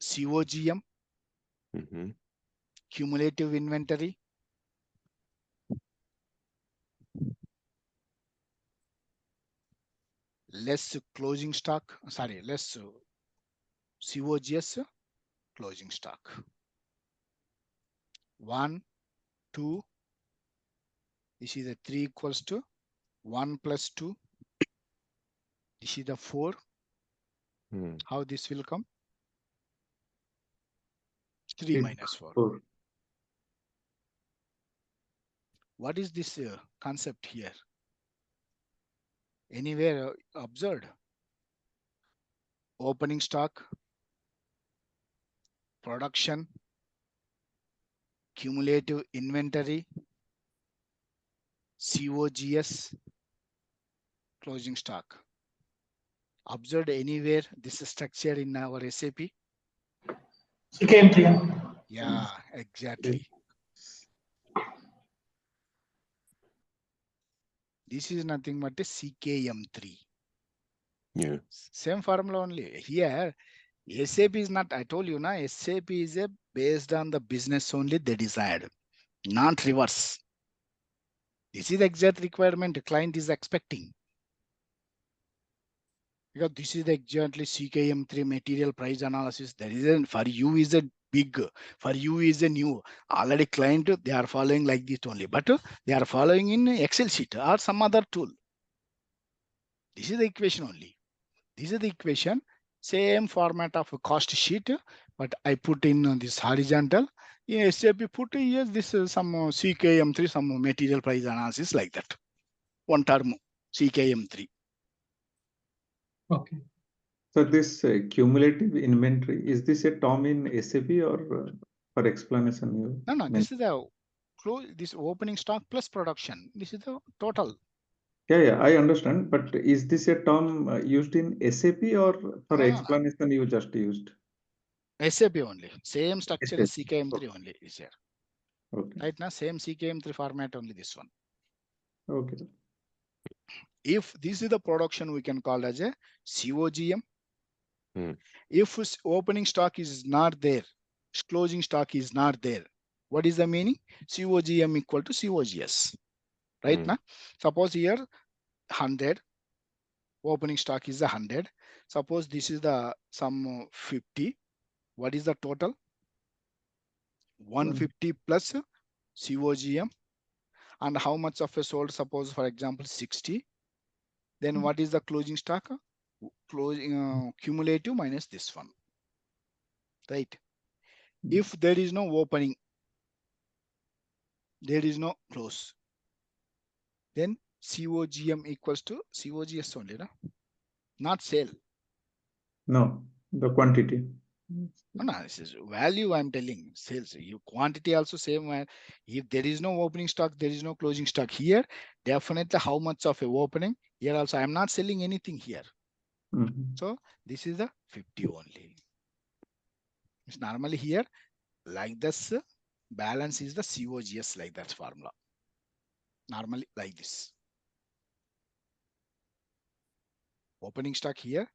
COGM, cumulative inventory, less closing stock, less COGS closing stock. 1, 2, this is a 3 equals to 1 plus 2. This is the 4. How this will come? 3 minus 4. What is this concept here? Anywhere observed? Opening stock, production, cumulative inventory, COGS, closing stock. Observed anywhere this structure in our SAP?
CKM3.
Yeah, exactly. This is nothing but a CKM3.
Yeah.
Same formula only. Here, SAP is not, I told you, SAP is based on the business only they desired, not reverse. This is the exact requirement the client is expecting. Because this is exactly CKM3 material price analysis. There is for you is a big, for you is a new. Already client, they are following like this only, but they are following in Excel sheet or some other tool. This is the equation only. This is the equation, same format of a cost sheet, but I put in this horizontal. In SAP put here this some CKM3, some material price analysis like that. One term, CKM3.
Okay.
So this cumulative inventory, is this a term in SAP or for explanation?
No, this is the this opening stock plus production. This is the total.
Yeah, I understand. But is this a term used in SAP or for explanation you just used?
SAP only. Same structure
SAP.
as CKM3 only is here.
Okay.
Right now, same CKM3 format only this one.
Okay.
If this is the production, we can call as a COGM.
Hmm.
If opening stock is not there, closing stock is not there, what is the meaning? COGM equal to COGS. Right now, suppose here 100, opening stock is 100. Suppose this is the some 50. What is the total? 150 plus COGM. And how much of a sold? Suppose for example 60. Then what is the closing stock? Closing cumulative minus this one. Right. If there is no opening, there is no close, then COGM equals to COGS only, not sale.
No, the quantity.
No, this is value I'm telling. Sales, you quantity also same. If there is no opening stock, there is no closing stock here. Definitely how much of a opening here also. I'm not selling anything here. So this is the 50 only. It's normally here like this. Balance is the COGS like that formula. Normally like this. Opening stock here.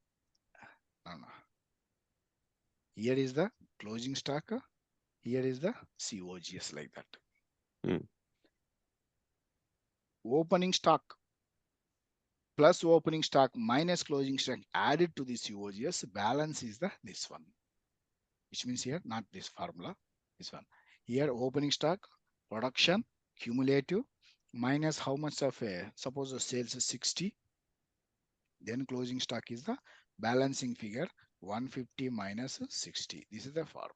No. Here is the closing stock. Here is the COGS like that. Opening stock plus opening stock minus closing stock added to the COGS, balance is the this one. Which means here not this formula, this one. Here opening stock, production, cumulative, minus how much of a, suppose the sales is 60. Then closing stock is the balancing figure 150 minus 60. This is the formula.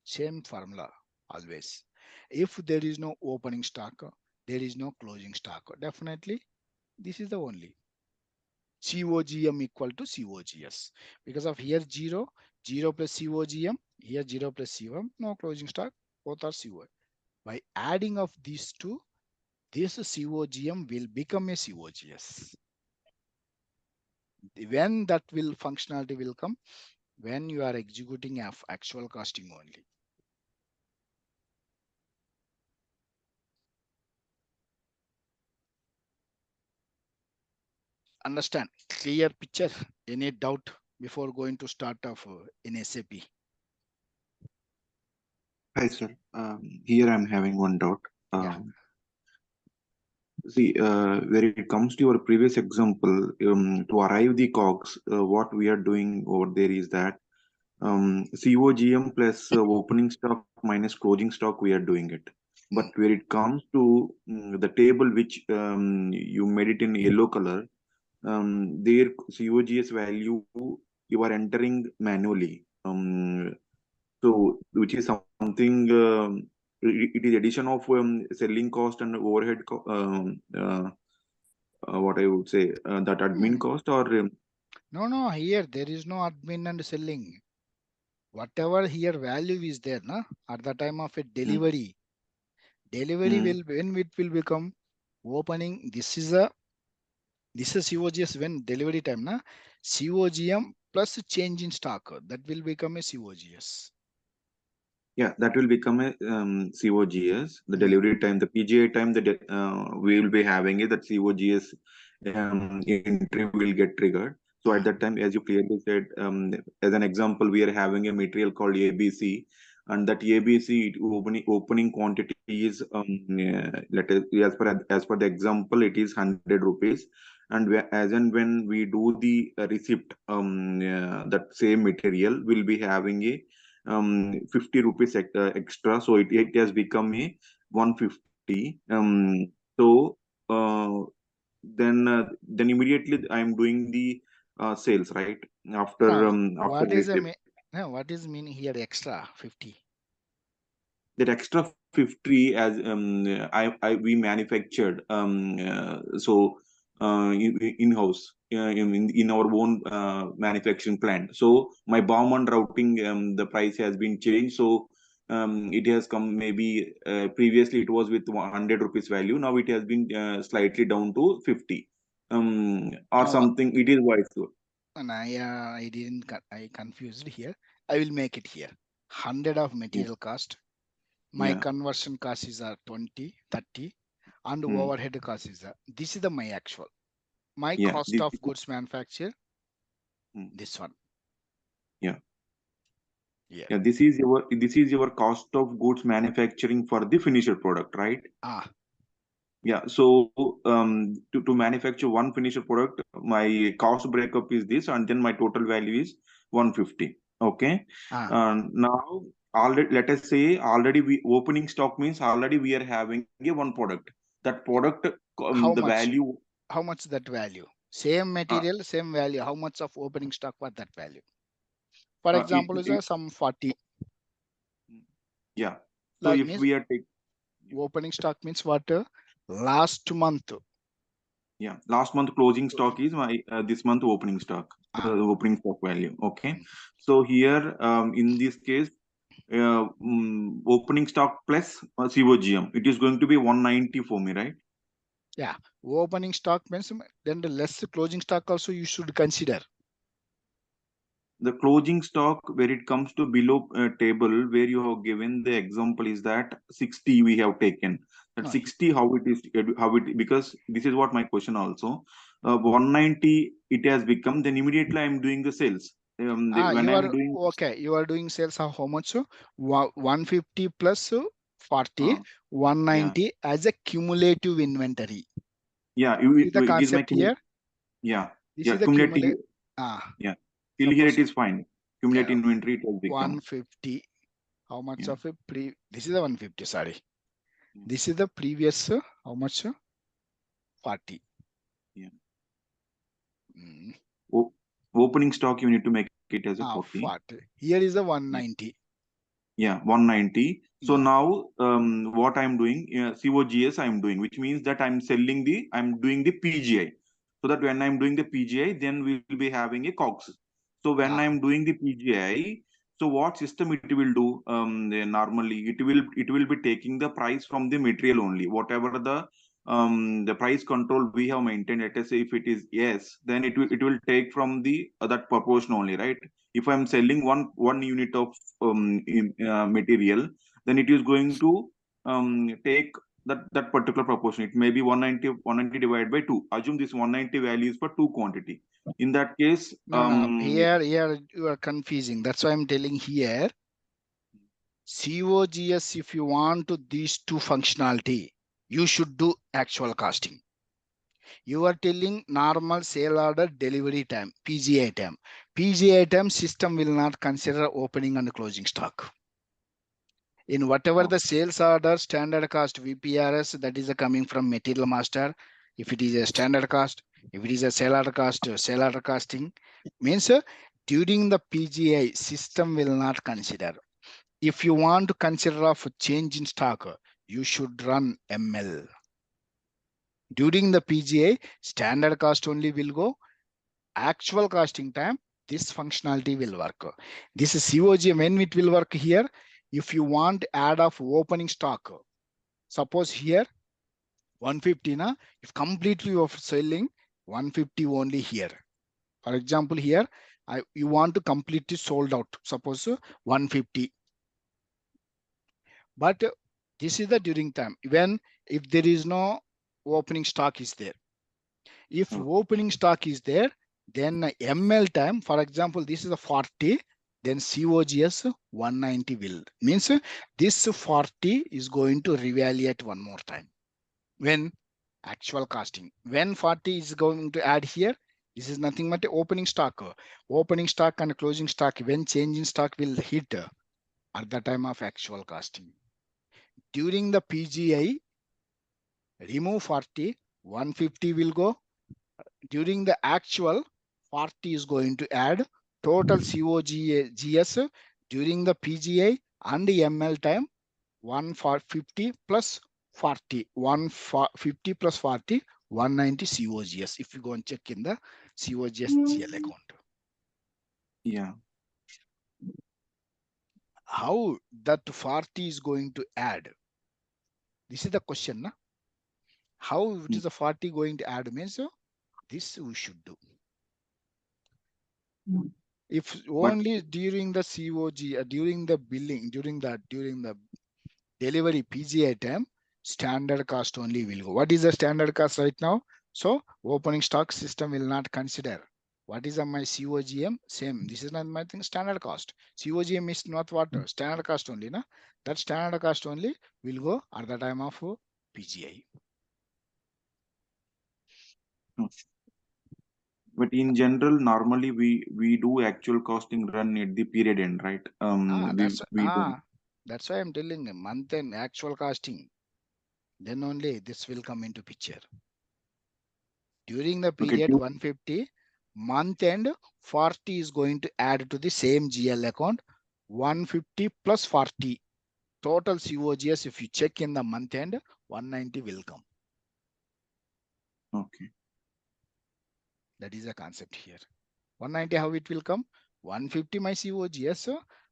Same formula always. If there is no opening stock, there is no closing stock. Definitely, this is the only. COGM equal to COGS. Because of here 0, 0 plus COGM, here 0 plus COGM, no closing stock, both are COGM. By adding of these two, this COGM will become a COGS. When that will functionality will come, when you are executing actual costing only. Understand? Clear picture? Any doubt before going to start off in SAP?
Hi, sir. Here I'm having one doubt. See, where it comes to your previous example, to arrive the COGS, what we are doing over there is that COGM plus opening stock minus closing stock, we are doing it. But where it comes to the table which you made it in yellow color, their COGS value you are entering manually. which is something it is addition of selling cost and overhead what I would say that admin cost or
no, here there is no admin and selling. Whatever here value is there na, at the time of a delivery. Delivery will, when it will become opening, this is COGS when delivery time na, COGM plus change in stock, that will become a COGS.
Yeah, that will become a COGS. The delivery time, the PGI time that we will be having it, that COGS entry will get triggered. So at that time, as you clearly said, as an example, we are having a material called ABC, and that ABC opening quantity is let us, as per the example, it is 100 rupees. And as and when we do the receipt, that same material will be having a 50 rupees extra, so it has become a 150. So then immediately I am doing the sales, right? After
What is
receipt.
what is mean here extra 50?
That extra 50 as we manufactured so in-house in our own manufacturing plant. So my BOM and routing the price has been changed, so it has come maybe previously it was with 100 rupees value, now it has been slightly down to 50 or something. It is wise.
And I didn't, I confused here. I will make it here. 100 of material cost. My conversion cost is 20, 30, and overhead cost is this is the my actual. My cost of goods manufacture. This one.
Yeah. This is your cost of goods manufacturing for the finished product, right? Yeah. So to manufacture one finished product, my cost breakup is this, and then my total value is 150. Okay. Now already, let us say already we opening stock means already we are having a one product. That product
how
the
much
value.
How much that value? Same material, same value. How much of opening stock was that value? For example, is some 40.
Yeah. So
Like
if we are taking
opening stock means what? Last month.
Yeah, last month closing stock is my this month opening stock, the opening stock value. Okay, so here in this case, opening stock plus COGM, it is going to be 190 for me, right?
Yeah, opening stock means then the less closing stock also you should consider.
The closing stock where it comes to below table where you have given the example is that 60 we have taken. That 60 how it because this is what my question also. 190 it has become, then immediately I am doing the sales. When I'm doing
you are doing sales of how much? 150 plus 40, 190 as a cumulative inventory.
Yeah,
the
it is my
here.
This is the cumulative. Yeah, till here it is fine. Cumulative inventory it has become
150. How much of a this is the 150, sorry. This is the previous how much? 40.
Yeah. Opening stock you need to make it as a 40.
Here is the 190.
Yeah, 190. So now what I'm doing, COGS I'm doing, which means that I'm doing the PGI. So that when I'm doing the PGI, then we will be having a COGS. So when I'm doing the PGI, so what system it will do? Normally it will be taking the price from the material only, whatever the price control we have maintained. Let us say if it is yes, then it will take from the that proportion only, right? If I'm selling one unit of material, then it is going to take that particular proportion. It may be 190 divided by 2. Assume this 190 value is for 2 quantity. In that case,
no. Here you are confusing. That's why I'm telling here. COGS, if you want to these two functionality, you should do actual costing. You are telling normal sale order delivery time, PGI time. PGI time system will not consider opening and closing stock. In whatever the sales order standard cost VPRS, that is coming from material master. If it is a standard cost, if it is a sale order cost, sale order costing means during the PGI system will not consider. If you want to consider of a change in stock, you should run ML. During the PGI, standard cost only will go. Actual costing time, this functionality will work. This is COGM. When it will work here, if you want add of opening stock, suppose here 150 na, if completely you are selling 150 only here. For example, here you want to completely sold out, suppose 150. But this is the during time when if there is no opening stock is there. If opening stock is there, then ML time, for example, this is a 40, then COGS 190 will means this 40 is going to reevaluate one more time when actual costing. When 40 is going to add here, this is nothing but opening stock. Opening stock and closing stock, when change in stock will hit at the time of actual costing. During the PGI, remove 40, 150 will go. During the actual, 40 is going to add. Total COGS during the PGI and the ML time, 150 plus 40, 150 plus 40, 190 COGS. If you go and check in the COGS GL account.
Yeah.
How that 40 is going to add? This is the question. Na? How it is the 40 going to add means this we should do. If only during the COG, during the billing, during the delivery PGI time, standard cost only will go. What is the standard cost right now? So opening stock system will not consider. What is my COGM? Same. This is not my thing. Standard cost. COGM is not what standard cost only. Na? That standard cost only will go at the time of PGI.
But in general, normally we do actual costing run at the period end, right?
That's why I'm telling you, month end actual costing. Then only this will come into picture. During the period 150, month end 40 is going to add to the same GL account. 150 plus 40. Total COGS, if you check in the month end, 190 will come.
Okay.
That is the concept here. 190, how it will come? 150 my COGS.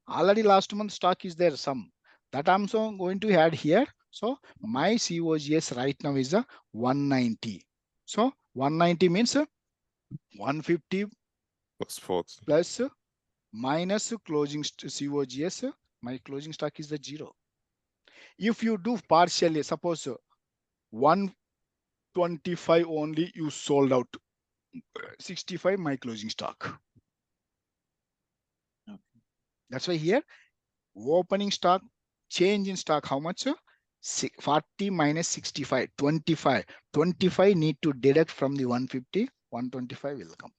Already last month stock is there some. That I'm also going to add here. So my COGS right now is a 190. So 190 means 150
plus 40
plus minus closing COGS. My closing stock is the 0. If you do partially, suppose 125 only you sold out, 65 my closing stock.
Okay.
That's why here opening stock, change in stock, how much? 40 minus 65, 25. 25 need to deduct from the 150, 125 will come.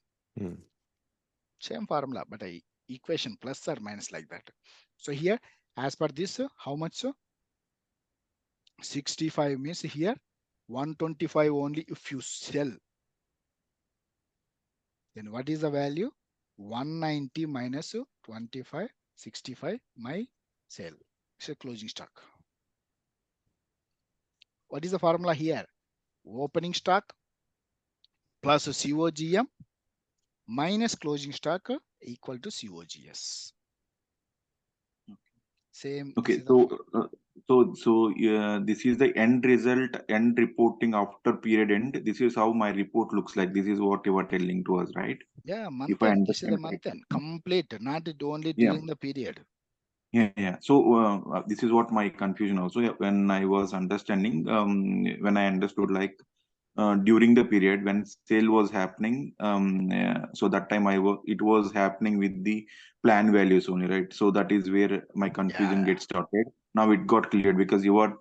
Same formula, but equation plus or minus like that. So here, as per this, how much? 65 means here 125 only if you sell. Then what is the value? 190 minus 25, 65, my sale. It's a closing stock. What is the formula here? Opening stock plus COGM minus closing stock equal to COGS. Same.
Okay, so this is the end result, end reporting after period end. This is how my report looks like. This is what you were telling to us, right?
Yeah, month end. This is the month end. Complete, not only during the period.
Yeah. So this is what my confusion also. When I was understanding, when I understood like during the period when sale was happening, so that time it was happening with the plan values only, right? So that is where my confusion gets started. Now it got cleared because you are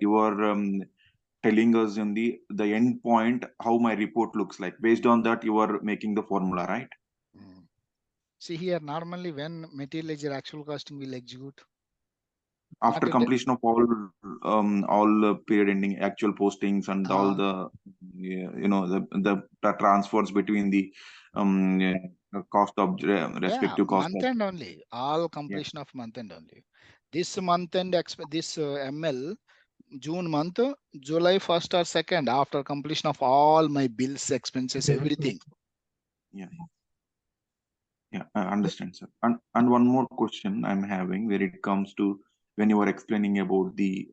telling us in the end point how my report looks like. Based on that, you are making the formula, right?
See here, normally when material ledger actual costing will execute.
After completion of all period ending actual postings and all the the transfers between the cost of respective cost
month end only, all completion of month end only. This month and this ML, June month, July 1st or 2nd, after completion of all my bills, expenses, everything.
Yeah. Yeah, I understand, sir. And one more question I'm having where it comes to when you were explaining about the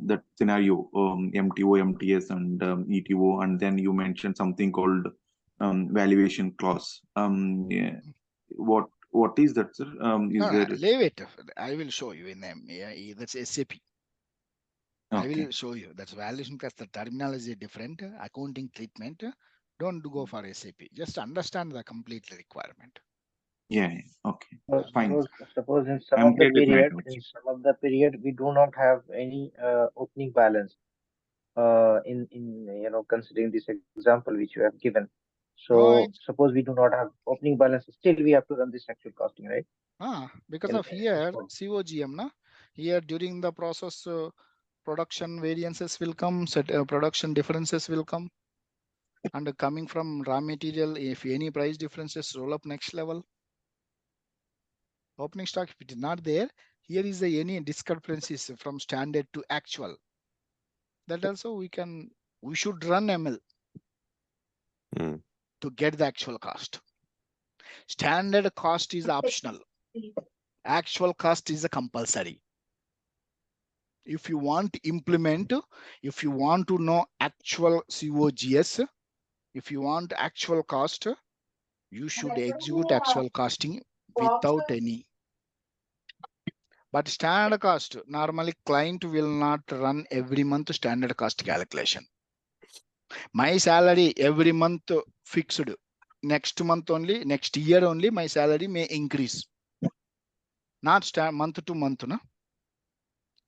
that scenario, MTO, MTS, and ETO, and then you mentioned something called valuation clause. Yeah, what is that, sir? Is there?
Leave it. I will show you in them. Yeah, that's SAP. I
Okay.
will show you. That's valuation clause. The terminology is different. Accounting treatment. Don't go for SAP. Just understand the complete requirement.
Yeah. Okay.
So
Fine.
suppose in some
I'm
of the
clear with my
period,
doubts.
we do not have any opening balance. In considering this example which you have given. So suppose we do not have opening balance, still we have to run this actual costing, right?
Because of here COGM, na? Here during the process, production variances will come, production differences will come, and coming from raw material, if any price differences roll up next level. Opening stock, if it is not there, here is the any discrepancies from standard to actual. That also we should run ML to get the actual cost. Standard cost is optional. Actual cost is a compulsory. If you want to implement, if you want to know actual COGS, if you want actual cost, you should execute actual costing without any. But standard cost, normally client will not run every month standard cost calculation. My salary every month fixed. Next month only, next year only, my salary may increase. Not month to month, no?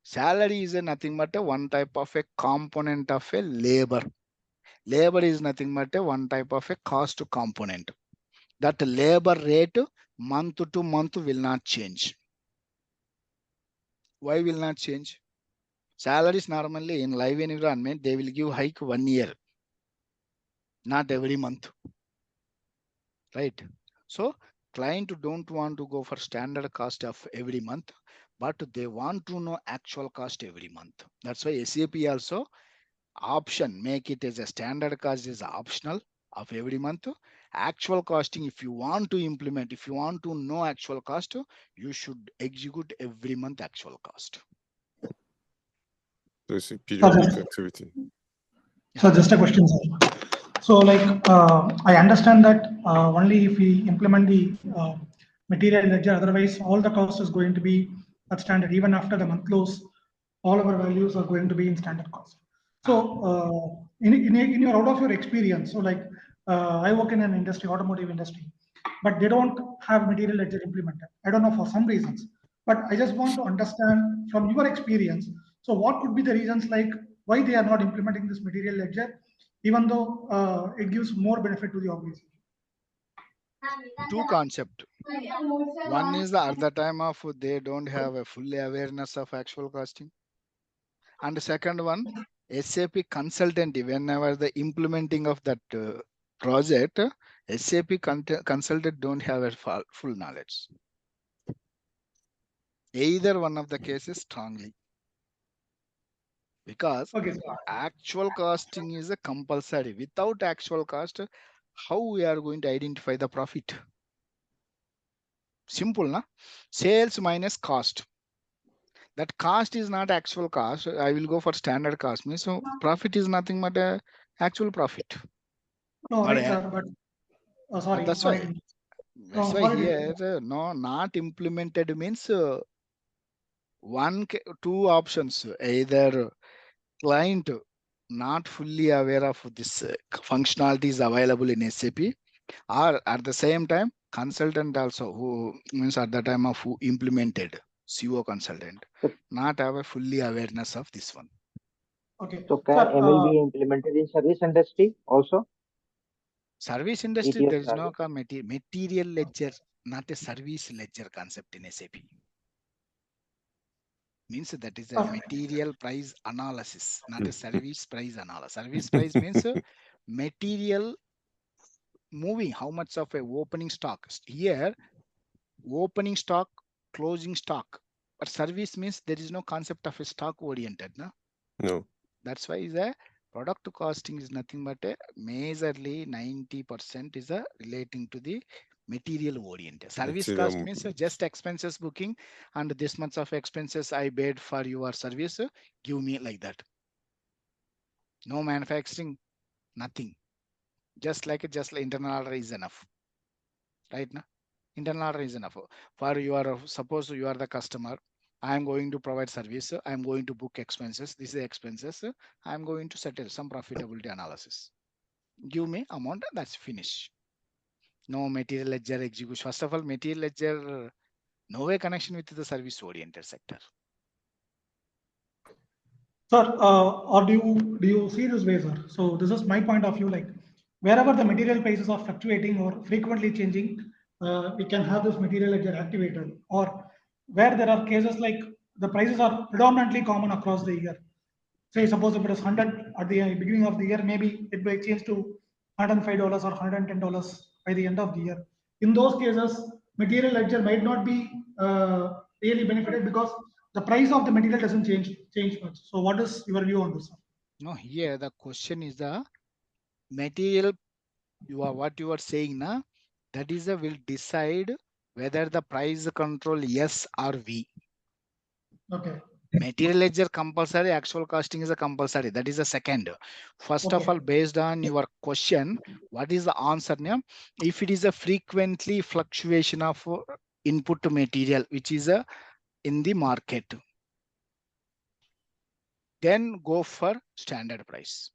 Salary is nothing but one type of a component of a labor. Labor is nothing but one type of a cost component. That labor rate month to month will not change. Why will not change? Salaries normally in live environment, they will give hike 1 year, not every month. Right? So client don't want to go for standard cost of every month, but they want to know actual cost every month. That's why SAP also option, make it as a standard cost is optional of every month. Actual costing, if you want to implement, if you want to know actual cost, you should execute every month actual cost.
So it's a periodic activity.
So just a question, sir. So like I understand that only if we implement the material ledger, otherwise all the cost is going to be at standard. Even after the month close, all our values are going to be in standard cost. So in your out of your experience, so like I work in an industry, automotive industry, but they don't have material ledger implemented. I don't know for some reasons, but I just want to understand from your experience. So what could be the reasons like why they are not implementing this material ledger, even though it gives more benefit to the organization?
Two concepts. One is at the time of they don't have a full awareness of actual costing. And the second one, SAP consultant, whenever the implementing of that project, SAP consultant don't have a full knowledge. Either one of the cases strongly. Because actual costing is a compulsory. Without actual cost, how we are going to identify the profit? Simple, na? Sales minus cost. That cost is not actual cost. I will go for standard cost. So profit is nothing but actual profit.
No, right, sir, but sorry.
That's
sorry.
why. That's why here, no, not implemented means two options. Either client not fully aware of this functionalities available in SAP, or at the same time, consultant also who means at the time of who implemented CO consultant, not have a fully awareness of this one.
Okay.
So can ML be implemented in service industry also?
Service industry,
ETF
there is no
service.
material ledger, not a service ledger concept in SAP. Means that is a material price analysis, not a service price analysis. Service price means material moving, how much of a opening stock. Here, opening stock closing stock. But service means there is no concept of a stock oriented.
No.
That's why the product costing is nothing but a majorly 90% is relating to the material oriented. Service cost means just expenses booking, and this much of expenses I paid for your service, give me like that. No manufacturing, nothing. Just like internal order is enough. Right now, internal order is enough. For your, suppose you are the customer, I am going to provide service, I am going to book expenses, this is expenses, I am going to settle some profitability analysis. Give me amount, that's finish. No material ledger execution. First of all, material ledger, no way connection with the service oriented sector.
Sir, or do you see this way, sir? So this is my point of view, like wherever the material prices are fluctuating or frequently changing, we can have this material ledger activated, or where there are cases like the prices are predominantly common across the year. Say, suppose if it is 100 at the beginning of the year, maybe it may change to $105 or $110 by the end of the year. In those cases, material ledger might not be really benefited because the price of the material doesn't change much. So what is your view on this?
No, here the question is the material, what you are saying now, that is will decide whether the price control yes or V.
Okay.
Material ledger compulsory, actual costing is a compulsory. That is the second. First of all, based on your question, what is the answer now? If it is a frequently fluctuation of input material, which is in the market, then go for standard price.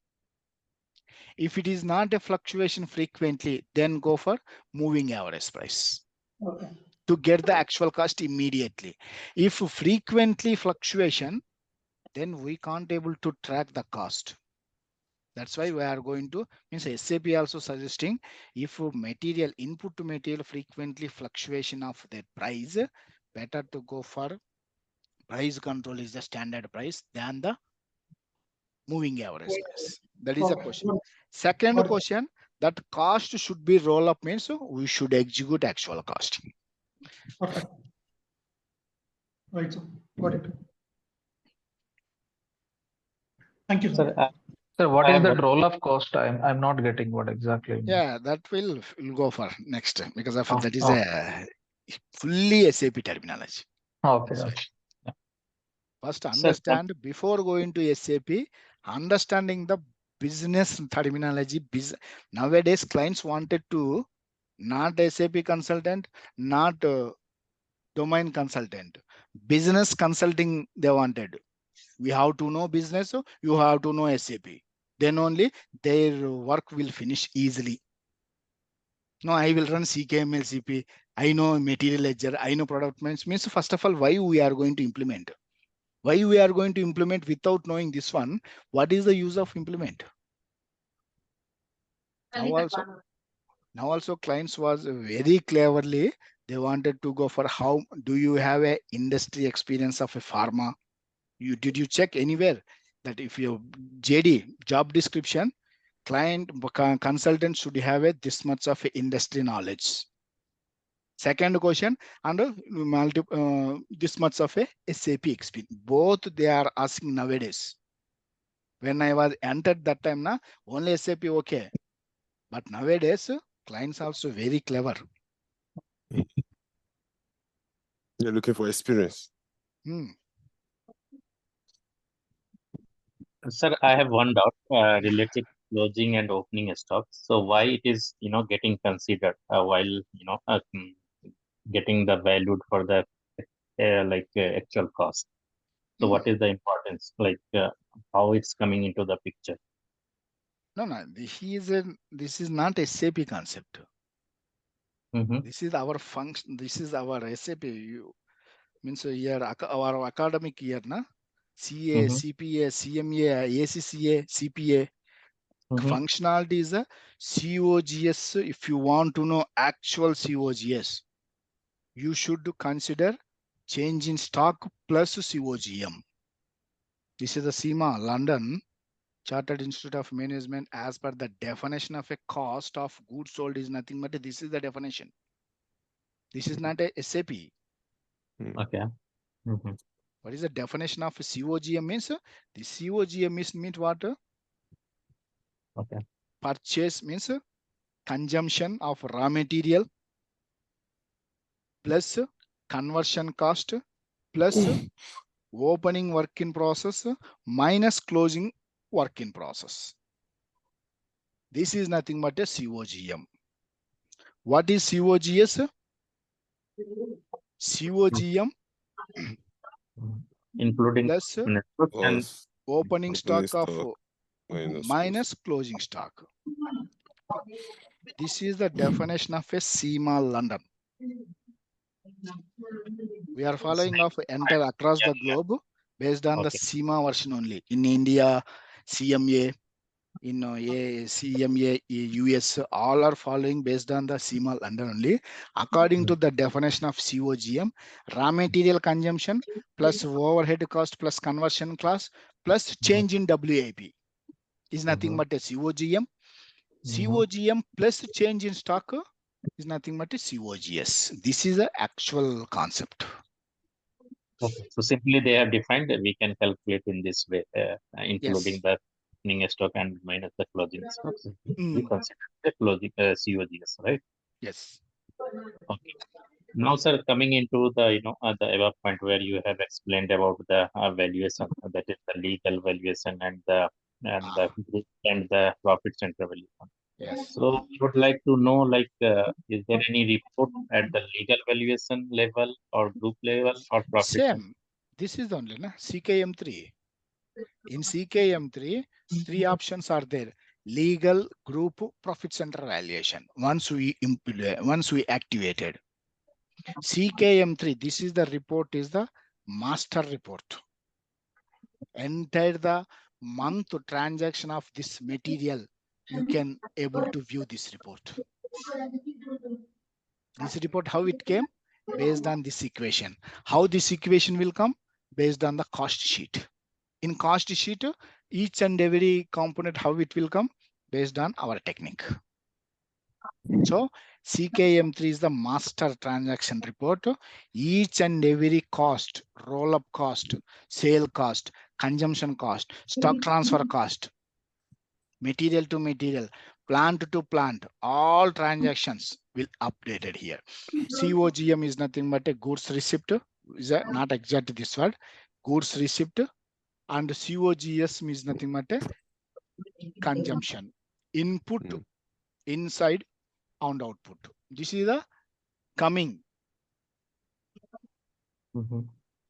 If it is not a fluctuation frequently, then go for moving average price.
Okay.
To get the actual cost immediately. If frequently fluctuation, then we can't able to track the cost. That's why we are going to, means SAP also suggesting, if material input to material frequently fluctuation of the price, better to go for price control is the standard price than the moving average price. That is a question. Second question, that cost should be roll up, means we should execute actual costing.
Perfect. Right, sir. Got it. Thank you, sir.
Sir, what is that roll of cost? I'm not getting what exactly.
Yeah, that will go for next, because of that is a fully SAP terminology.
Okay.
First understand, before going to SAP, understanding the business terminology. Nowadays, clients wanted to not SAP consultant, not domain consultant, business consulting they wanted. We have to know business, so you have to know SAP. Then only their work will finish easily. No, I will run CKM, LCP. I know material ledger. I know product management. Means first of all, why we are going to implement? Why we are going to implement without knowing this one? What is the use of implement? Now also clients was very cleverly, they wanted to go for how do you have a industry experience of a pharma? Did you check anywhere that if your JD job description, client consultant should have a this much of a industry knowledge. Second question, and this much of a SAP experience. Both they are asking nowadays. When I was entered that time, only SAP okay. But nowadays, clients also very clever.
You're looking for experience.
Sir, I have one doubt related to closing and opening stocks. So why it is getting considered while getting the valued for the actual cost. So what is the importance, how it's coming into the picture?
No, this is not a SAP concept. This is our function. This is our SAP. Means here our academic year, CA, CPA, CMA, ACCA, CPA. Functionality is a COGS. If you want to know actual COGS, you should consider change in stock plus COGM. This is the CIMA, London, Chartered Institute of Management, as per the definition of a cost of goods sold is nothing but this is the definition. This is not a SAP.
Okay.
What is the definition of COGM means? The COGM is means what?
Okay.
Purchase means consumption of raw material plus conversion cost plus opening work in process minus closing work in process. This is nothing but a COGM. What is COGS? COGM
including
plus
and
opening stock of minus
cost.
closing stock. This is the definition of a CMA London. We are following of enter across the globe based on the CMA version only. In India, CMA, in CMA, US, all are following based on the CMA London only. According to the definition of COGM, raw material consumption plus overhead cost plus conversion cost plus change in WAP is nothing but a COGM. COGM plus change in stock is nothing but a COGS. This is the actual concept.
Okay. So simply they have defined that we can calculate in this way, including the opening stock and minus the closing stock. We consider the closing COGS, right?
Yes.
Okay. Now, sir, coming into the the above point where you have explained about the valuation, that is the legal valuation and the profit center valuation.
Yes.
So we would like to know, like, is there any report at the legal valuation level or group level or profit center?
Same. This is only CKM3. In CKM3, three options are there: legal, group, profit center valuation. Once we activated CKM3, this is the report, is the master report. Entire the month transaction of this material, you can able to view this report. This report, how it came? Based on this equation. How this equation will come? Based on the cost sheet. In cost sheet, each and every component, how it will come? Based on our technique. So CKM3 is the master transaction report. Each and every cost, roll-up cost, sale cost, consumption cost, stock transfer cost, material to material, plant to plant, all transactions will updated here. COGM is nothing but a goods receipt. Is not exact this word. Goods receipt. And COGS means nothing but a consumption. Input inside and output. This is the coming.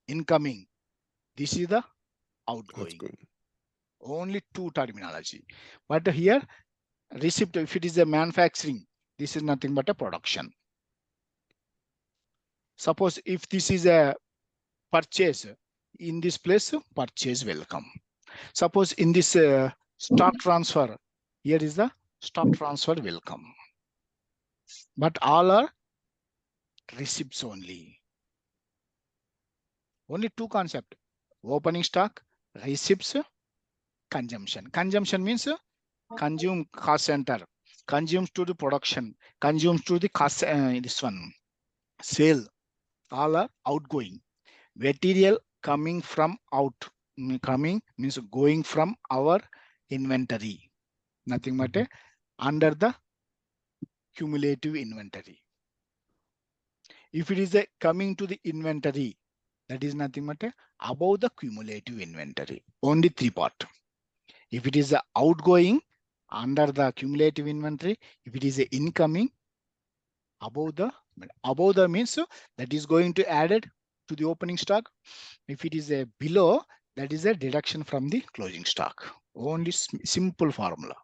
Incoming. This is the outgoing. Only two terminology. But here, receipt, if it is a manufacturing, this is nothing but a production. Suppose if this is a purchase, in this place, purchase will come. Suppose in this stock transfer, here is the stock transfer will come. But all are receipts only. Only two concepts: opening stock, receipts, consumption. Consumption means consume cost center, consumes to the production, consumes to the cost, this one, sale. All are outgoing. Material coming from out, coming means going from our inventory. Nothing but under the cumulative inventory. If it is a coming to the inventory, that is nothing but above the cumulative inventory. Only three part. If it is a outgoing, under the cumulative inventory. If it is a incoming, above the means that is going to add it to the opening stock. If it is a below, that is a deduction from the closing stock. Only simple formula.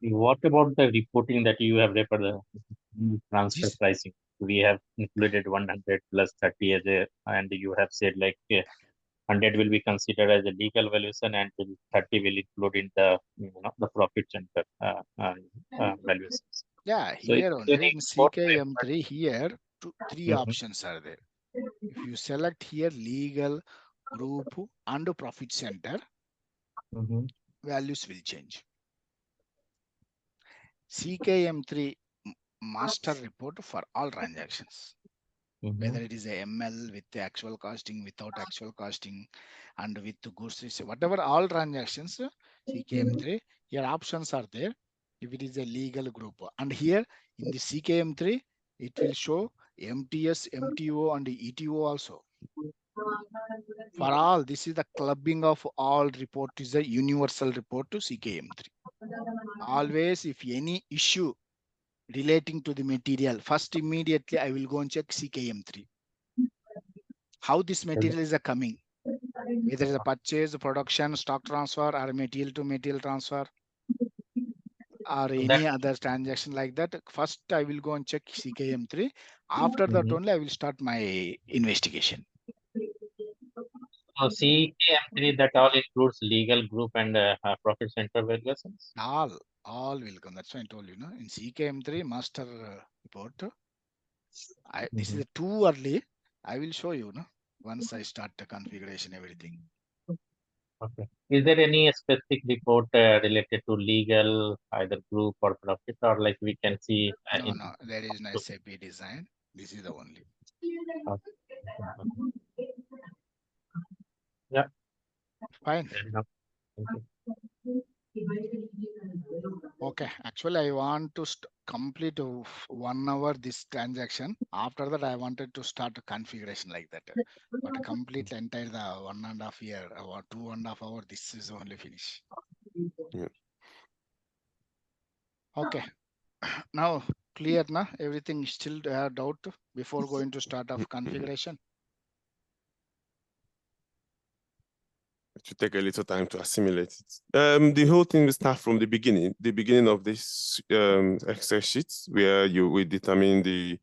What about the reporting that you have referred the transfer pricing? We have included 100 plus 30 as a, and you have said like 100 will be considered as a legal valuation and 30 will include in the the profit center valuations.
Yeah,
So
here only in CKM3 here three options are there. If you select here legal, group and profit center, values will change. CKM3 master report for all transactions. Whether it is a ML with the actual costing, without actual costing, and with the goods receipt, whatever all transactions, CKM3, your options are there. If it is a legal group, and here in the CKM3, it will show MTS, MTO, and ETO also. For all, this is the clubbing of all report is a universal report to CKM3. Always, if any issue relating to the material, first immediately I will go and check CKM3. How this material is coming, whether it's a purchase, production, stock transfer, or material to material transfer, or any other transaction like that. First, I will go and check CKM3. After that only, I will start my investigation.
So CKM3, that all includes legal group and profit center valuations?
All will come. That's why I told you, no? In CKM3 master report, this is too early. I will show you, no? Once I start the configuration, everything.
Okay. Is there any specific report related to legal, either group or profit, or like we can see?
No, there is no SAP design. This is the only.
Okay. Yeah.
Fine. Okay. Actually, I want to complete 1 hour this transaction. After that, I wanted to start a configuration like that. But complete entire the 1.5 year or 2.5 hours, this is only finish.
Yeah.
Okay. Now clear, na? Everything still doubt before going to start of configuration.
It should take a little time to assimilate it. The whole thing will start from the beginning of this Excel sheet where we are determining the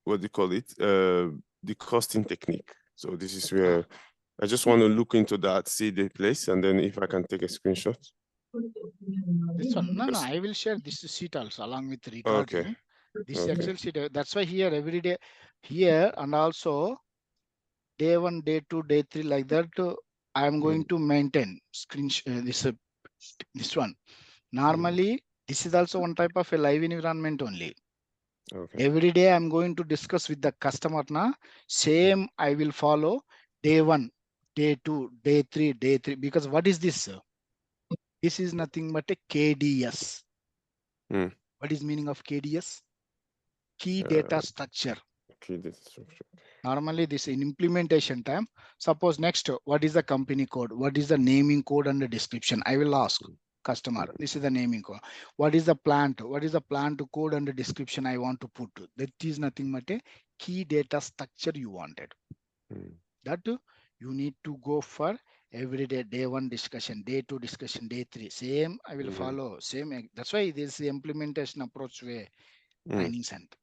what do you call it? The costing technique. So this is where I just want to look into that, see the place, and then if I can take a screenshot.
This one, no, I will share this sheet also along with recording.
Okay.
This Excel sheet, that's why here every day, here and also day 1, day 2, day 3, like that. I am going to maintain this one. Normally, this is also one type of a live environment only.
Okay.
Every day I'm going to discuss with the customer now. Same I will follow day 1, day 2, day 3, day 3. Because what is this? This is nothing but a KDS. What is meaning of KDS? Key data structure.
Key data structure.
Normally this in implementation time. Suppose next, what is the company code? What is the naming code and the description? I will ask customer. This is the naming code. What is the plant? What is the plant code and the description I want to put? That is nothing but a key data structure you wanted. That you need to go for every day, day 1 discussion, day 2 discussion, day 3. Same I will follow. Same. That's why this implementation approach way training center.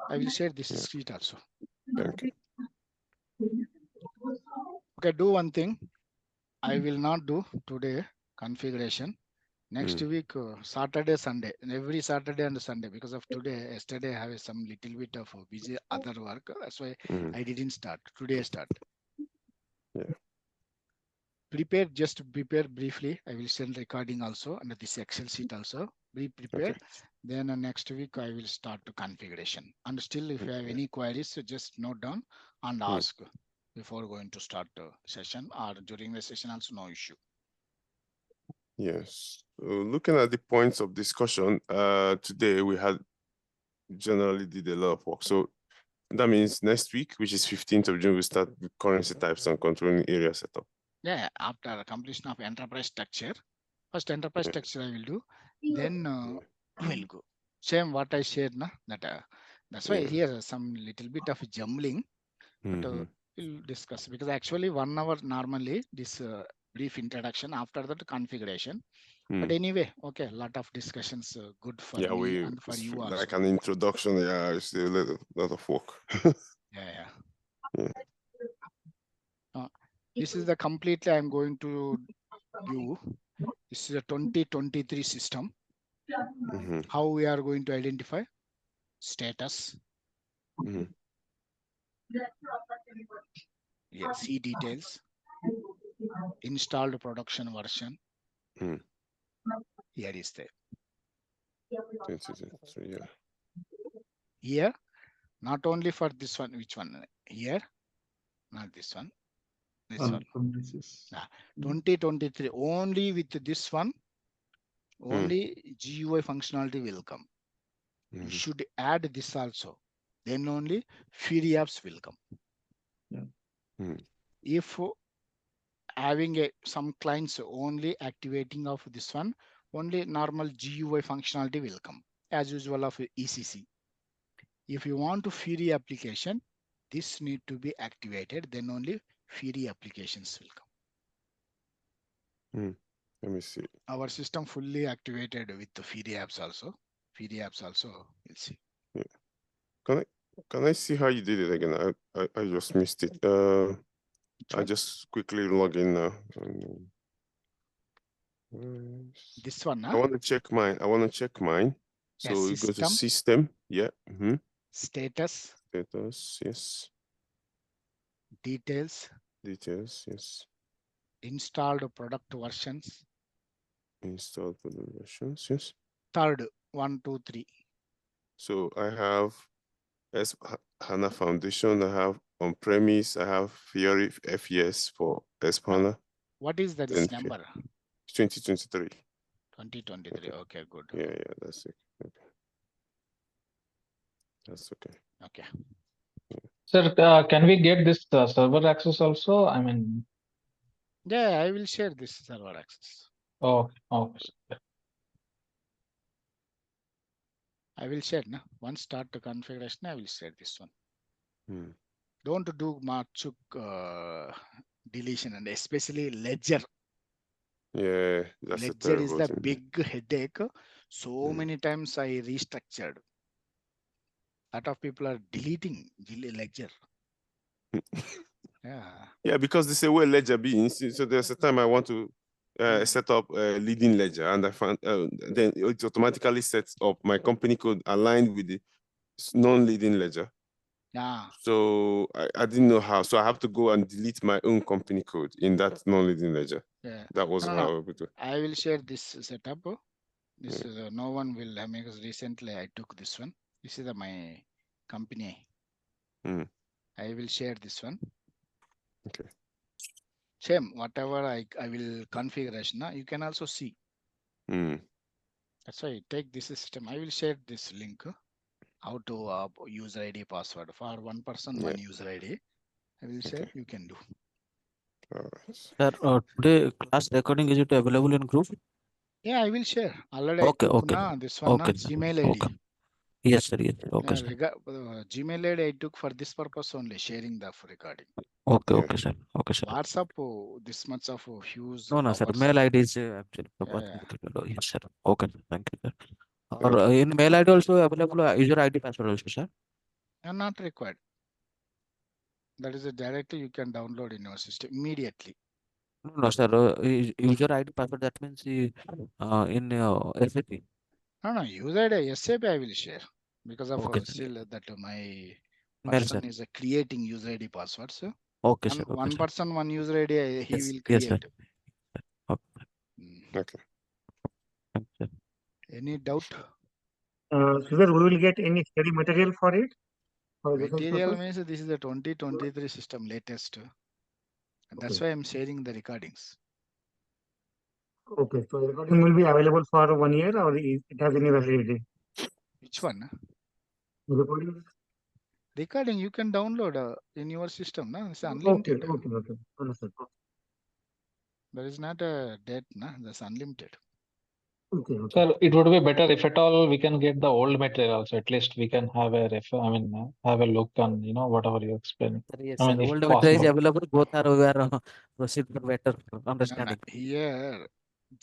I will share this sheet also.
Okay.
Okay, do one thing. I will not do today configuration. Next week, Saturday, Sunday, and every Saturday and Sunday, because of today, yesterday I have some little bit of busy other work. That's why I didn't start. Today I start.
Yeah.
Just prepare briefly. I will send recording also under this Excel sheet also. Be prepared.
Okay.
Then next week I will start the configuration. And still, if you have any queries, just note down and ask before going to start the session, or during the session also, no issue.
Yes. Looking at the points of discussion, today we had generally did a lot of work. So that means next week, which is 15th of June, we start with currency types and controlling area setup.
Yeah, after completion of enterprise structure, first enterprise structure I will do, then we'll go. Same what I shared, na? That's why here some little bit of jumbling, but we'll discuss, because actually 1 hour normally this brief introduction, after that configuration. But anyway, okay, a lot of discussions, good for me and for you also.
Like an introduction, it's a lot of work.
Yeah. This is the completely I'm going to give. This is a 2023 system. How we are going to identify status. See details. Installed production version. Here is the
2023, yeah.
Here, not only for this one, which one? Here, not this one, this one. 2023, only with this one, only GUI functionality will come. You should add this also. Then only Fury apps will come. If having some clients only activating of this one, only normal GUI functionality will come as usual of ECC. If you want to Fury application, this need to be activated. Then only Fury applications will come.
Let me see.
Our system fully activated with the Fury apps also. Fury apps also, we'll see.
Yeah. Can I see how you did it again? I just missed it. I just quickly log in now.
This one,
I want to check mine. So
yes,
you go to system. Yeah.
Status.
Yes.
Details.
Yes.
Installed product versions.
Installed product versions. Yes.
Third, 1, 2, 3.
So I have S4 HANA Foundation. I have on-premise. I have Fiori FES for S4 HANA.
What is that number?
2023.
2023. Okay, good.
Yeah, that's it. Okay. That's okay.
Okay.
Sir, can we get this server access also? I mean.
Yeah, I will share this server access.
Oh, okay.
I will share. No? Once start the configuration, I will share this one. Don't do much deletion, and especially ledger.
Yeah, that's
ledger is the big headache. So many times I restructured. A lot of people are deleting ledger.
Yeah, because they say where ledger be. So there's a time I want to set up a leading ledger, and I found then it automatically sets up my company code aligned with the non-leading ledger.
Yeah.
So I didn't know how. So I have to go and delete my own company code in that non-leading ledger.
Yeah.
That was how
I will share this setup. This is no one will because recently I took this one. This is my company. I will share this one.
Okay.
Same, whatever I will configuration. You can also see. That's why take this system. I will share this link. How to user ID password for one person, one user ID. I will share. You can do.
Sir, today class recording, is it available in group?
Yeah, I will share. Already
Okay,
I took
okay.
this one Gmail ID.
Okay. Yes, sir. Yes. Okay, sir.
Gmail ID I took for this purpose only, sharing the recording.
Okay, okay, sir. Okay, sir.
WhatsApp, this much of huge.
No, sir. Mail ID is actually. Yes, sir. Okay, sir. Thank you, sir. Or in mail ID also available user ID password also, sir?
Not required. That is directly you can download in your system immediately.
No, sir. User ID password, that means in SAP.
No, user ID, SAP I will share because of still that my person is creating user ID passwords.
Okay, sir. Okay,
one person, one user ID he will create.
Yes, sir.
Okay.
Any doubt?
Sir, we will get any study material for it?
Material means this is the 2023 system latest. And that's why I'm sharing the recordings.
Okay, so recording will be available for 1 year or it has any validity?
Which one?
Recording?
Recording you can download in your system. No? It's unlimited.
Okay. Understood.
There is not a date. No? That's unlimited.
Okay.
Sir, it would be better if at all we can get the old material also. At least we can have a have a look on whatever you explain.
Yes, sir. Old material is available. Both are we are proceed for better understanding.
Here,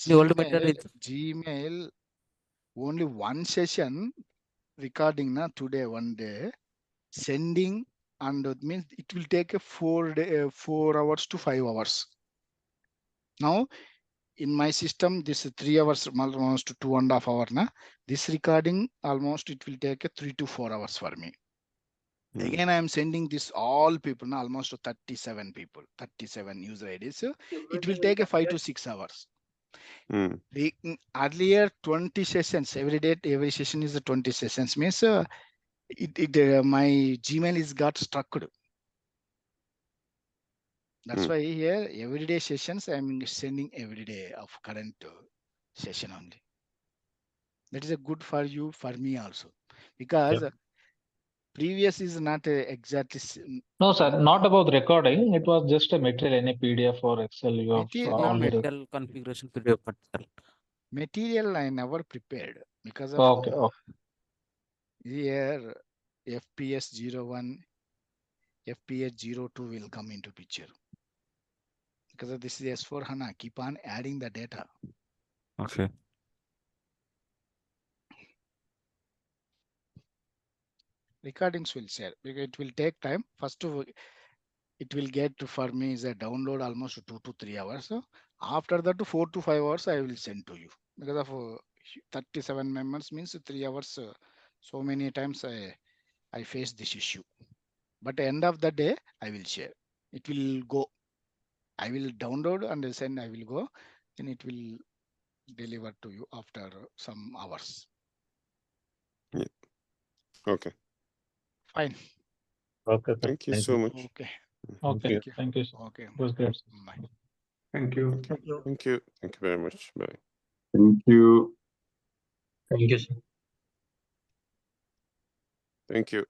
the old material
Gmail only one session recording today 1 day sending, and it means it will take a 4 hours to 5 hours. Now in my system, this is 3 hours, almost 2.5 hours. This recording almost it will take a 3 to 4 hours for me. Again, I am sending this all people, almost 37 people, 37 user IDs. It will take a 5 to 6 hours. The earlier 20 sessions every day, every session is 20 sessions means my Gmail is got stuck. That's why here everyday sessions I'm sending every day of current session only. That is a good for you, for me also, because previous is not exactly.
No, sir, not about recording. It was just a material in a PDF or Excel. You have already.
Material configuration PDF.
Material I never prepared because of here FPS 01, FPS 02 will come into picture. Because of this is S4 HANA, keep on adding the data.
Okay.
Recordings will share because it will take time. First, it will get for me is a download almost 2 to 3 hours. After that, 4 to 5 hours I will send to you because of 37 members means 3 hours. So many times I face this issue. But end of the day, I will share. It will go. I will download and send. I will go, and it will deliver to you after some hours.
Yeah. Okay.
Fine.
Okay.
Thank you so much.
Okay.
Okay. Thank you.
Okay.
It was great.
Bye.
Thank you.
Thank you. Thank you. Thank you very much. Bye.
Thank you.
Thank you, sir.
Thank you.